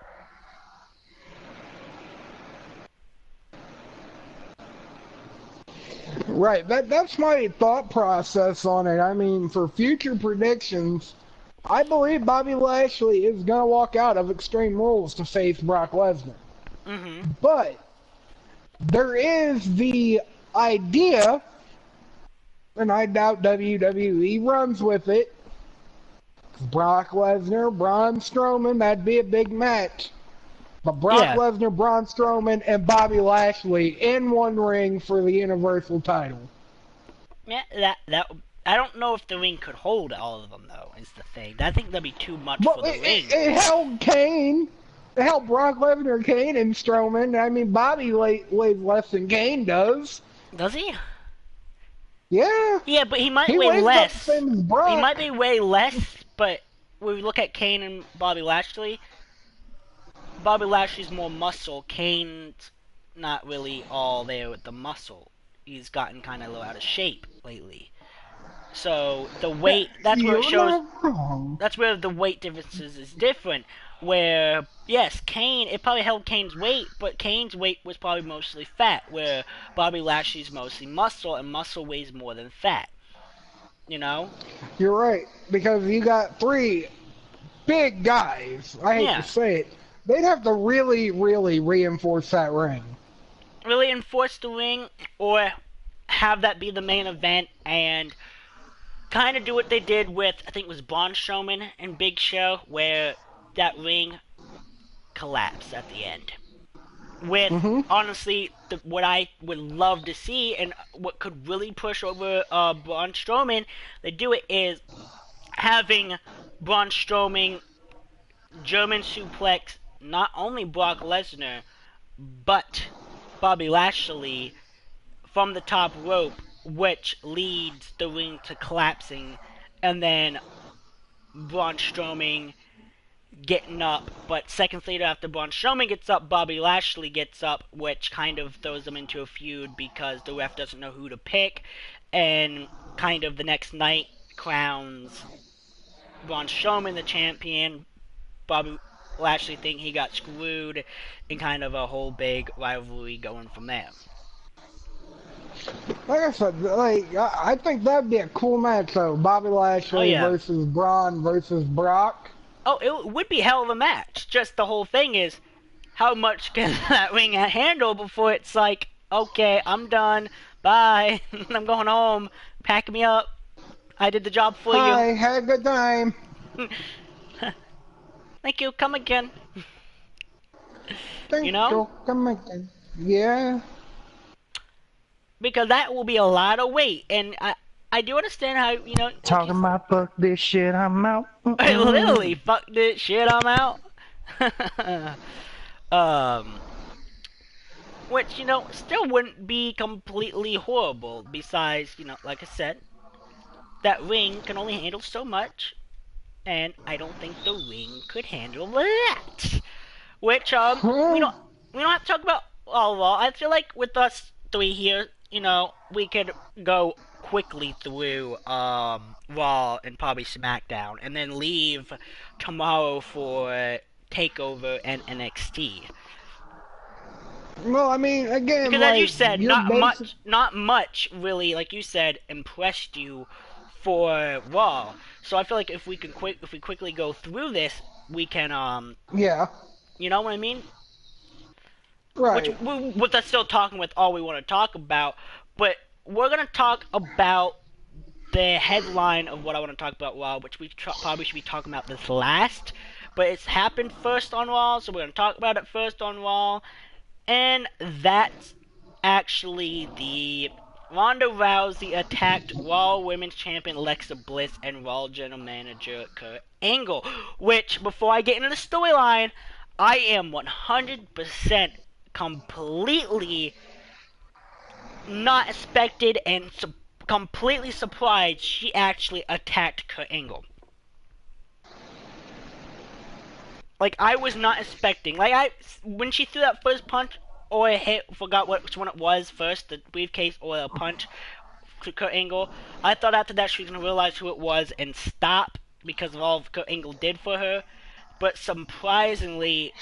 Right, that's my thought process on it. I mean, for future predictions, I believe Bobby Lashley is going to walk out of Extreme Rules to face Brock Lesnar. Mm-hmm. But there is the idea, and I doubt WWE runs with it, Brock Lesnar, Braun Strowman, that'd be a big match. But Brock Lesnar, Braun Strowman, and Bobby Lashley in one ring for the Universal title. Yeah, that I don't know if the ring could hold all of them, though, is the thing. I think that'd be too much for the ring. It held Kane. It held Brock Lesnar, Kane, and Strowman. I mean, Bobby weighs less than Kane does. Does he? Yeah. Yeah, but he might weigh less. He might be way less, but when we look at Kane and Bobby Lashley, Bobby Lashley's more muscle. Kane's not really all there with the muscle. He's gotten kind of low out of shape lately. So the weight, that's where it shows. That's where the weight differences is different. Where, yes, Kane, it probably held Kane's weight, but Kane's weight was probably mostly fat. Where Bobby Lashley's mostly muscle, and muscle weighs more than fat. You know? You're right, because you got three big guys. I hate to say it. They'd have to really, really reinforce that ring. Really enforce the ring, or have that be the main event, and kind of do what they did with, I think it was Braun Strowman and Big Show, where that ring collapsed at the end. With, honestly, what I would love to see, and what could really push over Braun Strowman, they do it, is having Braun Strowman German suplex not only Brock Lesnar, but Bobby Lashley from the top rope, which leads the ring to collapsing, and then Braun Strowman getting up, but seconds later after Braun Strowman gets up, Bobby Lashley gets up, which kind of throws them into a feud because the ref doesn't know who to pick, and kind of the next night crowns Braun Strowman the champion. Bobby Lashley think he got screwed, and kind of a whole big rivalry going from there. Like I said, I think that'd be a cool match though. Bobby Lashley versus Braun versus Brock. Oh, it would be a hell of a match. Just the whole thing is, how much can that ring handle before it's like, okay, I'm done, bye, I'm going home, pack me up, I did the job for you. Bye, had a good time. Thank you, come again. Thank you, come again. Yeah. Because that will be a lot of weight, and I do understand how, you know... Talking about fuck this shit, I'm out. Literally, fuck this shit, I'm out. Which, you know, still wouldn't be completely horrible, besides, you know, like I said, that ring can only handle so much, and I don't think the ring could handle that. Which, we don't have to talk about all. I feel like with us three here, you know, we could go quickly through Raw and probably SmackDown, and then leave tomorrow for TakeOver and NXT. Well, I mean, again, because as you said, not much really, like you said, impressed you for Raw. So I feel like if we quickly go through this, we can Yeah. you know what I mean? Right. Which that's still talking with all we want to talk about, but we're gonna talk about the headline of what I want to talk about Raw, which we probably should be talking about this last, but it's happened first on Raw, so we're gonna talk about it first on Raw, and that's actually the Ronda Rousey attacked Raw Women's Champion Alexa Bliss and Raw General Manager Kurt Angle, which, before I get into the storyline, I am 100% completely not expected and completely surprised she actually attacked Kurt Angle. Like, I was not expecting. Like, when she threw that first punch, or a hit, forgot which one it was first, the briefcase or a punch to Kurt Angle, I thought after that she was going to realize who it was and stop because of all Kurt Angle did for her. But surprisingly,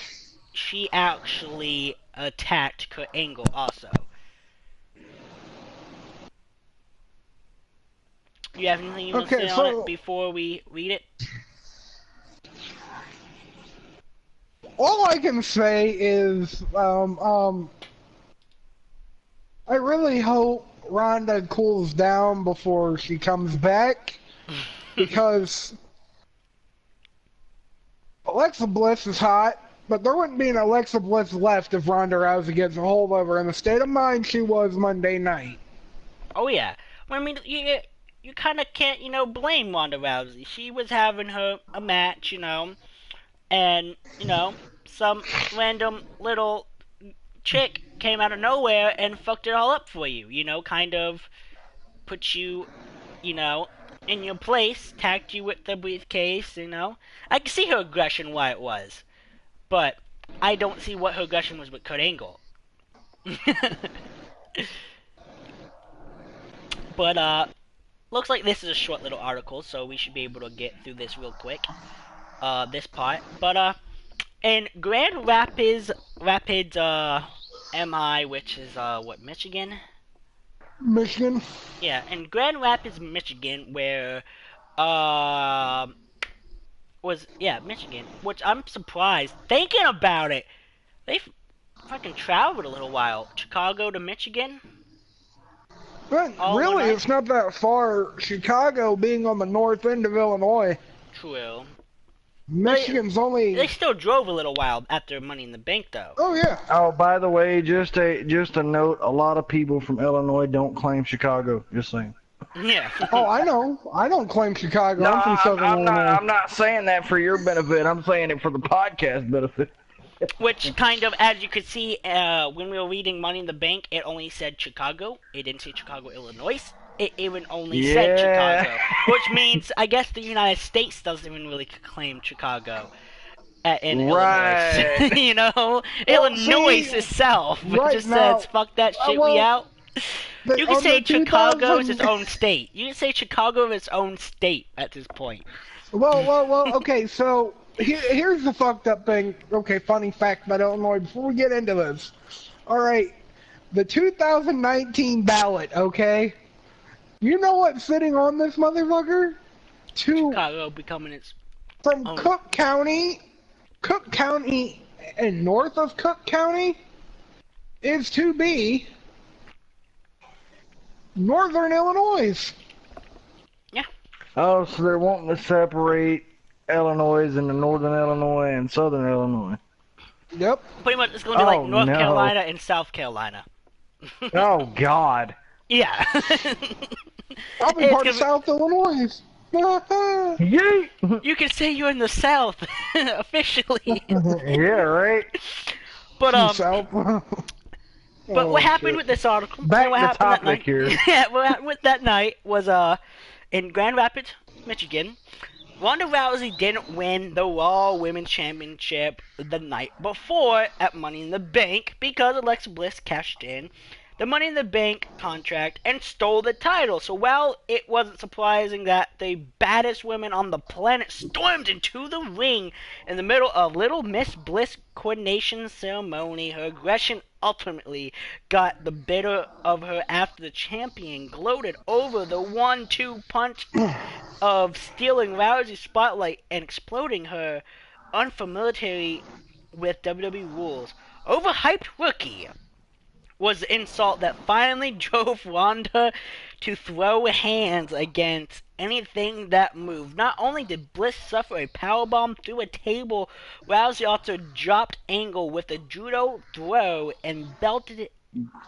she actually attacked Kurt Angle also. You have anything you want to say on it before we read it? All I can say is, I really hope Ronda cools down before she comes back, because Alexa Bliss is hot, but there wouldn't be an Alexa Bliss left if Ronda Rousey gets a hold of her in the state of mind she was Monday night. Oh yeah, I mean, you kind of can't, blame Ronda Rousey. She was having a match, and, some random little chick came out of nowhere and fucked it all up for you, kind of put you, in your place, tagged you with the briefcase, I can see her aggression why it was, but I don't see what her aggression was with Kurt Angle. But, looks like this is a short little article, so we should be able to get through this real quick, this part, but, in Grand Rapids, MI, which is, Michigan? Michigan? Yeah, in Grand Rapids, Michigan, where, Michigan, which I'm surprised, thinking about it, they fucking traveled a little while, Chicago to Michigan? But really, it's not that far, Chicago being on the north end of Illinois. True. Michigan's only... They still drove a little while after Money in the Bank, though. Oh, yeah. Oh, by the way, just a note, a lot of people from Illinois don't claim Chicago, just saying. Yeah. Oh, I know. I don't claim Chicago. No, I'm from Southern Illinois. I'm not saying that for your benefit. I'm saying it for the podcast benefit. Which kind of, as you could see, when we were reading Money in the Bank, it only said Chicago. It didn't say Chicago, Illinois. It even only said Chicago. Which means, I guess the United States doesn't even really claim Chicago in Illinois. Illinois itself just says, fuck that shit, we out. You can say Chicago is its own state. You can say Chicago is its own state at this point. Well, okay, so here's the fucked up thing. Okay, funny fact about Illinois before we get into this. Alright, the 2019 ballot, okay? You know what's sitting on this motherfucker? Chicago becoming its from own. Cook County, and north of Cook County is to be Northern Illinois. Yeah. Oh, so they're wanting to separate Illinois into Northern Illinois and Southern Illinois. Yep. Pretty much, it's going to be like North Carolina and South Carolina. Oh, God. Yeah. I'll be part of South Illinois. Yay! You can say you're in the South, officially. Yeah, right? But, South. But what happened with this article? Back what to happened that topic night? here. Yeah, what happened with that night was, in Grand Rapids, Michigan, Ronda Rousey didn't win the Raw Women's Championship the night before at Money in the Bank because Alexa Bliss cashed in the Money in the Bank contract and stole the title. So while it wasn't surprising that the baddest women on the planet stormed into the ring in the middle of Little Miss Bliss coronation ceremony, her aggression ultimately got the better of her after the champion gloated over the 1-2 punch of stealing Rousey's spotlight and exploding her unfamiliarity with WWE rules. Overhyped rookie was the insult that finally drove Ronda to throw hands against anything that moved. Not only did Bliss suffer a powerbomb through a table, Rousey also dropped Angle with a judo throw and belted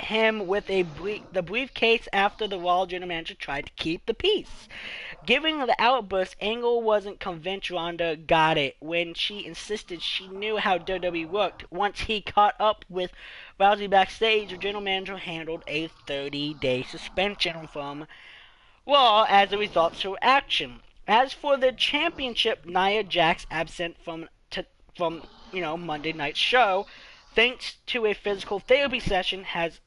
him with the briefcase after the Raw general manager tried to keep the peace. Giving the outburst, Angle wasn't convinced Ronda got it when she insisted she knew how WWE worked. Once he caught up with Rousey backstage, the general manager handled a 30-day suspension from Raw as a result of her action. As for the championship, Nia Jax absent from Monday night's show, thanks to a physical therapy session, has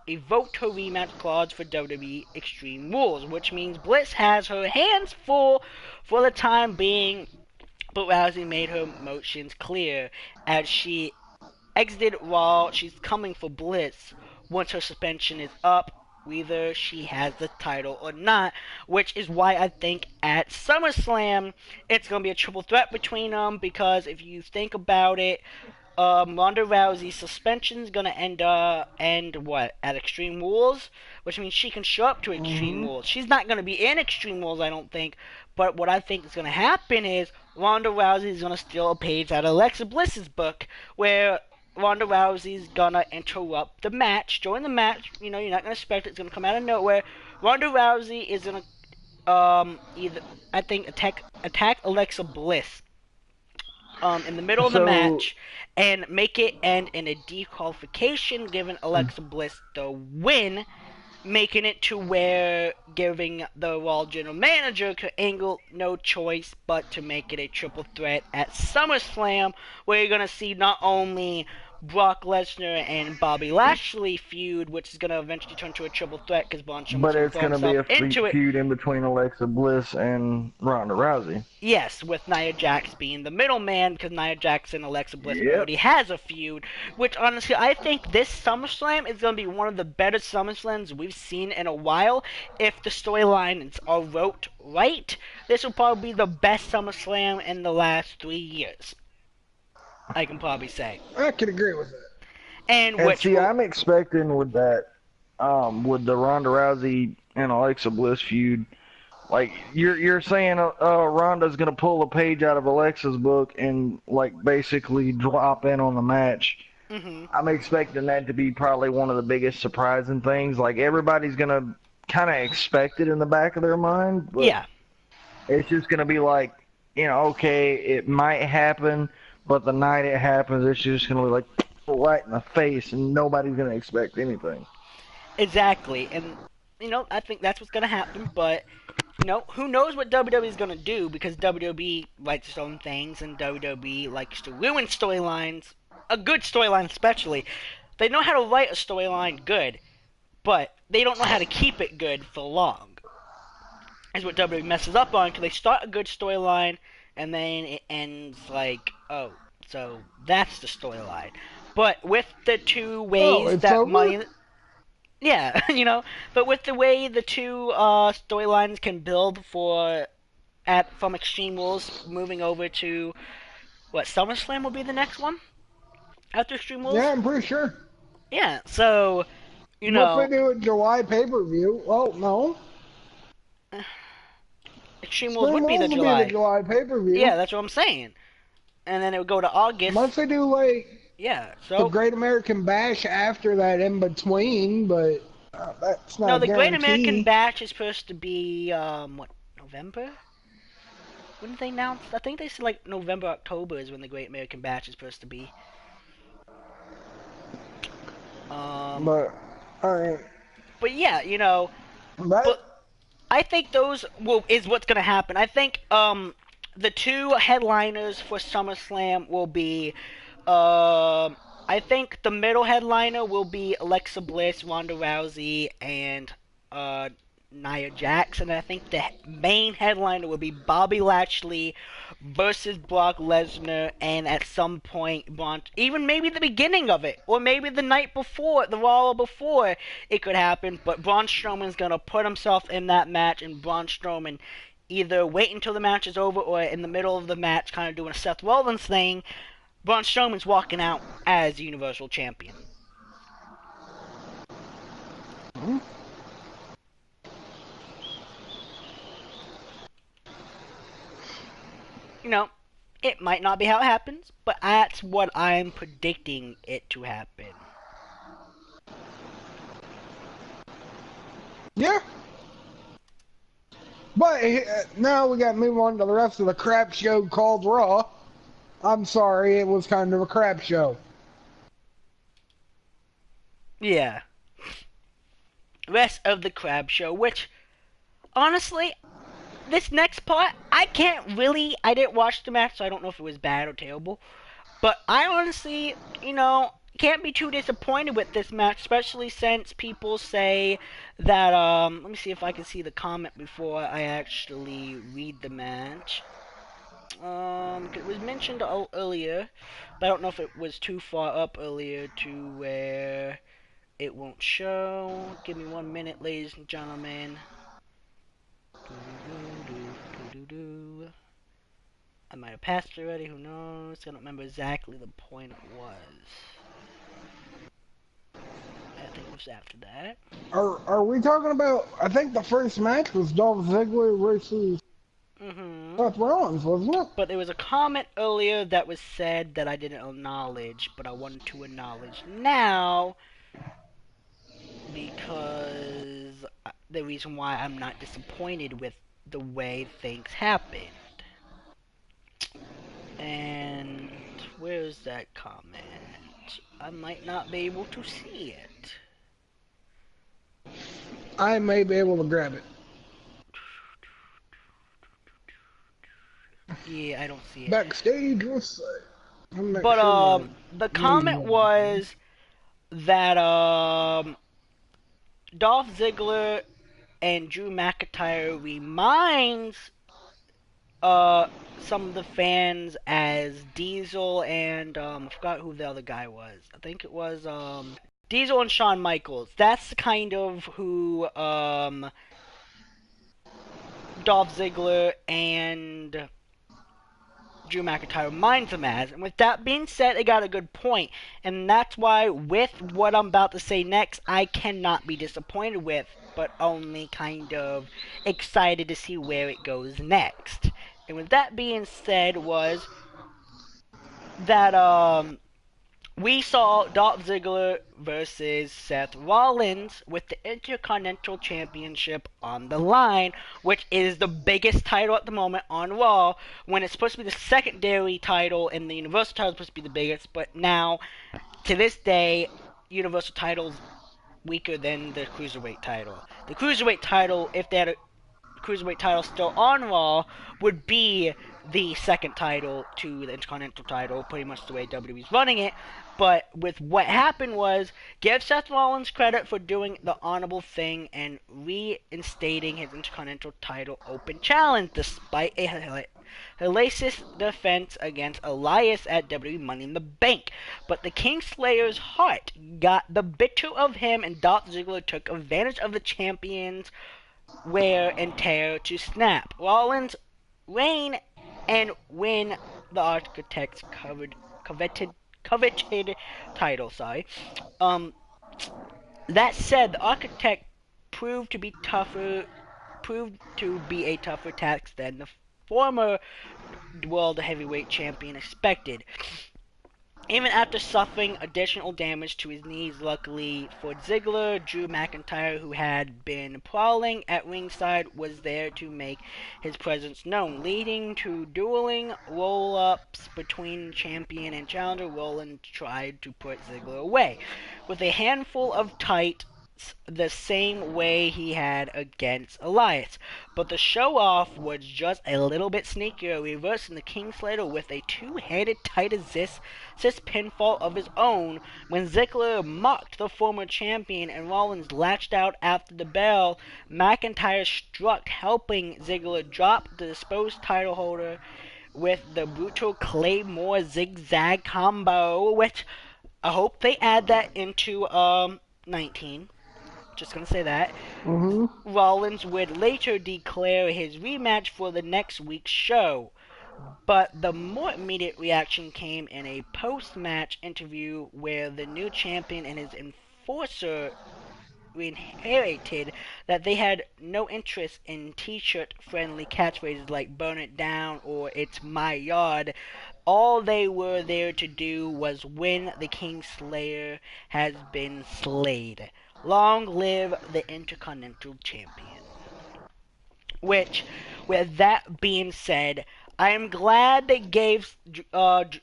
evoked her rematch clause for WWE Extreme Rules, which means Bliss has her hands full for the time being, but Rousey made her motions clear. As she exited Raw, she's coming for Bliss once her suspension is up, whether she has the title or not, which is why I think at SummerSlam it's going to be a triple threat between them, because if you think about it, Ronda Rousey's suspension is gonna end at Extreme Rules, which means she can show up to Extreme Rules. She's not gonna be in Extreme Rules, I don't think. But what I think is gonna happen is Ronda Rousey is gonna steal a page out of Alexa Bliss's book, where Ronda Rousey's gonna interrupt the match. During the match, you're not gonna expect it. It's gonna come out of nowhere. Ronda Rousey is gonna attack Alexa Bliss in the middle of the match and make it end in a disqualification, giving Alexa Bliss the win, making it to where giving the Raw general manager Kurt Angle no choice but to make it a triple threat at SummerSlam, where you're gonna see not only Brock Lesnar and Bobby Lashley feud, which is going to eventually turn to a triple threat because Braun Strowman's But it's going to be a feud in between Alexa Bliss and Ronda Rousey. Yes, with Nia Jax being the middleman, because Nia Jax and Alexa Bliss already has a feud, which honestly I think this SummerSlam is going to be one of the better SummerSlams we've seen in a while. If the storylines are wrote right, this will probably be the best SummerSlam in the last 3 years. I can probably say. I can agree with that. And I'm expecting with that, with the Ronda Rousey and Alexa Bliss feud, like you're saying, Ronda's gonna pull a page out of Alexa's book and like basically drop in on the match. Mm-hmm. I'm expecting that to be probably one of the biggest surprising things. Like everybody's gonna kind of expect it in the back of their mind, but it's just gonna be like, okay, it might happen. But the night it happens, it's just going to be like right in the face, and nobody's going to expect anything. Exactly. And, I think that's what's going to happen. But, who knows what WWE is going to do, because WWE writes its own things, and WWE likes to ruin storylines. A good storyline, especially. They know how to write a storyline good, but they don't know how to keep it good for long. Is what WWE messes up on, because they start a good storyline, and then it ends like, oh, so that's the storyline. But with the two ways that money... Yeah, but with the way the two storylines can build from Extreme Rules moving over to, SummerSlam will be the next one? After Extreme Rules? Yeah, I'm pretty sure. Yeah, so, What if they do a July pay-per-view? Well, no. Extreme Rules would be the July. pay-per-view. Yeah, that's what I'm saying. And then it would go to August. Unless they do, the Great American Bash after that in between, but that's not the Great American Bash is supposed to be, November? When did they announce? I think they said, November, October is when the Great American Bash is supposed to be. But yeah, But I think those is what's going to happen. I think the two headliners for SummerSlam will be I think the middle headliner will be Alexa Bliss, Ronda Rousey, and Nia Jax, and I think the main headliner will be Bobby Lashley versus Brock Lesnar, and at some point, even maybe the beginning of it, or maybe the night before, the Raw before it could happen, but Braun Strowman's gonna put himself in that match, and Braun Strowman either wait until the match is over, or in the middle of the match, kind of doing a Seth Rollins thing, Braun Strowman's walking out as Universal Champion. Mm-hmm. You know, it might not be how it happens, but that's what I'm predicting it to happen. Yeah. But now we got to move on to the rest of the crap show called Raw. I'm sorry, it was kind of a crap show. Yeah. Rest of the crab show, which, honestly, this next part, I didn't watch the match, so I don't know if it was bad or terrible. But I honestly, can't be too disappointed with this match, especially since people say that, let me see if I can see the comment before I actually read the match. It was mentioned earlier, but I don't know if it was too far up earlier to where it won't show. Give me 1 minute, ladies and gentlemen. I might have passed it already, who knows? I don't remember exactly the point it was. I think it was after that. Are we talking about, I think the first match was Dolph Ziggler versus Seth Rollins, wasn't it? But there was a comment earlier that was said that I didn't acknowledge, but I wanted to acknowledge now, because the reason why I'm not disappointed with the way things happened. And where's that comment? I might not be able to see it. I may be able to grab it. Yeah, I don't see it. Backstage, what's that? But the comment was that Dolph Ziggler and Drew McIntyre reminds some of the fans as Diesel and I forgot who the other guy was. I think it was Diesel and Shawn Michaels. That's kind of who Dolph Ziggler and Drew McIntyre reminds them as. And with that being said, they got a good point. And that's why, with what I'm about to say next, I cannot be disappointed with, but only kind of excited to see where it goes next. And with that being said was that we saw Dolph Ziggler versus Seth Rollins with the Intercontinental Championship on the line, which is the biggest title at the moment on Raw, when it's supposed to be the secondary title and the Universal title is supposed to be the biggest, but now, to this day, Universal title's weaker than the Cruiserweight title. The Cruiserweight title, if they had a Cruiserweight title still on Raw, would be the second title to the Intercontinental title, pretty much the way WWE's running it. But with what happened was, give Seth Rollins credit for doing the honorable thing and reinstating his Intercontinental title open challenge, despite a hellacious defense against Elias at WWE Money in the Bank. But the Kingslayer's heart got the better of him, and Dolph Ziggler took advantage of the champion's wear and tear to snap Rollins' reign and win the Architect's coveted title. That said, the Architect proved to be a tougher task than the former World Heavyweight Champion expected. Even after suffering additional damage to his knees, luckily for Ziggler, Drew McIntyre, who had been prowling at ringside, was there to make his presence known, leading to dueling roll-ups between champion and challenger. Rollins tried to put Ziggler away with a handful of tight the same way he had against Elias. But the show-off was just a little bit sneakier, reversing the Kingslayer with a two-handed tight assist pinfall of his own when Ziggler mocked the former champion and Rollins latched out after the bell. McIntyre struck, helping Ziggler drop the disposed title holder with the brutal Claymore zigzag combo, which I hope they add that into 19. Just gonna say that. Rollins would later declare his rematch for the next week's show. But the more immediate reaction came in a post-match interview where the new champion and his enforcer inherited that they had no interest in t-shirt friendly catchphrases like burn it down or it's my yard. All they were there to do was win. The Kingslayer has been slayed. Long live the Intercontinental Champion. Which, with that being said, I am glad they gave Dolph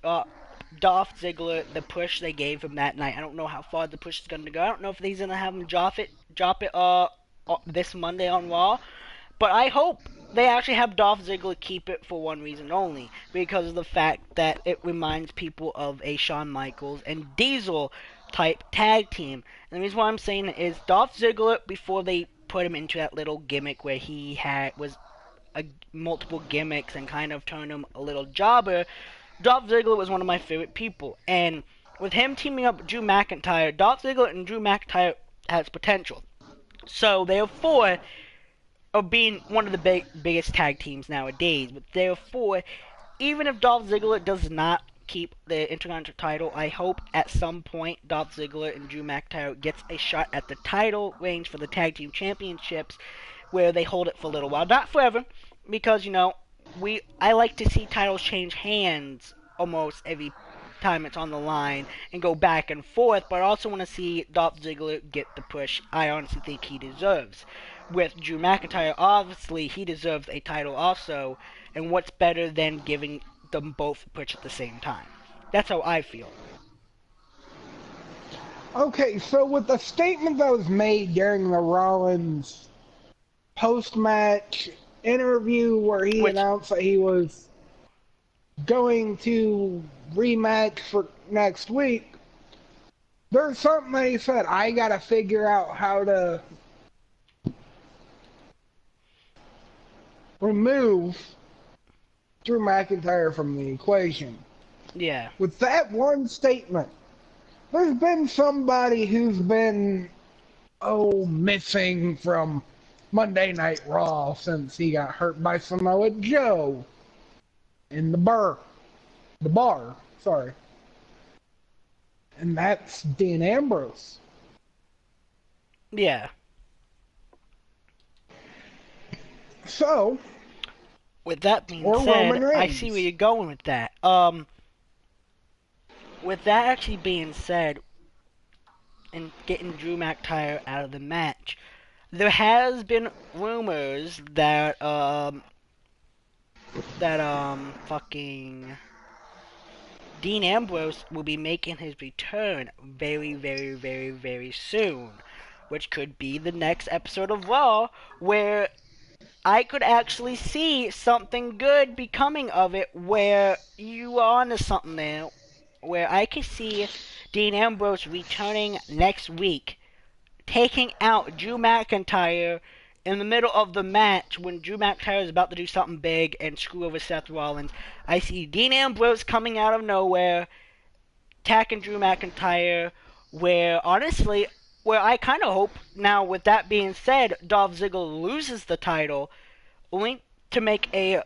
Ziggler the push they gave him that night. I don't know how far the push is going to go. I don't know if he's going to have him drop it this Monday on Raw. But I hope they actually have Dolph Ziggler keep it for one reason only, because of the fact that it reminds people of a Shawn Michaels and Diesel type tag team. And the reason why I'm saying it is Dolph Ziggler, before they put him into that little gimmick where he was multiple gimmicks and kind of turned him a little jobber, Dolph Ziggler was one of my favorite people. And with him teaming up with Drew McIntyre, Dolph Ziggler and Drew McIntyre has potential. So therefore, of being one of the biggest tag teams nowadays. But therefore, even if Dolph Ziggler does not keep the Intercontinental title, I hope at some point Dolph Ziggler and Drew McIntyre gets a shot at the title range for the tag team championships, where they hold it for a little while, not forever, because I like to see titles change hands almost every time it's on the line and go back and forth, but I also want to see Dolph Ziggler get the push I honestly think he deserves. With Drew McIntyre, obviously he deserves a title also, and what's better than giving them both a push at the same time? That's how I feel. Okay, so with the statement that was made during the Rollins post-match interview where he announced that he was going to rematch for next week, there's something that he said, I gotta figure out how to remove Drew McIntyre from the equation. Yeah. With that one statement, there's been somebody who's been, missing from Monday Night Raw since he got hurt by Samoa Joe in the bar, and that's Dean Ambrose. Yeah. So, with that being said, I see where you're going with that. With that actually being said, and getting Drew McIntyre out of the match, there has been rumors that fucking Dean Ambrose will be making his return very, very, very, very soon, which could be the next episode of Raw, where I could actually see something good becoming of it, where you are onto something there, where I can see Dean Ambrose returning next week, taking out Drew McIntyre in the middle of the match when Drew McIntyre is about to do something big and screw over Seth Rollins. I see Dean Ambrose coming out of nowhere, attacking Drew McIntyre, where honestly, where I kind of hope, now with that being said, Dolph Ziggler loses the title, only to make a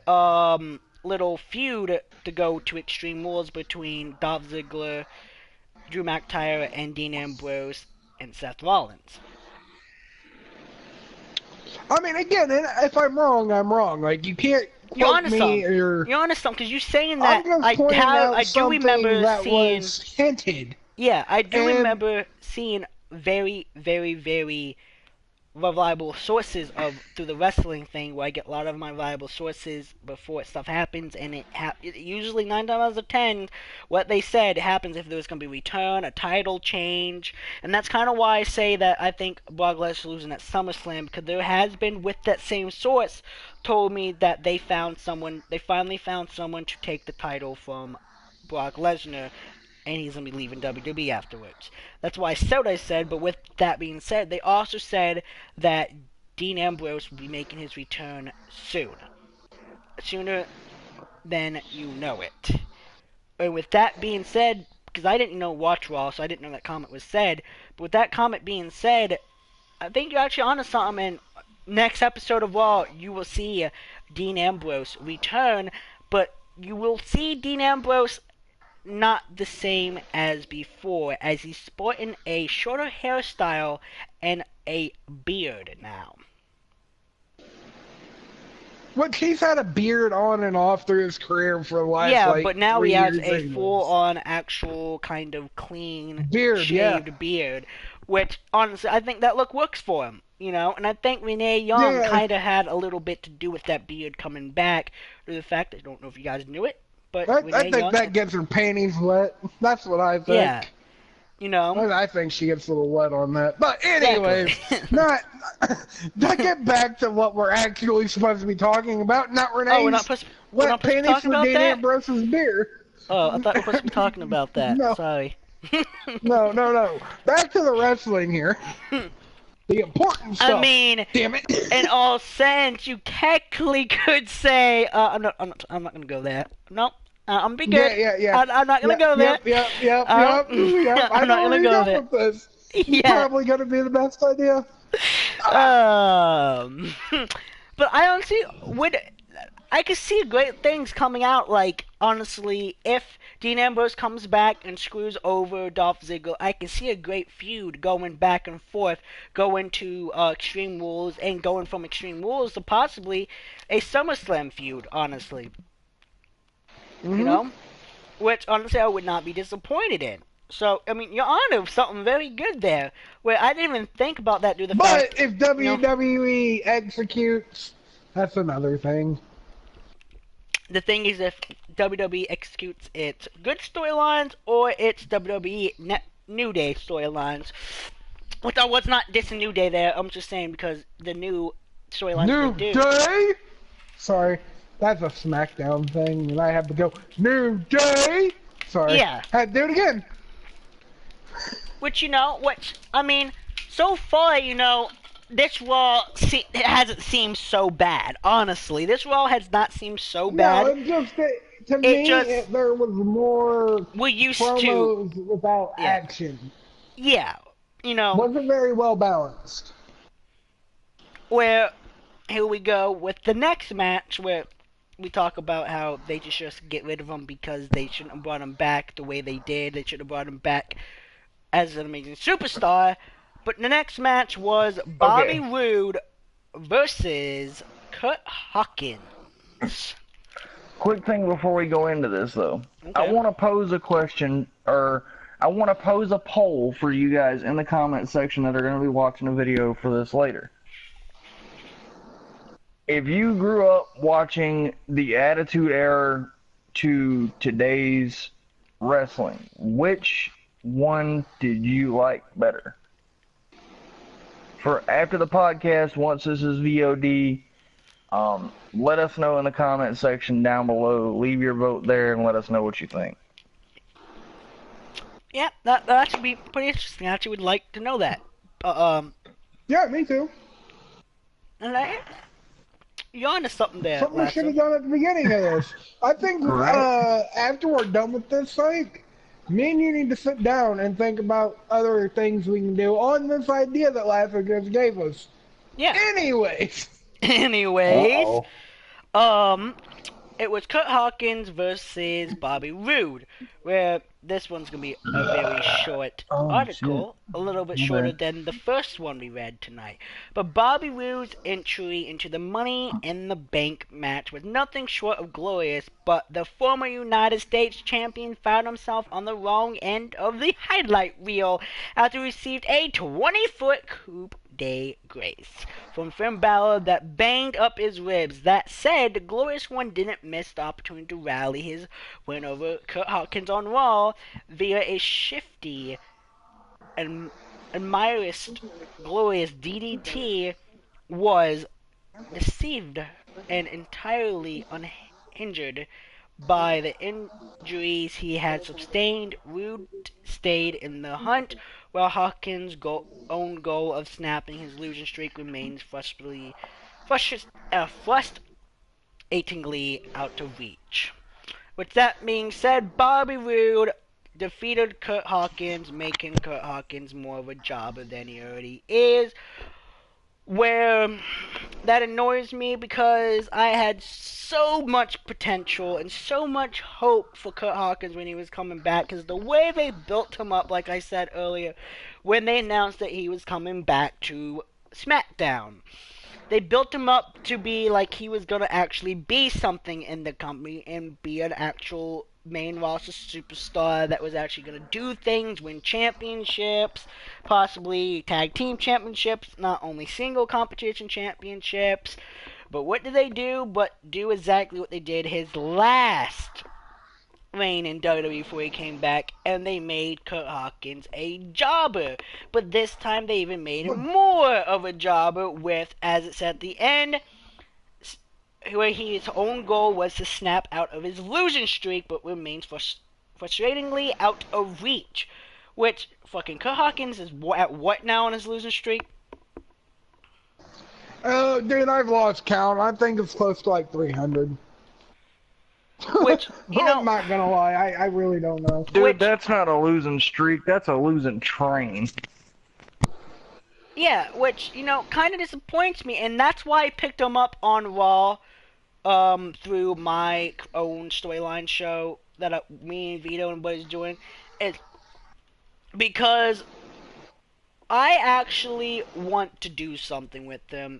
little feud to go to Extreme Rules between Dolph Ziggler, Drew McIntyre, and Dean Ambrose and Seth Rollins. I mean, again, if I'm wrong, I'm wrong. Like, you can't quote me or... You're honest, because you're saying that I do remember that seeing... was hinted. Yeah, I do remember seeing very, very, very reliable sources through the wrestling thing, where I get a lot of my reliable sources before stuff happens, and it usually 9 times out of 10, what they said happens if there's going to be a return, a title change, and that's kind of why I say that I think Brock Lesnar losing at SummerSlam, because there has been, with that same source, told me that they finally found someone to take the title from Brock Lesnar, and he's going to be leaving WWE afterwards. That's why I said what I said, but with that being said, they also said that Dean Ambrose will be making his return soon. Sooner than you know it. And with that being said, because I didn't watch Raw, so I didn't know that comment was said, but with that comment being said, I think you're actually onto something, and next episode of Raw, you will see Dean Ambrose return, but you will see Dean Ambrose not the same as before, as he's sporting a shorter hairstyle and a beard now. Look, he's had a beard on and off through his career for the last, but now he has a anyways. full-on, actual, kind of clean, beard, shaved beard, which, honestly, I think that look works for him, and I think Renee Young kind of had a little bit to do with that beard coming back, or the fact, I don't know if you guys knew it, but I think that gets her panties wet. That's what I think. Yeah. I think she gets a little wet on that. But anyways, not get back to what we're actually supposed to be talking about. Not Renee's we're not panties talking about Dean that? Ambrose's beard. Oh, I thought we were supposed to be talking about that. No. Sorry. No. Back to the wrestling here. The important stuff. I mean, damn it. In all sense, you technically could say, I'm not gonna go there. Nope. I'm be good. Yeah. I'm not gonna go there. Yep. I'm not gonna go there. With this. Probably gonna be the best idea. But I honestly I could see great things coming out, like, honestly, if Dean Ambrose comes back and screws over Dolph Ziggler, I can see a great feud going back and forth, going to Extreme Rules, and going from Extreme Rules to possibly a SummerSlam feud, honestly. Mm-hmm. Which, honestly, I would not be disappointed in. So, I mean, you're on to something very good there, where I didn't even think about that due to the fact... But if WWE executes, that's another thing. The thing is, if WWE executes its good storylines or its WWE New Day storylines, which I was not dissing New Day there, I'm just saying because the new storylines they do. New Day? Sorry, that's a SmackDown thing, and I have to go, New Day? Sorry. Yeah. I had to do it again. Which, I mean, so far, this Raw hasn't seemed so bad, honestly. This Raw has not seemed so bad. No, to me, there was more promos without action. Yeah, Wasn't very well balanced. Where, here we go with the next match, where we talk about how they just get rid of him because they shouldn't have brought him back the way they did. They should have brought him back as an amazing superstar. But the next match was Bobby Roode versus Kurt Hawkins. Quick thing before we go into this, though. Okay. I want to pose a question, or I want to pose a poll for you guys in the comment section that are going to be watching a video for this later. If you grew up watching the Attitude Era to today's wrestling, which one did you like better? For after the podcast, once this is VOD, let us know in the comment section down below. Leave your vote there and let us know what you think. Yeah, that should be pretty interesting. I actually would like to know that. Yeah, me too. You're onto something there. Something we should have done at the beginning of this. I think after we're done with this fight, me and you need to sit down and think about other things we can do on this idea that Lasser just gave us. Yeah. Anyways. It was Kurt Hawkins versus Bobby Roode, where this one's going to be a very short article, a little bit shorter than the first one we read tonight. But Bobby Roode's entry into the Money in the Bank match was nothing short of glorious, but the former United States champion found himself on the wrong end of the highlight reel after he received a 20-foot coupe 7-day grace from Finn Balor that banged up his ribs. That said, the Glorious One didn't miss the opportunity to rally his win over Kurt Hawkins on Raw via a shifty and admirist glorious DDT was deceived and entirely unhindered by the injuries he had sustained. Rude stayed in the hunt, while Hawkins' own goal of snapping his losing streak remains frustratingly out of reach. With that being said, Bobby Roode defeated Kurt Hawkins, making Kurt Hawkins more of a jobber than he already is. Where that annoys me because I had so much potential and so much hope for Kurt Hawkins when he was coming back, because the way they built him up, like I said earlier, when they announced that he was coming back to SmackDown, they built him up to be like he was going to actually be something in the company and be an actual main roster superstar that was actually going to do things, win championships, possibly tag team championships, not only single competition championships. But what did they do but do exactly what they did his last reign in WWE before he came back, and they made Kurt Hawkins a jobber. But this time they even made him more of a jobber with, as it said at the end, where his own goal was to snap out of his losing streak, but remains frustratingly out of reach. Which, fucking Kurt Hawkins is at what now on his losing streak? Dude, I've lost count. I think it's close to like 300. Which, you know, I'm not gonna lie, I really don't know. Dude, that's not a losing streak, that's a losing train. Yeah, which, you know, kind of disappoints me, and that's why I picked him up on Raw, through my own storyline show that me and Vito and Buddy's doing, is because I actually want to do something with them.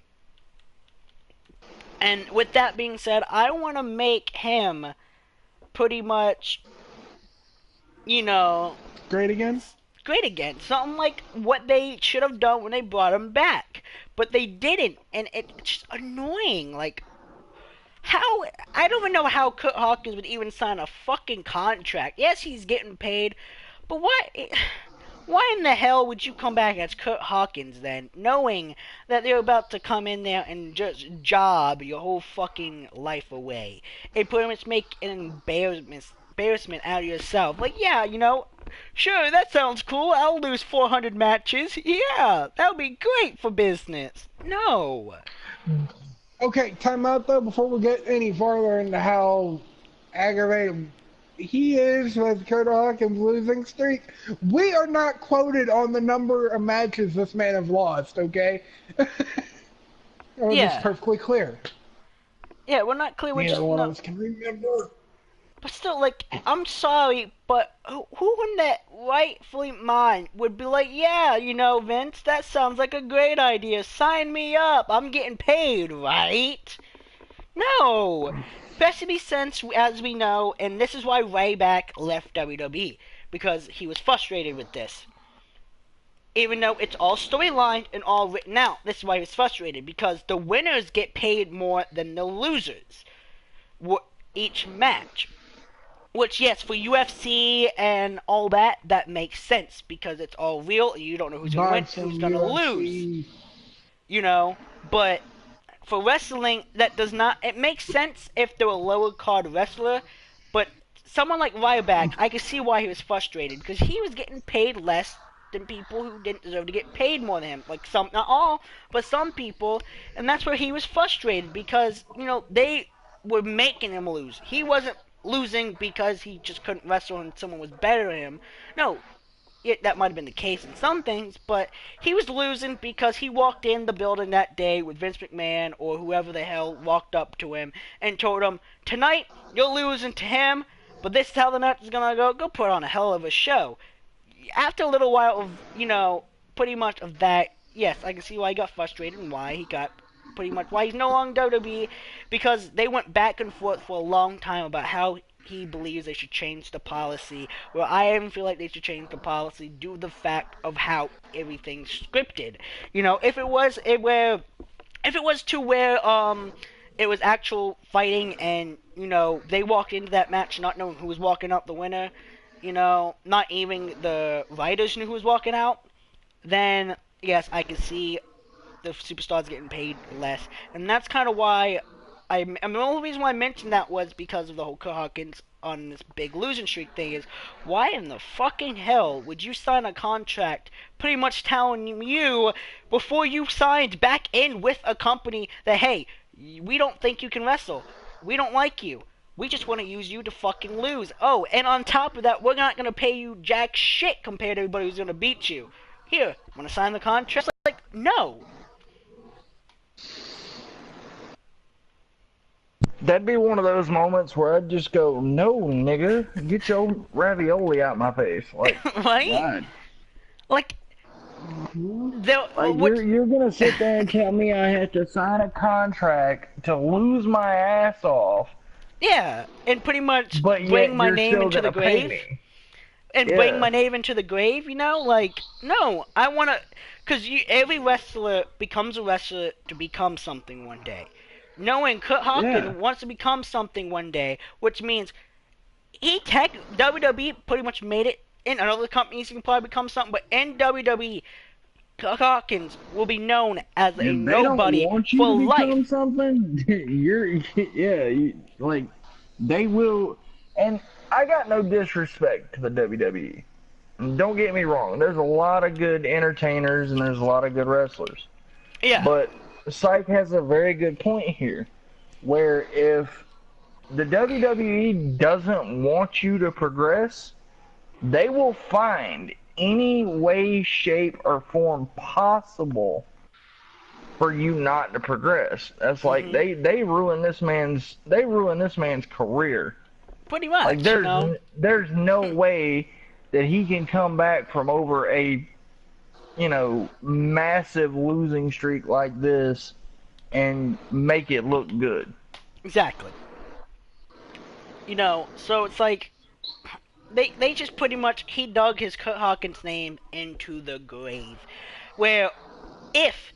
And with that being said, I want to make him pretty much, you know, great again. Something like what they should have done when they brought him back. But they didn't, and it's just annoying. Like, how, I don't even know how Kurt Hawkins would even sign a fucking contract. Yes, he's getting paid, but why in the hell would you come back as Kurt Hawkins then, knowing that they're about to come in there and just job your whole fucking life away and pretty much make an embarrassment out of yourself? Like, yeah, you know, sure, that sounds cool. I'll lose 400 matches. Yeah, that would be great for business. No. Okay, time out though, before we get any farther into how aggravated he is with Kurt Hawkins' losing streak. We are not quoted on the number of matches this man has lost, okay? It's perfectly clear. Yeah, we're not clear. Neither one of us can remember. But still, like, I'm sorry, but who in that rightfully mind would be like, yeah, you know, Vince, that sounds like a great idea. Sign me up. I'm getting paid, right? No. Especially since, as we know, and this is why Ryback left WWE, because he was frustrated with this. Even though it's all storylined and all written out, this is why he was frustrated, because the winners get paid more than the losers each match. Which, yes, for UFC and all that, that makes sense, because it's all real, and you don't know who's going to win, who's going to lose. You know, but for wrestling, that does not, it makes sense if they're a lower card wrestler, but someone like Ryback, I can see why he was frustrated, because he was getting paid less than people who didn't deserve to get paid more than him. Like, some, not all, but some people, and that's where he was frustrated, because, you know, they were making him lose. He wasn't losing because he just couldn't wrestle and someone was better than him. No, that might have been the case in some things, but he was losing because he walked in the building that day with Vince McMahon or whoever the hell walked up to him and told him, tonight you're losing to him, but this is how the match is going to go. Go put on a hell of a show. After a little while of, you know, pretty much of that, yes, I can see why he got frustrated and why he got pretty much why he's no longer WWE, because they went back and forth for a long time about how he believes they should change the policy. Well, I even feel like they should change the policy due to the fact of how everything's scripted. You know, if it was to where it was actual fighting and, you know, they walked into that match not knowing who was walking out the winner, you know, not even the writers knew who was walking out, then yes, I can see the superstars getting paid less. And that's kind of why the only reason why I mentioned that was because of the whole Kurt Hawkins on this big losing streak thing is, why in the fucking hell would you sign a contract pretty much telling you before you signed back in with a company that, hey, we don't think you can wrestle. We don't like you. We just want to use you to fucking lose. Oh, and on top of that, we're not going to pay you jack shit compared to everybody who's going to beat you. Here, want to sign the contract? Like, no. That'd be one of those moments where I'd just go, no, nigga, get your ravioli out my face. Like, right? God. Like, you're gonna sit there and tell me I have to sign a contract to lose my ass off. Yeah, and pretty much bring my name into the grave. And bring my name into the grave, you know? Like, no, I want to... Because every wrestler becomes a wrestler to become something one day. Knowing Kurt Hawkins wants to become something one day, which means WWE pretty much made it. In other companies, he can probably become something, but in WWE, Kurt Hawkins will be known as a nobody for life. They don't want you to become something. Like, they will... And I got no disrespect to the WWE. Don't get me wrong. There's a lot of good entertainers and there's a lot of good wrestlers. Yeah. But Psych has a very good point here, where if the WWE doesn't want you to progress, they will find any way, shape, or form possible for you not to progress. That's like they ruin this man's career. Pretty much. Like there's no way that he can come back from over a massive losing streak like this and make it look good. Exactly. You know, so it's like they just pretty much, he dug his Kurt Hawkins name into the grave. Where if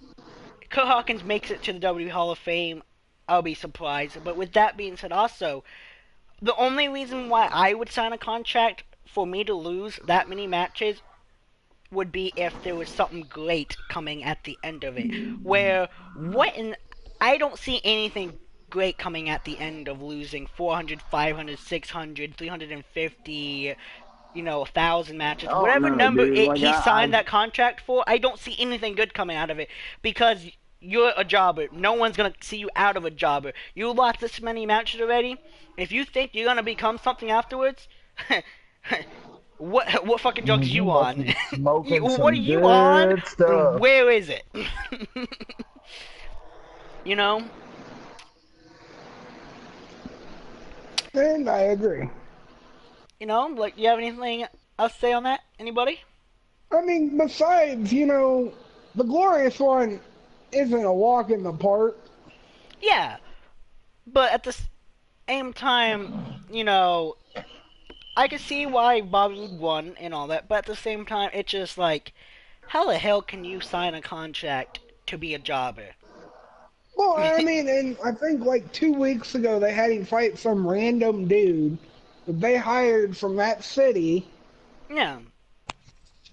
Kurt Hawkins makes it to the WWE Hall of Fame, I'll be surprised. But with that being said, also, the only reason why I would sign a contract for me to lose that many matches would be if there was something great coming at the end of it. Where, I don't see anything great coming at the end of losing 400, 500, 600, 350, 1,000 matches. Whatever number he signed that contract for, I don't see anything good coming out of it. Because you're a jobber. No one's going to see you out of a jobber. You lost this many matches already. If you think you're going to become something afterwards... What fucking drugs are you on? What are you on? Stuff. Where is it? You know? And I agree. You know, like, you have anything else to say on that? Anybody? I mean, besides, the Glorious One isn't a walk in the park. Yeah. But at the same time, I can see why Bobby Roode won and all that, but at the same time, it's just like, how the hell can you sign a contract to be a jobber? Well, I mean, and I think like 2 weeks ago they had him fight some random dude that they hired from that city. Yeah.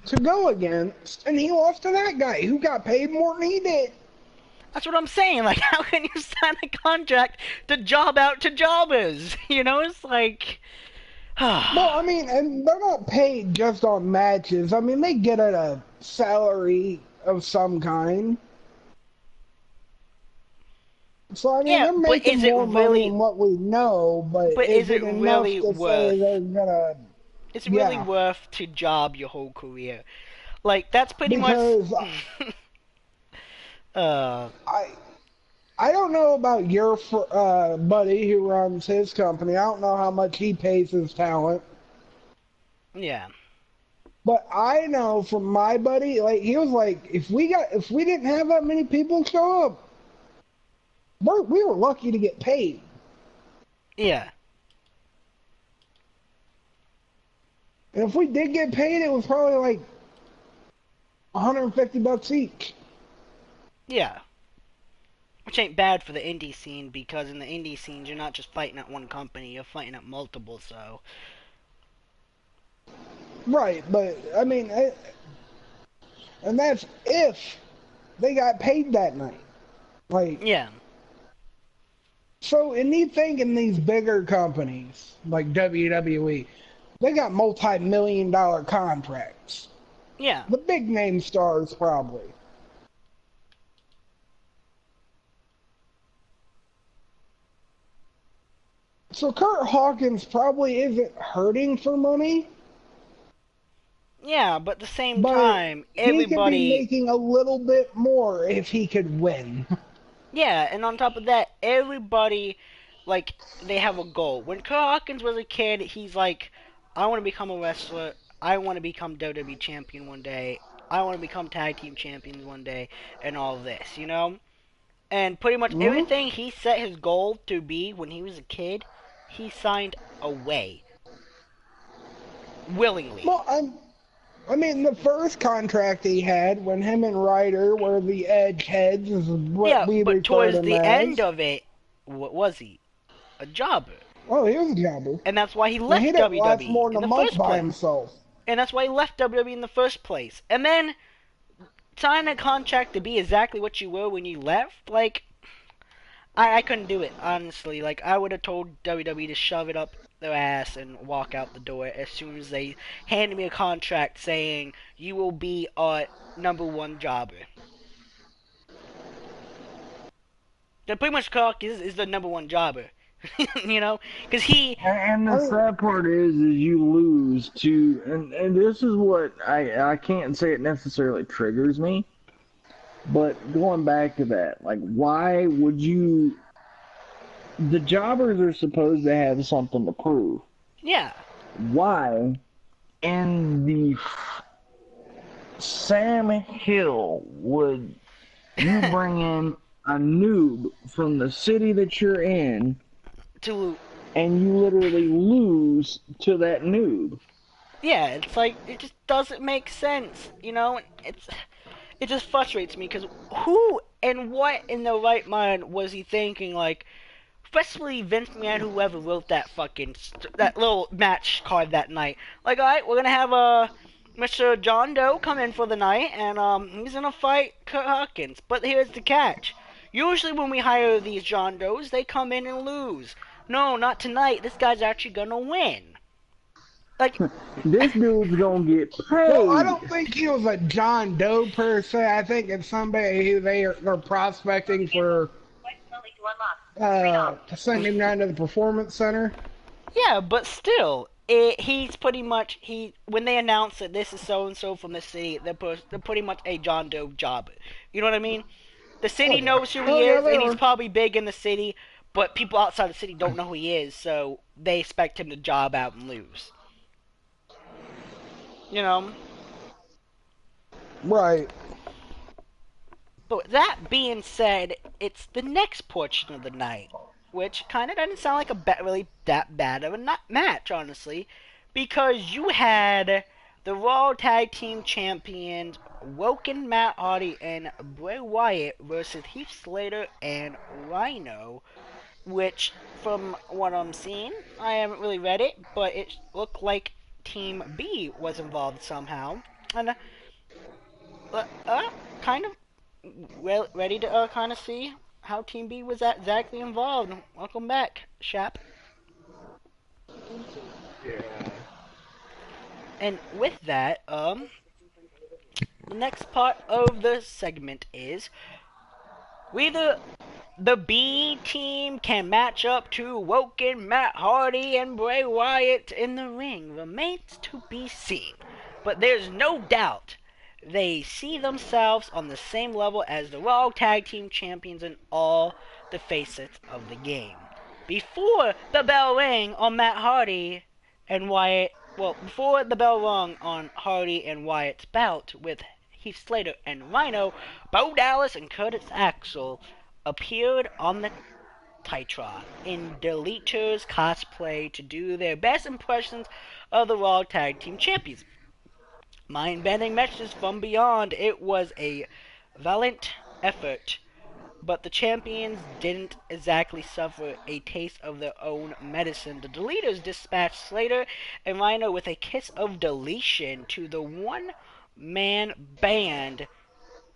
To go against, and he lost to that guy who got paid more than he did. That's what I'm saying. Like, how can you sign a contract to job out to jobbers? It's like... Well, I mean, and they're not paid just on matches. I mean, they get a salary of some kind. So, I mean, they're making more money than what we know, but is it really worth... It's really worth to job your whole career. Like, that's pretty much... I don't know about your buddy who runs his company. I don't know how much he pays his talent. Yeah. But I know from my buddy, like, he was like, if we didn't have that many people show up, we were lucky to get paid. Yeah. And if we did get paid, it was probably like $150 each. Yeah. Which ain't bad for the indie scene, because in the indie scenes, you're not just fighting at one company, you're fighting at multiple, so. Right, but, I mean, and that's if they got paid that night. Like, yeah. So, and you think in these bigger companies, like WWE, they got multi-million-dollar contracts. Yeah. The big name stars, probably. So Kurt Hawkins probably isn't hurting for money. Yeah, but at the same time, everybody... he could be making a little bit more if he could win. Yeah, and on top of that, everybody, like, they have a goal. When Kurt Hawkins was a kid, he's like, I want to become a wrestler. I want to become WWE champion one day. I want to become tag team champions one day, and all this, you know? And pretty much everything he set his goal to be when he was a kid, he signed away. Willingly. Well, I mean, the first contract he had when him and Ryder were the edge heads is what we refer to him as. Yeah, but towards the end of it, what was he? A jobber. Oh, he was a jobber. And that's why he left he didn't WWE last more than in a the month first by place. himself. And that's why he left WWE in the first place. And then sign a contract to be exactly what you were when you left. Like, I couldn't do it, honestly. Like, I would have told WWE to shove it up their ass and walk out the door as soon as they handed me a contract saying you will be our #1 jobber. That pretty much Cock is the #1 jobber. You know? Because he... And the sad part is you lose to... And this is what I can't say it necessarily triggers me. But going back to that, like, why would you... The jobbers are supposed to have something to prove. Yeah. Why, in the Sam Hill, would you bring in a noob from the city that you're in, and you literally lose to that noob? Yeah, it's like, it just doesn't make sense, you know? It just frustrates me, because who and what in their right mind was he thinking, like, especially Vince McMahon, whoever wrote that that little match card that night. Like, alright, we're gonna have, Mr. John Doe come in for the night, and, he's gonna fight Kurt Hawkins. But here's the catch. Usually when we hire these John Does, they come in and lose. No, not tonight. This guy's actually gonna win. Like, this dude's gonna get paid. Well, I don't think he was a John Doe per se. I think it's somebody who they're prospecting for to send him down to the performance center. Yeah, but still, he's pretty much when they announce that this is so and so from the city, they're pretty much a John Doe jobber. You know what I mean? The city knows who he is, and he's probably big in the city, but people outside the city don't know who he is, so they expect him to job out and lose. You know? Right. But with that being said, it's the next portion of the night, which kind of doesn't sound like really that bad of a match, honestly, because you had the Raw Tag Team Champions, Woken Matt Hardy and Bray Wyatt versus Heath Slater and Rhino, which, from what I'm seeing, I haven't really read it, but it looked like Team B was involved somehow, and kind of ready to kind of see how Team B was exactly involved. Welcome back, Shap. Yeah. And with that, the next part of the segment is whether the B team can match up to Woken Matt Hardy and Bray Wyatt in the ring remains to be seen. But there's no doubt they see themselves on the same level as the Raw Tag Team Champions in all the facets of the game. Before the bell rang on Matt Hardy and Wyatt, before the bell rung on Hardy and Wyatt's bout with Heath Slater and Rhino, Bo Dallas and Curtis Axel appeared on the Titron in Deleters cosplay to do their best impressions of the Raw Tag Team Champions. Mind-bending messages from beyond. It was a valiant effort, but the champions didn't exactly suffer a taste of their own medicine. The Deleters dispatched Slater and Rhino with a kiss of deletion to the one-man band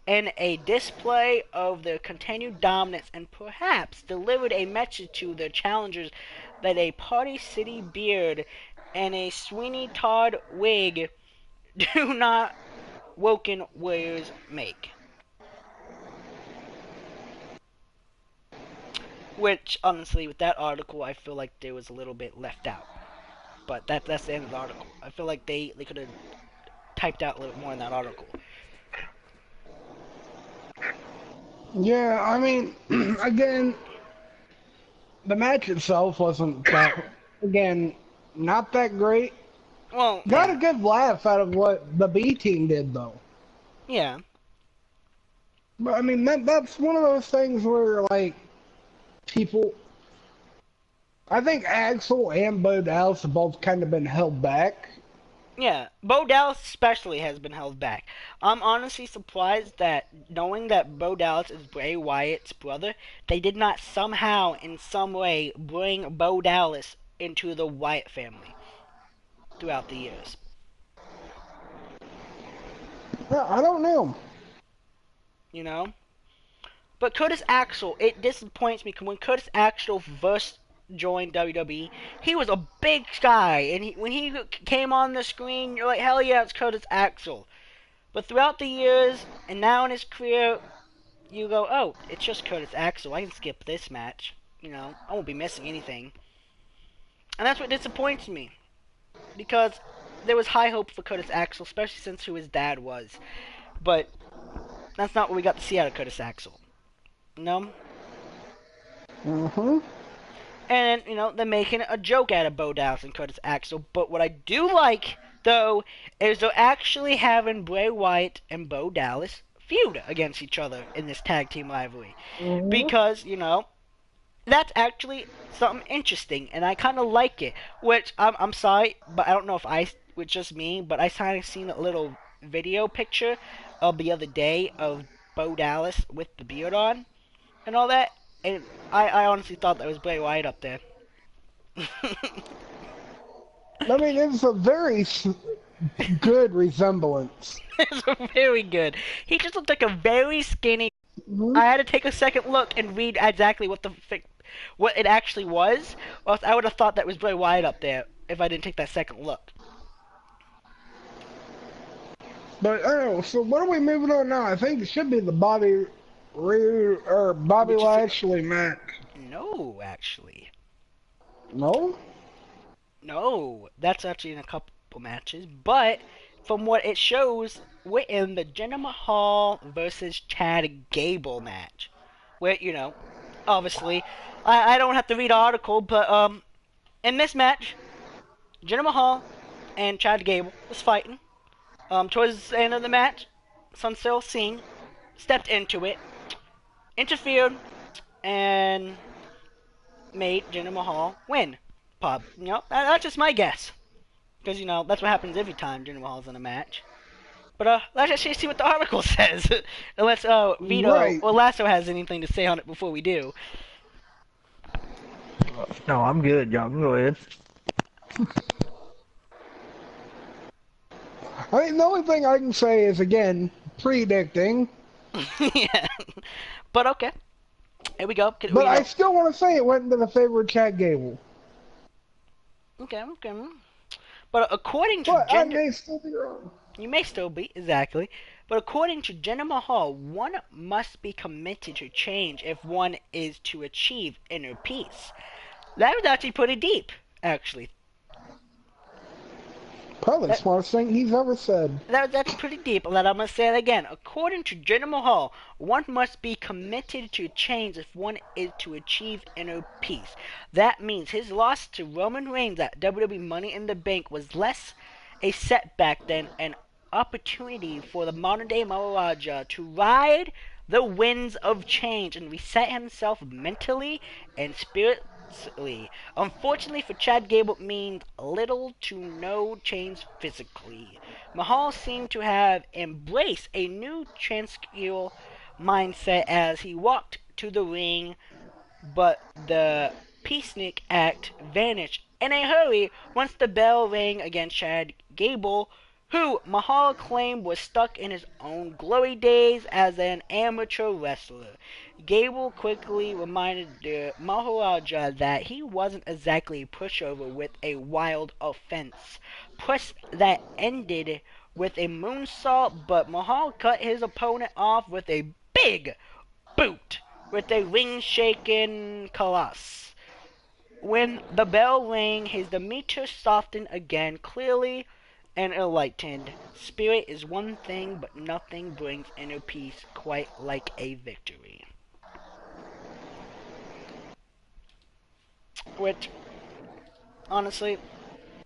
and a display of their continued dominance, and perhaps delivered a message to their challengers that a Party City beard and a Sweeney Todd wig do not Woken warriors make. Which, honestly, with that article, I feel like there was a little bit left out. But that's the end of the article. I feel like they could have typed out a little more in that article. Yeah, I mean, again, the match itself wasn't that, again, not that great. Well, got a good laugh out of what the B team did, though. Yeah. But, I mean, that's one of those things where, like, people... I think Axel and Bo Dallas have both kind of been held back. Yeah, Bo Dallas especially has been held back. I'm honestly surprised that, knowing that Bo Dallas is Bray Wyatt's brother, they did not somehow, in some way, bring Bo Dallas into the Wyatt family throughout the years. Yeah, I don't know. You know? But Curtis Axel, it disappoints me, because when Curtis Axel first joined WWE, he was a big guy, and when he came on the screen, you're like, hell yeah, it's Curtis Axel. But throughout the years, and now in his career, you go, oh, it's just Curtis Axel, I can skip this match. You know, I won't be missing anything. And that's what disappoints me, because there was high hope for Curtis Axel, especially since who his dad was. But that's not what we got to see out of Curtis Axel. No? Mm-hmm. And, you know, they're making a joke out of Bo Dallas and Curtis Axel. But what I do like, though, is they're actually having Bray Wyatt and Bo Dallas feud against each other in this tag team rivalry. Mm-hmm. Because, you know, that's actually something interesting, and I kind of like it. Which, I'm sorry, but I don't know if it's just me, but I kind of seen a little video picture of the other day of Bo Dallas with the beard on and all that. And I honestly thought that was Bray Wyatt up there. I mean, it's a very good resemblance. It's very good. He just looked like a very skinny... Mm-hmm. I had to take a second look and read exactly what it actually was, or else I would have thought that was Bray Wyatt up there if I didn't take that second look. But, so what are we moving on now? I think it should be the Bobby Lashley match. No, actually. No? No, that's actually in a couple matches, but from what it shows, we're in the Jinder Mahal versus Chad Gable match. Where, you know, obviously, I don't have to read the article, but, in this match, Jinder Mahal and Chad Gable was fighting. Towards the end of the match, Sunsil Singh stepped into it, interfered, and made Jinder Mahal win. You know, that's just my guess. Because, you know, that's what happens every time Jinder Mahal's in a match. But, let's actually see what the article says. Unless, Vito or Lasso has anything to say on it before we do. No, I'm good. Y'all can go ahead. I mean, the only thing I can say is, again, predicting. Yeah. But, okay. Here we go. But I still want to say it went into the favor of Chad Gable. Okay. But according to Jinder... I may still be wrong. You may still be, exactly. But according to Jinder Mahal, one must be committed to change if one is to achieve inner peace. That was actually pretty deep, actually. Probably the smartest thing he's ever said. That's pretty deep, and I'm going to say it again. According to Jinder Mahal, one must be committed to change if one is to achieve inner peace. That means his loss to Roman Reigns at WWE Money in the Bank was less a setback than an opportunity for the modern-day Maharaja to ride the winds of change and reset himself mentally and spiritually. Unfortunately for Chad Gable, it means little to no change physically. Mahal seemed to have embraced a new tranquil mindset as he walked to the ring, but the peacenik act vanished in a hurry once the bell rang against Chad Gable, who Mahal claimed was stuck in his own glory days as an amateur wrestler. Gable quickly reminded the Maharaja that he wasn't exactly a pushover with a wild offense push that ended with a moonsault, but Mahal cut his opponent off with a big boot with a ring-shaking coloss. When the bell rang, his demeanor softened again, clearly and enlightened. Spirit is one thing, but nothing brings inner peace quite like a victory. Which, honestly,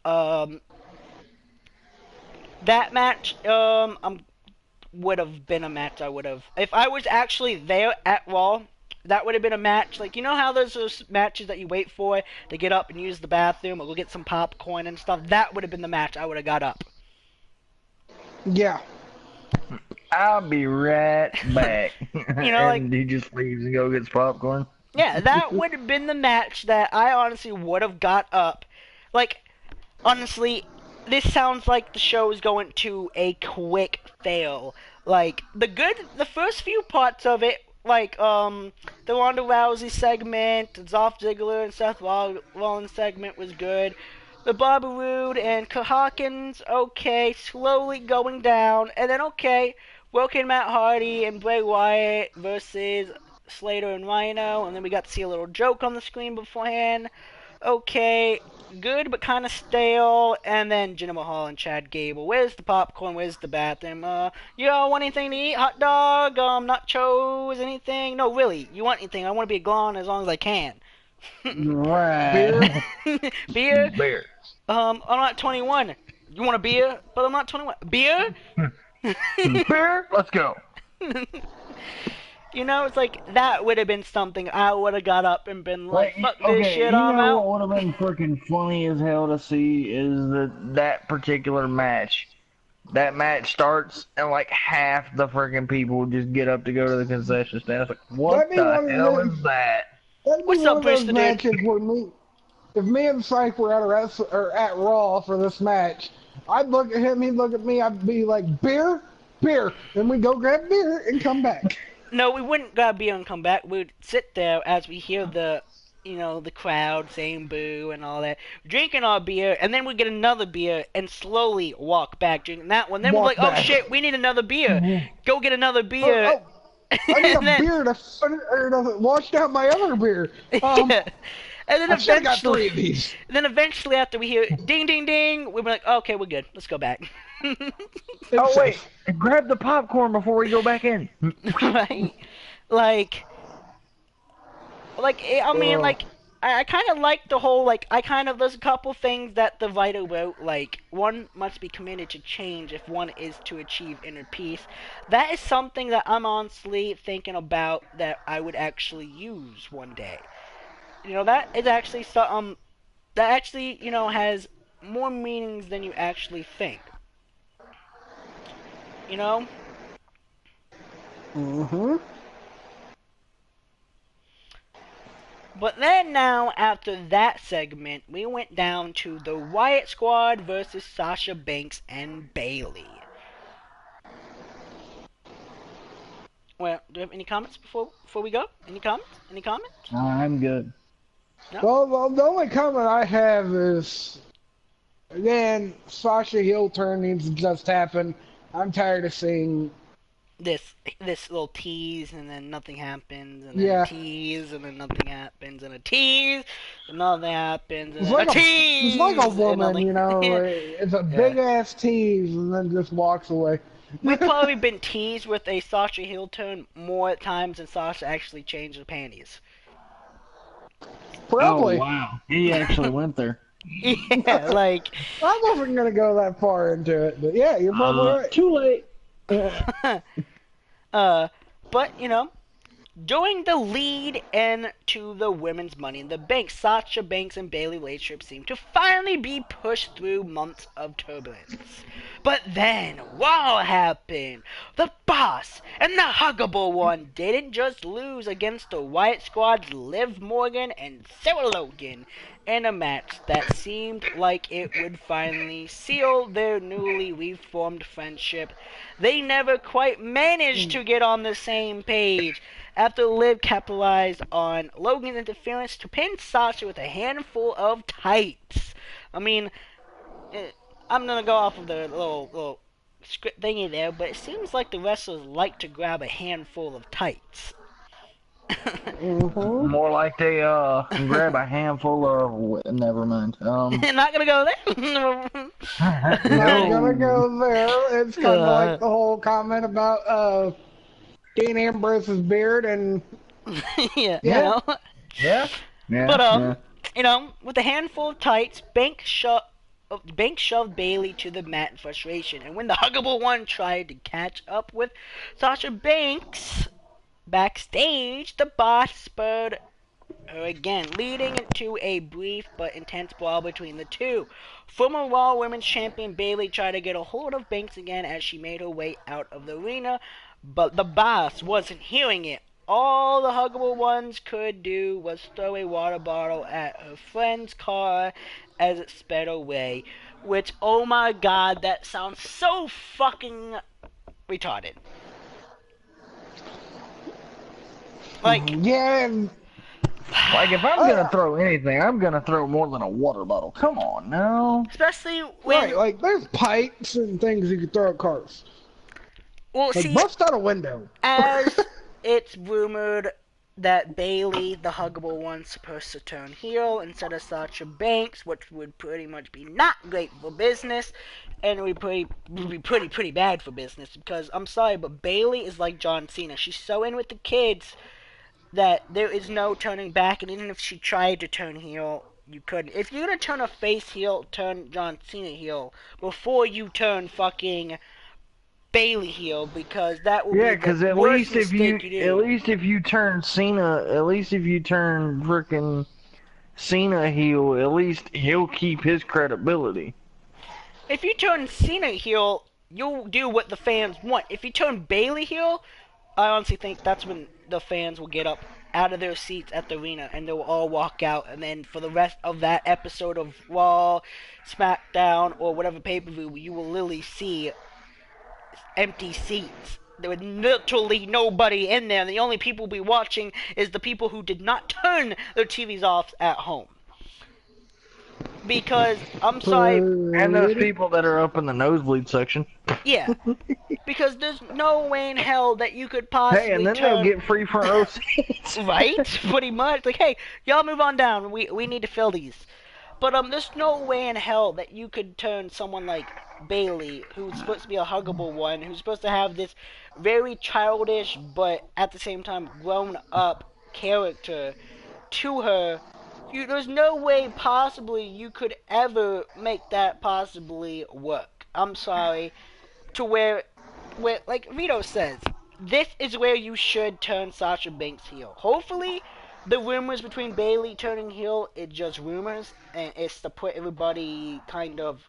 that match, would have been a match I would have. If I was actually there at Raw, that would have been a match. Like, you know how there's those matches that you wait for to get up and use the bathroom or go get some popcorn and stuff? That would have been the match I would have got up. Yeah. I'll be right back. You know, and he just leaves and go gets popcorn. Yeah, that would have been the match that I honestly would have got up. Like, honestly, this sounds like the show is going to a quick fail. Like, the first few parts of it, like, the Ronda Rousey segment, the Dolph Ziggler and Seth Rollins segment was good. The Bobby Roode and Hawkins, okay, slowly going down. And then, okay, Woken Matt Hardy and Bray Wyatt versus Slater and Rhino. And then we got to see a little joke on the screen beforehand. Okay, good but kind of stale. And then Jinder Mahal and Chad Gable. Where's the popcorn? Where's the bathroom? You want anything to eat? Hot dog? Nachos? Anything? No, really. You want anything? I want to be gone as long as I can. Right. Beer? Beer. I'm not 21. You want a beer? But I'm not 21. Beer? Beer? Let's go. You know, it's like, that would have been something I would have got up and been like, fuck this shit, I'm out. What would have been freaking funny as hell to see is that particular match. That match starts and like half the freaking people just get up to go to the concession stand. It's like, what the hell is that? What's up, Bristol matches where if me and Psych were at Raw for this match, I'd look at him, he'd look at me, I'd be like, beer? Beer. Then we'd go grab beer and come back. No, we wouldn't grab beer and come back. We'd sit there as we hear the crowd saying boo and all that, drinking our beer, and then we'd get another beer and slowly walk back drinking that one. Then we're like, oh shit, we need another beer. Go get another beer. I need a beer to wash down my other beer. Yeah. And then I got 3 of these. Eventually, after we hear ding, ding, ding, we're like, okay, we're good. Let's go back. Oh wait, grab the popcorn before we go back in. Right? Like, I mean, I kind of like the whole, there's a couple things that the writer wrote, like, one must be committed to change if one is to achieve inner peace. That is something that I'm honestly thinking about that I would actually use one day. You know, that is actually something that actually, has more meanings than you actually think. You know? Mm-hmm. But then now, after that segment, we went down to the Wyatt Squad versus Sasha Banks and Bayley. Well, do you have any comments before we go? Any comments? I'm good. No? Well, the only comment I have is, again, Sasha heel turn needs to just happen. I'm tired of seeing this little tease and then nothing happens, and then a tease and then nothing happens, and a tease and nothing happens, and a tease. It's like a woman, it's a big ass tease and then just walks away. We've probably been teased with a Sasha heel turn more times than Sasha actually changed the panties. Probably. Oh wow, he actually went there. Yeah, like, I wasn't gonna go that far into it, but yeah, you're probably right. Too late. But, during the lead in to the women's Money in the Bank, Sasha Banks and Bayley relationship seemed to finally be pushed through months of turbulence. But then, what happened? The Boss and the Huggable One didn't just lose against the Wyatt Squad's Liv Morgan and Sarah Logan in a match that seemed like it would finally seal their newly reformed friendship. They never quite managed to get on the same page after Liv capitalized on Logan's interference to pin Sasha with a handful of tights. I mean, I'm gonna go off of the little script thingy there, but it seems like the wrestlers like to grab a handful of tights. More like they grab a handful of. Never mind. Not gonna go there. Not gonna go there. It's kind of like the whole comment about Dean Ambrose's beard and yeah. But yeah. With a handful of tights, Banks shoved Bayley to the mat in frustration, and when the Huggable One tried to catch up with Sasha Banks backstage, the Boss spurred her again, leading to a brief but intense brawl between the two. Former Raw Women's Champion Bayley tried to get a hold of Banks again as she made her way out of the arena, but the Boss wasn't hearing it. All the Huggable Ones could do was throw a water bottle at her friend's car as it sped away, which, oh my god, that sounds so fucking retarded. Yeah. Like, if I'm gonna throw anything, I'm gonna throw more than a water bottle. Come on, now. Especially when... Right, like, there's pipes and things you can throw at cars. Well, like, see... bust out a window. As it's rumored that Bayley, the Huggable One, supposed to turn heel instead of Sasha Banks, which would pretty much be not great for business, and it would be pretty bad for business, because, I'm sorry, but Bayley is like John Cena. She's so in with the kids that there is no turning back, and even if she tried to turn heel, you couldn't. If you're gonna turn a face heel, turn John Cena heel before you turn fucking Bayley heel, because that will be the worst mistake you do. At least if you turn frickin' Cena heel, at least he'll keep his credibility. If you turn Cena heel, you'll do what the fans want. If you turn Bayley heel, I honestly think that's when the fans will get up out of their seats at the arena and they'll all walk out, and then for the rest of that episode of Raw, SmackDown, or whatever pay-per-view, you will literally see empty seats. There was literally nobody in there. The only people we'll be watching is the people who did not turn their TVs off at home. Because, I'm sorry... And those people that are up in the nosebleed section. Yeah. Because there's no way in hell that you could possibly and then they'll get free front row seats. Right? Pretty much. Like, hey, y'all move on down. We need to fill these. But there's no way in hell that you could turn someone like Bayley, who's supposed to be a Huggable One, who's supposed to have this very childish but at the same time grown up character to her. There's no way possibly you could ever make that possibly work. I'm sorry. To where like Vito says, this is where you should turn Sasha Banks heel. Hopefully, the rumors between Bayley turning heel is just rumors, and it's to put everybody kind of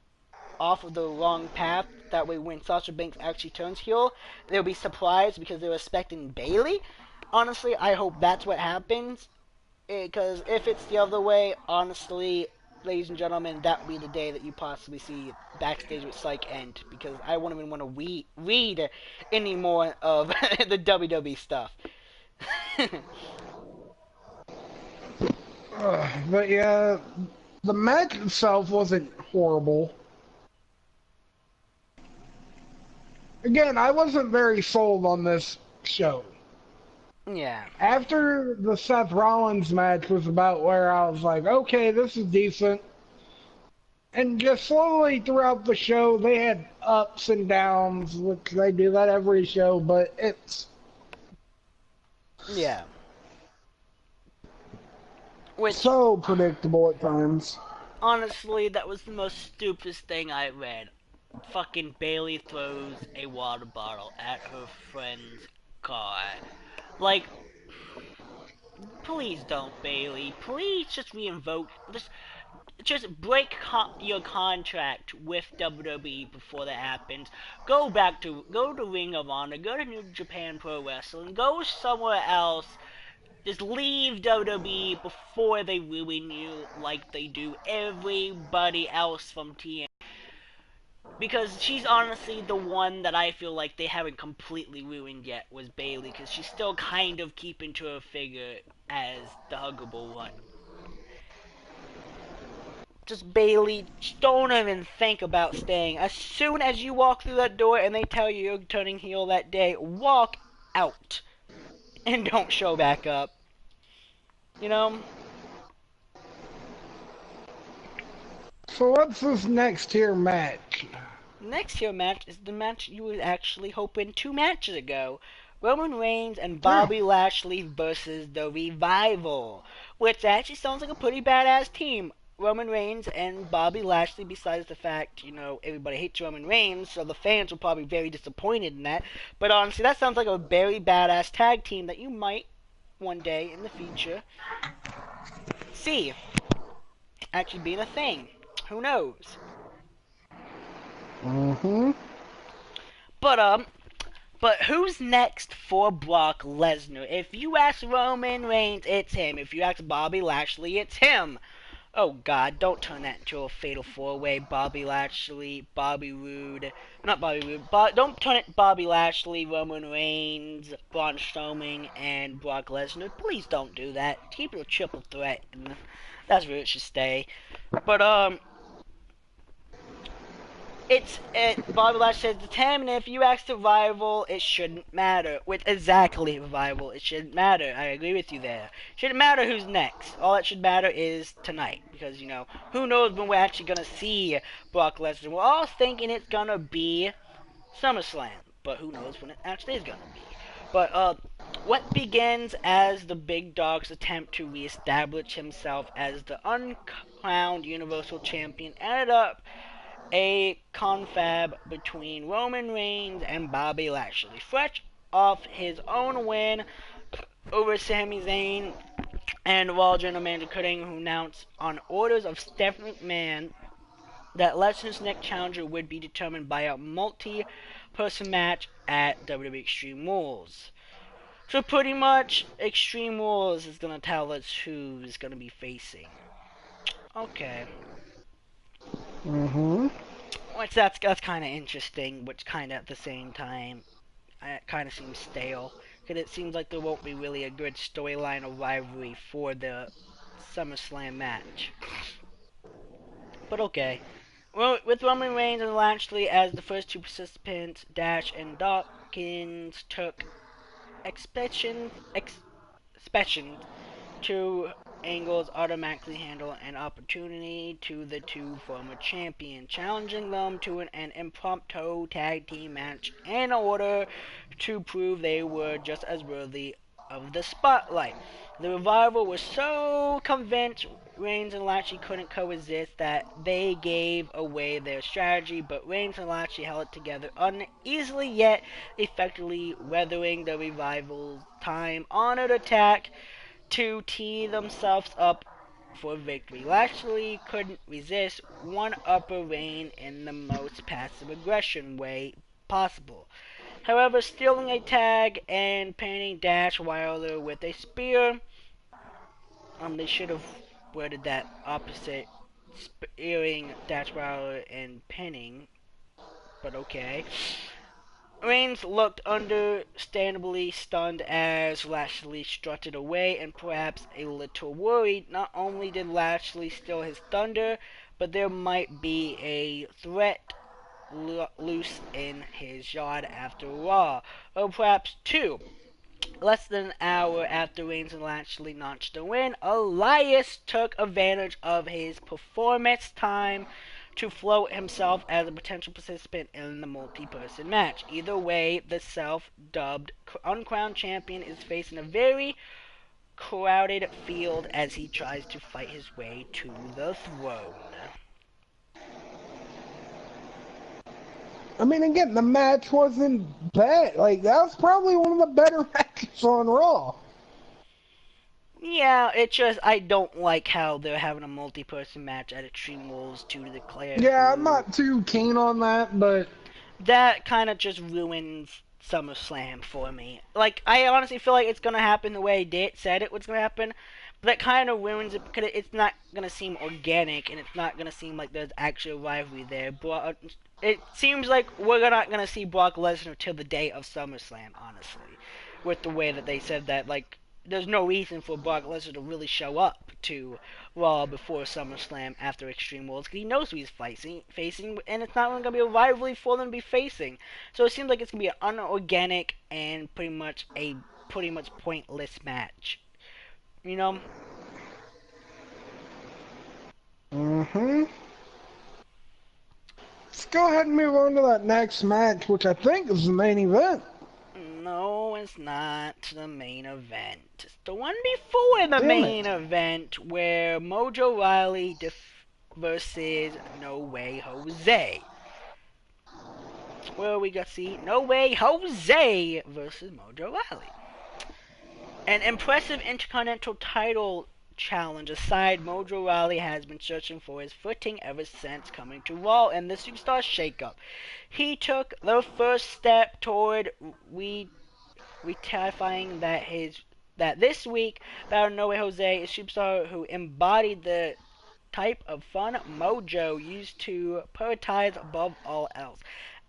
off of the wrong path. That way, when Sasha Banks actually turns heel, they'll be surprised because they're expecting Bayley. Honestly, I hope that's what happens. Because if it's the other way, honestly, ladies and gentlemen, that would be the day that you possibly see Backstage with Psych end. Because I won't even want to read any more of the WWE stuff. But yeah, the match itself wasn't horrible. Again, I wasn't very sold on this show. Yeah. After the Seth Rollins match was about where I was like, okay, this is decent. And just slowly throughout the show, they had ups and downs, which they do that every show, but it's... Yeah. So predictable at times. Honestly, that was the most stupidest thing I read. Fucking Bayley throws a water bottle at her friend's card. Like, please don't, Bailey. Please just reinvoke. Just break your contract with WWE before that happens. Go to Ring of Honor. Go to New Japan Pro Wrestling. Go somewhere else. Just leave WWE before they ruin you like they do everybody else from TNA. Because she's honestly the one that I feel like they haven't completely ruined yet was Bailey, because she's still kind of keeping to her figure as the huggable one. Just Bailey, don't even think about staying. As soon as you walk through that door and they tell you you're turning heel that day, walk out. And don't show back up. You know? So what's this next tier match? Next tier match is the match you were actually hoping 2 matches ago. Roman Reigns and Bobby Lashley versus The Revival. Which actually sounds like a pretty badass team. Roman Reigns and Bobby Lashley, besides the fact, everybody hates Roman Reigns, so the fans will probably be very disappointed in that. But honestly, that sounds like a very badass tag team that you might, one day in the future, see actually being a thing. Who knows? But who's next for Brock Lesnar? If you ask Roman Reigns, it's him. If you ask Bobby Lashley, it's him. Oh God, don't turn that into a fatal 4-way. Bobby Lashley, Bobby Roode, not Bobby Roode, don't turn it Bobby Lashley, Roman Reigns, Braun Strowman, and Brock Lesnar. Please don't do that. Keep your triple threat, and that's where it should stay. But Bobby Lashley says it's him, and if you ask the Revival, it shouldn't matter. With exactly Revival, it shouldn't matter. I agree with you there. Shouldn't matter who's next. All that should matter is tonight, because who knows when we're actually gonna see Brock Lesnar. We're all thinking it's gonna be SummerSlam, but who knows when it actually is gonna be. But what begins as the Big Dog's attempt to reestablish himself as the uncrowned Universal Champion ended up a confab between Roman Reigns and Bobby Lashley. Fresh off his own win over Sami Zayn and Raw General Manager Cutting, who announced on orders of Stephanie McMahon that Lesnar's next challenger would be determined by a multi-person match at WWE Extreme Rules. So pretty much, Extreme Rules is going to tell us who's going to be facing. Okay. Which that's kind of interesting, which kind of at the same time, it kind of seems stale. Because it seems like there won't be really a good storyline or rivalry for the SummerSlam match. But okay. Well, with Roman Reigns and Lashley as the first 2 participants, Dash and Dawkins took expectations to Angles automatically handle an opportunity to the 2 former champions, challenging them to an impromptu tag team match in order to prove they were just as worthy of the spotlight. The Revival was so convinced Reigns and Lashley couldn't coexist that they gave away their strategy, but Reigns and Lashley held it together uneasily yet effectively, weathering the Revival's time-honored attack to tee themselves up for victory. Lashley couldn't resist one upper Reign in the most passive aggression way possible. However, stealing a tag and pinning Dash Wilder with a spear, they should have worded that opposite, spearing Dash Wilder and pinning, but okay. Reigns looked understandably stunned as Lashley strutted away and perhaps a little worried. Not only did Lashley steal his thunder, but there might be a threat loose in his yard after Raw. Or perhaps 2. Less than an hour after Reigns and Lashley notched the win, Elias took advantage of his performance time to float himself as a potential participant in the multi-person match. Either way, the self-dubbed uncrowned champion is facing a very crowded field as he tries to fight his way to the throne. I mean, again, the match wasn't bad. Like, that was probably one of the better matches on Raw. Yeah, it's just I don't like how they're having a multi-person match at Extreme Rules to declare. Yeah, I'm not too keen on that, but that kind of just ruins SummerSlam for me. Like, I honestly feel like it's gonna happen the way they said it was gonna happen, but that kind of ruins it because it's not gonna seem organic and it's not gonna seem like there's actual rivalry there. But it seems like we're not gonna see Brock Lesnar till the day of SummerSlam, honestly, with the way that they said that. Like, there's no reason for Brock Lesnar to really show up to Raw before SummerSlam after Extreme Rules because he knows who he's facing, and it's not going to be a rivalry for them to be facing. So it seems like it's going to be an unorganic and pretty much pointless match. You know? Mm-hmm. Let's go ahead and move on to that next match, which I think is the main event. No, it's not the main event. It's the one before the main event where Mojo Rawley versus No Way Jose. Where we got to see No Way Jose versus Mojo Rawley. An impressive Intercontinental title challenge aside, Mojo Rawley has been searching for his footing ever since coming to Raw in the Superstar Shakeup. He took the first step toward retifying that this week, battled No Way Jose, a superstar who embodied the type of fun Mojo used to prioritize above all else.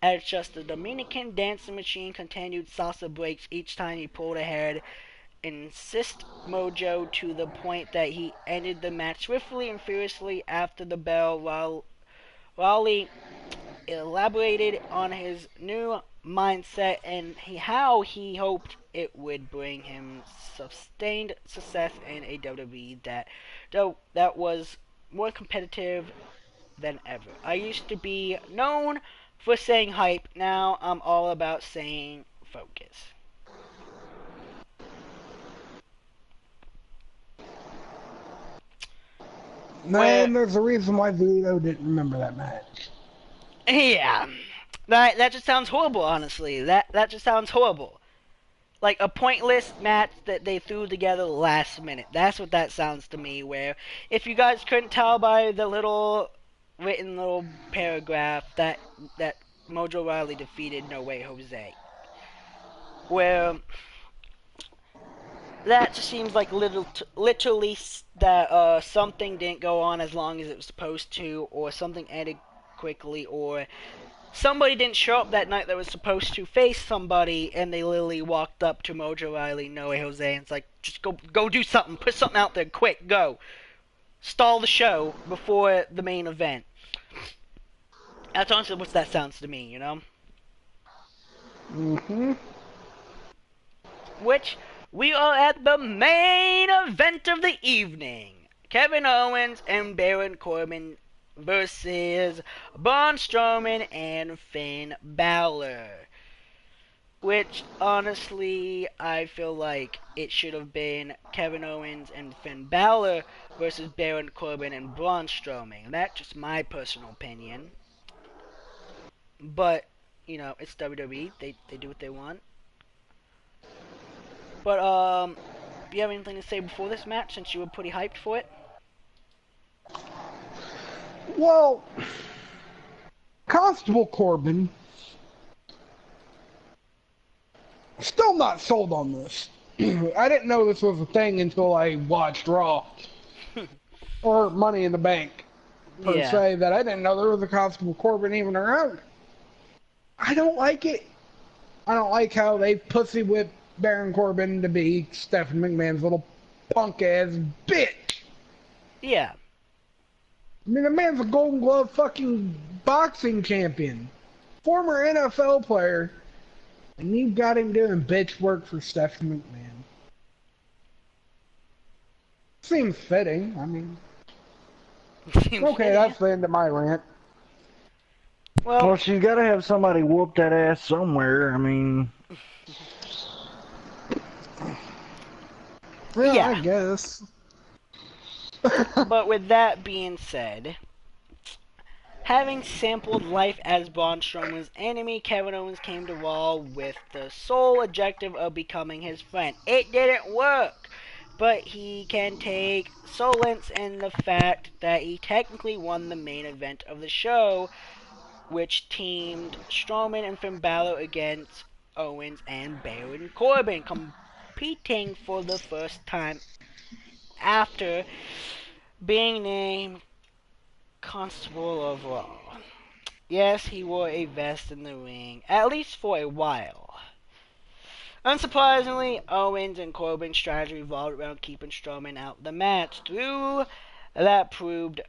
As just the Dominican dancing machine continued salsa breaks each time he pulled ahead, insist Mojo to the point that he ended the match swiftly and furiously after the bell, while Rawley elaborated on his new mindset and how he hoped it would bring him sustained success in a WWE that was more competitive than ever. I used to be known for saying hype. Now I'm all about saying focus. Man, there's a reason why Vito didn't remember that match. Yeah. That just sounds horrible, honestly. That just sounds horrible. Like a pointless match that they threw together last minute. That's what that sounds to me, where if you guys couldn't tell by the little written little paragraph that Mojo Rawley defeated No Way Jose. Where that just seems like literally that something didn't go on as long as it was supposed to, or something ended quickly, or somebody didn't show up that night that was supposed to face somebody, and they literally walked up to Mojo Rawley, No Way Jose, and it's like, just go do something, put something out there, quick, go. Stall the show before the main event. That's honestly what that sounds to me, you know? Mm-hmm. Which, we are at the main event of the evening. Kevin Owens and Baron Corbin versus Braun Strowman and Finn Balor. Which, honestly, I feel like it should have been Kevin Owens and Finn Balor versus Baron Corbin and Braun Strowman. That's just my personal opinion. But, you know, it's WWE. They do what they want. But, do you have anything to say before this match, since you were pretty hyped for it? Well, Constable Corbin, still not sold on this. I didn't know this was a thing until I watched Raw. Or Money in the Bank, per se, that I didn't know there was a Constable Corbin even around. I don't like it. I don't like how they pussy whip Baron Corbin to be Stephanie McMahon's little punk-ass bitch. Yeah. I mean, the man's a Golden Glove fucking boxing champion. Former NFL player. And you got him doing bitch work for Stephanie McMahon. Seems fitting. I mean... okay, that's the end of my rant. Well, she's got to have somebody whoop that ass somewhere. I mean... yeah, I guess. But with that being said, Having sampled life as Braun Strowman's enemy, Kevin Owens came to Raw with the sole objective of becoming his friend. It didn't work, but he can take solace in the fact that he technically won the main event of the show, which teamed Strowman and Finn Balor against Owens and Baron Corbin, competing for the first time after being named Constable of Raw. Yes, he wore a vest in the ring, at least for a while. Unsurprisingly, Owens and Corbin's strategy revolved around keeping Strowman out of the match. Through that proved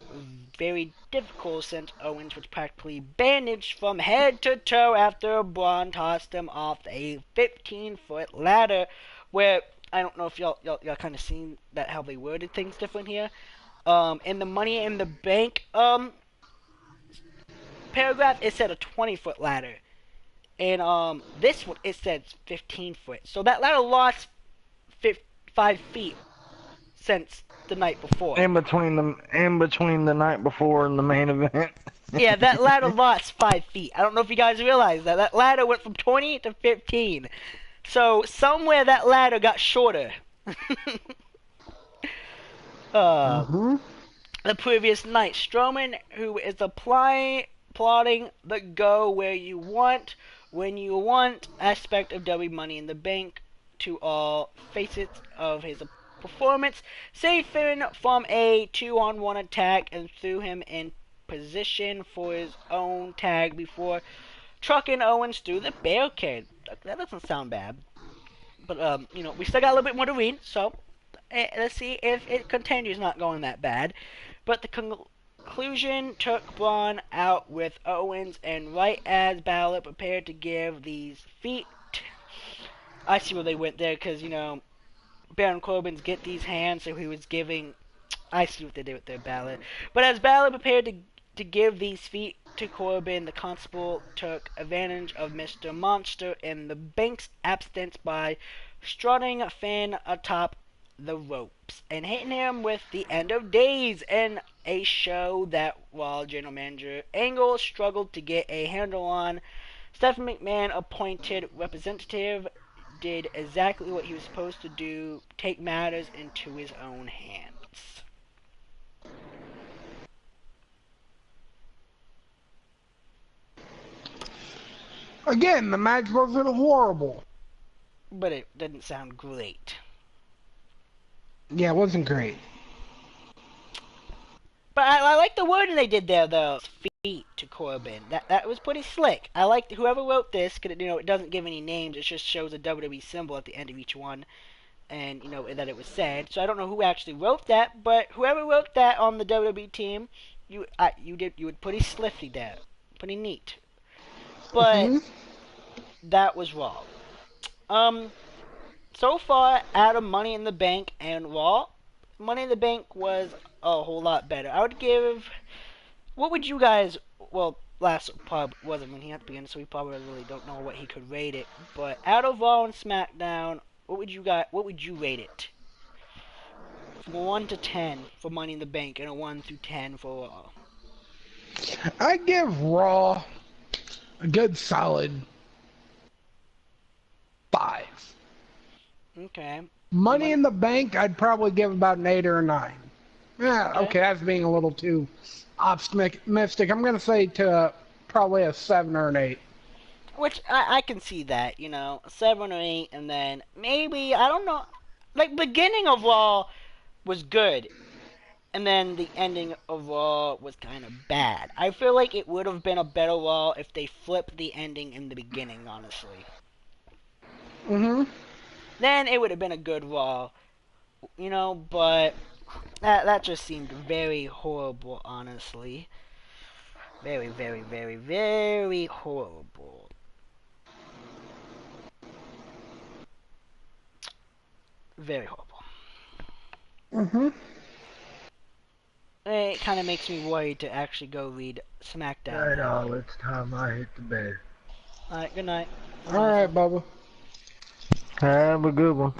very difficult since Owens was practically bandaged from head to toe after Braun tossed him off a 15-foot ladder, where I don't know if y'all kind of seen that how they worded things different here. In the Money in the Bank paragraph, it said a 20-foot ladder. And this one, it says 15 foot. So that ladder lost 5 feet since the night before. In between the night before and the main event. Yeah, that ladder lost 5 feet. I don't know if you guys realize that. That ladder went from 20 to 15. So somewhere that ladder got shorter. The previous night, Strowman, who is plotting the go where you want, when you want aspect of W Money in the Bank to all facets of his performance, saved Finn from a 2-on-1 attack and threw him in position for his own tag before trucking Owens through the barricade. That doesn't sound bad. But, we still got a little bit more to read, so let's see if it continues not going that bad. But the conclusion took Braun out with Owens, and right as Balor prepared to give these feet, I see where they went there, because, Baron Corbin's get these hands, so he was giving, I see what they did with their Balor. But as Balor prepared to give these feet to Corbin, the Constable took advantage of Mr. Monster in the Bank's absence by strutting Finn atop the ropes and hitting him with the End of Days in a show that Raw General Manager Angle struggled to get a handle on. Stephanie McMahon, appointed representative, did exactly what he was supposed to do, take matters into his own hands. Again, the match wasn't horrible. But it didn't sound great. Yeah, it wasn't great. But I like the wording they did there, though. Feet to Corbin. That was pretty slick. I liked whoever wrote this, because, it doesn't give any names. It just shows a WWE symbol at the end of each one. And, that it was said. So I don't know who actually wrote that, but whoever wrote that on the WWE team, you were pretty slifty there. Pretty neat. But that was Raw. So far, out of Money in the Bank and Raw, Money in the Bank was a whole lot better. I would give... What would you guys... Well, last pub wasn't when he had to begin, so we probably really don't know what he could rate it. But out of Raw and SmackDown, what would you rate it? From 1 to 10 for Money in the Bank, and a 1 through 10 for Raw. I'd give Raw a good solid 5. Okay. Money in the Bank, I'd probably give about an 8 or a 9. Yeah, okay, that's being a little too optimistic. I'm going to say to probably a 7 or an 8. Which, I can see that, a 7 or 8, and then maybe, I don't know, like, beginning of Raw was good, and then the ending of Raw was kind of bad. I feel like it would have been a better Raw if they flipped the ending in the beginning, honestly. Then it would have been a good Raw, but that just seemed very horrible, honestly. Very, very, very, very horrible. Very horrible. It kind of makes me worried to actually go read SmackDown. I know, it's time I hit the bed. Alright, good night. Alright, Bubba. Have a good one.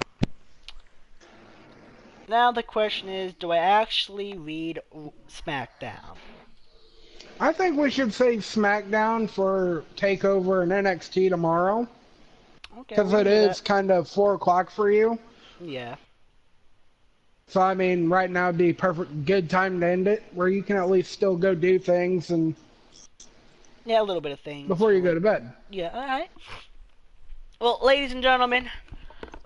Now the question is, do I actually read SmackDown? I think we should save SmackDown for TakeOver and NXT tomorrow. Okay. Because it is kind of 4 o'clock for you. Yeah. So, I mean, right now would be good time to end it, where you can at least still go do things and... Yeah, a little bit of things. Before you go to bed. Yeah, alright. Well, ladies and gentlemen,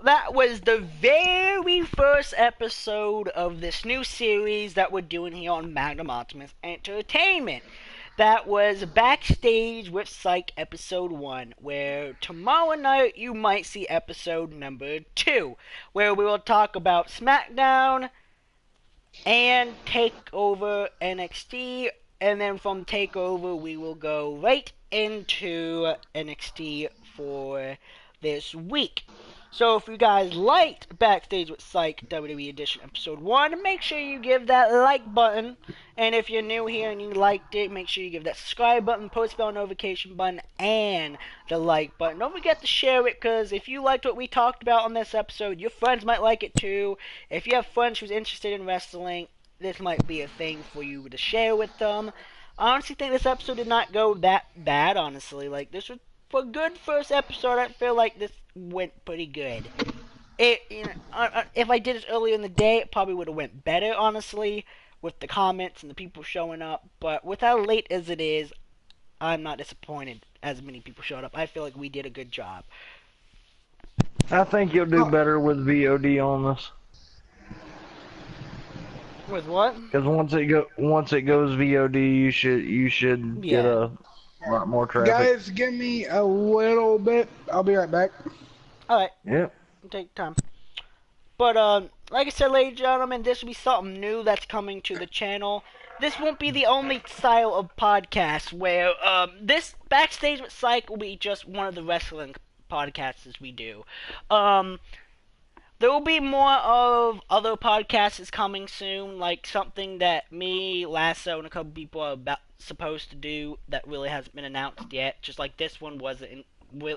that was the very first episode of this new series that we're doing here on Magnum Optimus Entertainment. That was Backstage with Psych episode 1, where tomorrow night you might see episode number 2, where we will talk about SmackDown and TakeOver NXT, and then from TakeOver we will go right into NXT for this week. So if you guys liked Backstage with Psych WWE Edition Episode 1, make sure you give that like button. And if you're new here and you liked it, make sure you give that subscribe button, post bell notification button, and the like button. Don't forget to share it, because if you liked what we talked about on this episode, your friends might like it too. If you have friends who's interested in wrestling, this might be a thing for you to share with them. I honestly think this episode did not go that bad, honestly. Like, this was for a good first episode. I feel like this went pretty good. If I did it earlier in the day, it probably would have went better, honestly, with the comments and the people showing up. But with how late as it is, I'm not disappointed as many people showed up. I feel like we did a good job. I think you'll do better with VOD on this. With what? Because once it goes VOD, you should get a lot more traffic. Guys, give me a little bit. I'll be right back. Alright. Yep. Take time. But, like I said, ladies and gentlemen, this will be something new that's coming to the channel. This won't be the only style of podcast where, this Backstage with Psych will be just one of the wrestling podcasts we do. There will be more of other podcasts coming soon, like something that me, Lasso, and a couple people are supposed to do that really hasn't been announced yet. Just like this one wasn't.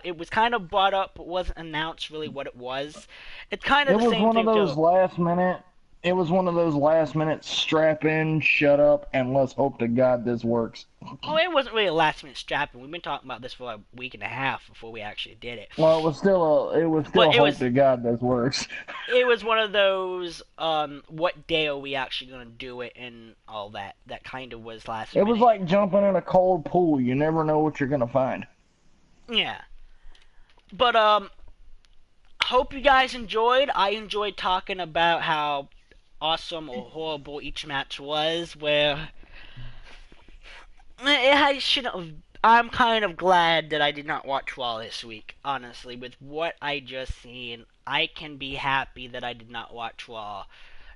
It was kind of brought up, but wasn't announced really what it was. It's kind of the same thing. It was one of those last minute. It was one of those last minute strap in, shut up, and let's hope to God this works. Oh, it wasn't really a last minute strap in. We've been talking about this for a week and a half before we actually did it. Well, it was still hope to God this works. It was one of those, what day are we actually going to do it and all that. That kind of was last minute. It was like jumping in a cold pool. You never know what you're going to find. Yeah. But, hope you guys enjoyed. I enjoyed talking about how awesome or horrible each match was, where I shouldn't have. I'm kind of glad that I did not watch Raw this week, honestly. With what I just seen, I can be happy that I did not watch Raw.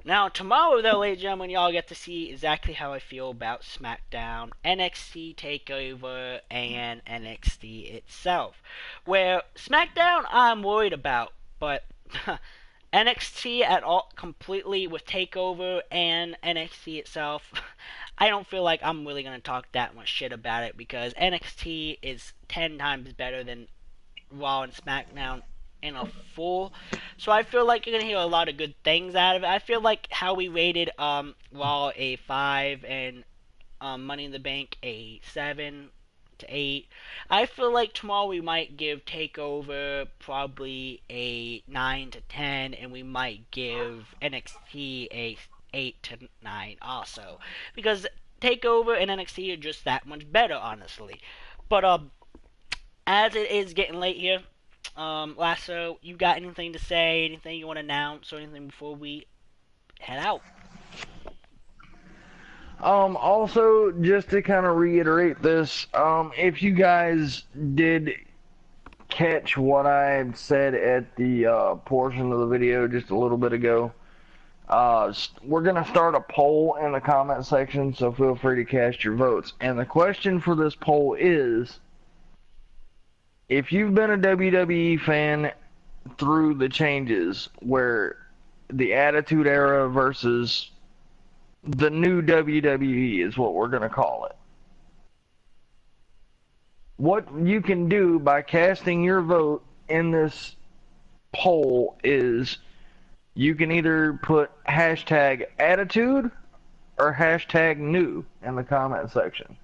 Now, tomorrow, though, ladies and gentlemen, y'all get to see exactly how I feel about SmackDown, NXT TakeOver, and NXT itself. Where SmackDown, I'm worried about, but NXT at all, completely with TakeOver and NXT itself, I don't feel like I'm really going to talk that much shit about it, because NXT is 10 times better than Raw and SmackDown in a full. So I feel like you're going to hear a lot of good things out of it. I feel like how we rated Raw a 5 and Money in the Bank a 7 to 8. I feel like tomorrow we might give TakeOver probably a 9 to 10, and we might give NXT a 8 to 9 also, because TakeOver and NXT are just that much better, honestly. But as it is getting late here, Lasso, you got anything to say, anything you want to announce, or anything before we head out? Also, just to kind of reiterate this, if you guys did catch what I said at the portion of the video just a little bit ago, we're going to start a poll in the comment section, so feel free to cast your votes. And the question for this poll is, if you've been a WWE fan through the changes, where the Attitude Era versus the new WWE is what we're going to call it, what you can do by casting your vote in this poll is you can either put hashtag attitude or hashtag new in the comment section.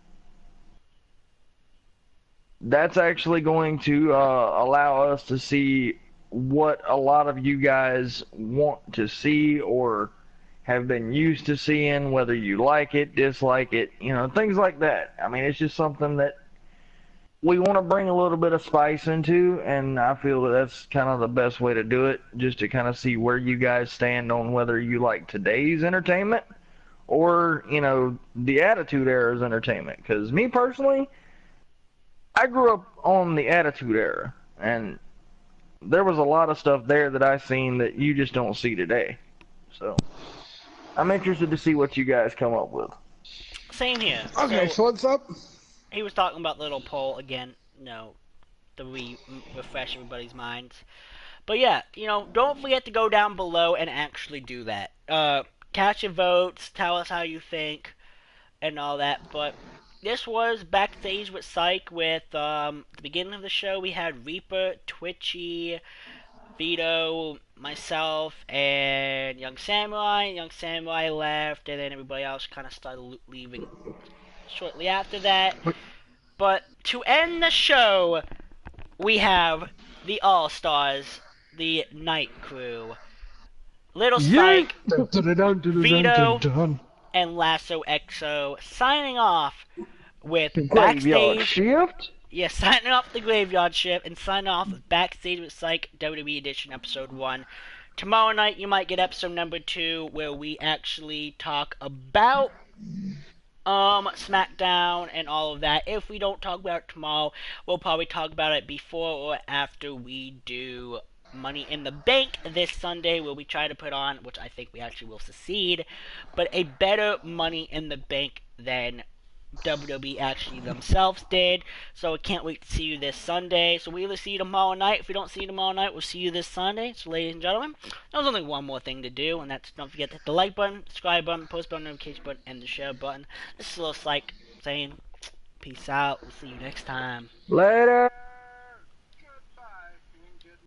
that's actually going to allow us to see what a lot of you guys want to see or have been used to seeing, whether you like it, dislike it, things like that. I mean, it's just something that we want to bring a little bit of spice into, and I feel that that's kind of the best way to do it, just to kind of see where you guys stand on whether you like today's entertainment or, the Attitude Era's entertainment. Because me personally, I grew up on the Attitude Era, and there was a lot of stuff there that I seen that you just don't see today. So I'm interested to see what you guys come up with. Same here. Okay, so what's up? He was talking about the little poll again, to refresh everybody's minds. But yeah, don't forget to go down below and actually do that. Cast your votes, tell us how you think, and all that. But this was Backstage with Psych. With the beginning of the show, we had Reaper, Twitchy, Vito, myself, and Young Samurai. Young Samurai left, and then everybody else kind of started leaving shortly after that. But to end the show, we have the All-Stars, the Night Crew. Little Psych, Vito, and Lasso XO signing off with Graveyard Backstage. Shift? Yeah, signing off the Graveyard Shift and signing off with Backstage with Psych WWE Edition Episode 1. Tomorrow night you might get episode number 2 where we actually talk about SmackDown and all of that. If we don't talk about it tomorrow, we'll probably talk about it before or after we do Money in the Bank this Sunday, where we try to put on, which I think we actually will succeed, but a better Money in the Bank than WWE actually themselves did. So I can't wait to see you this Sunday. So we either see you tomorrow night. If we don't see you tomorrow night, we'll see you this Sunday. So ladies and gentlemen, there's only one more thing to do, and that's don't forget to hit the like button, subscribe button, post button, notification button, and the share button. This is a little Psych saying peace out. We'll see you next time. Later.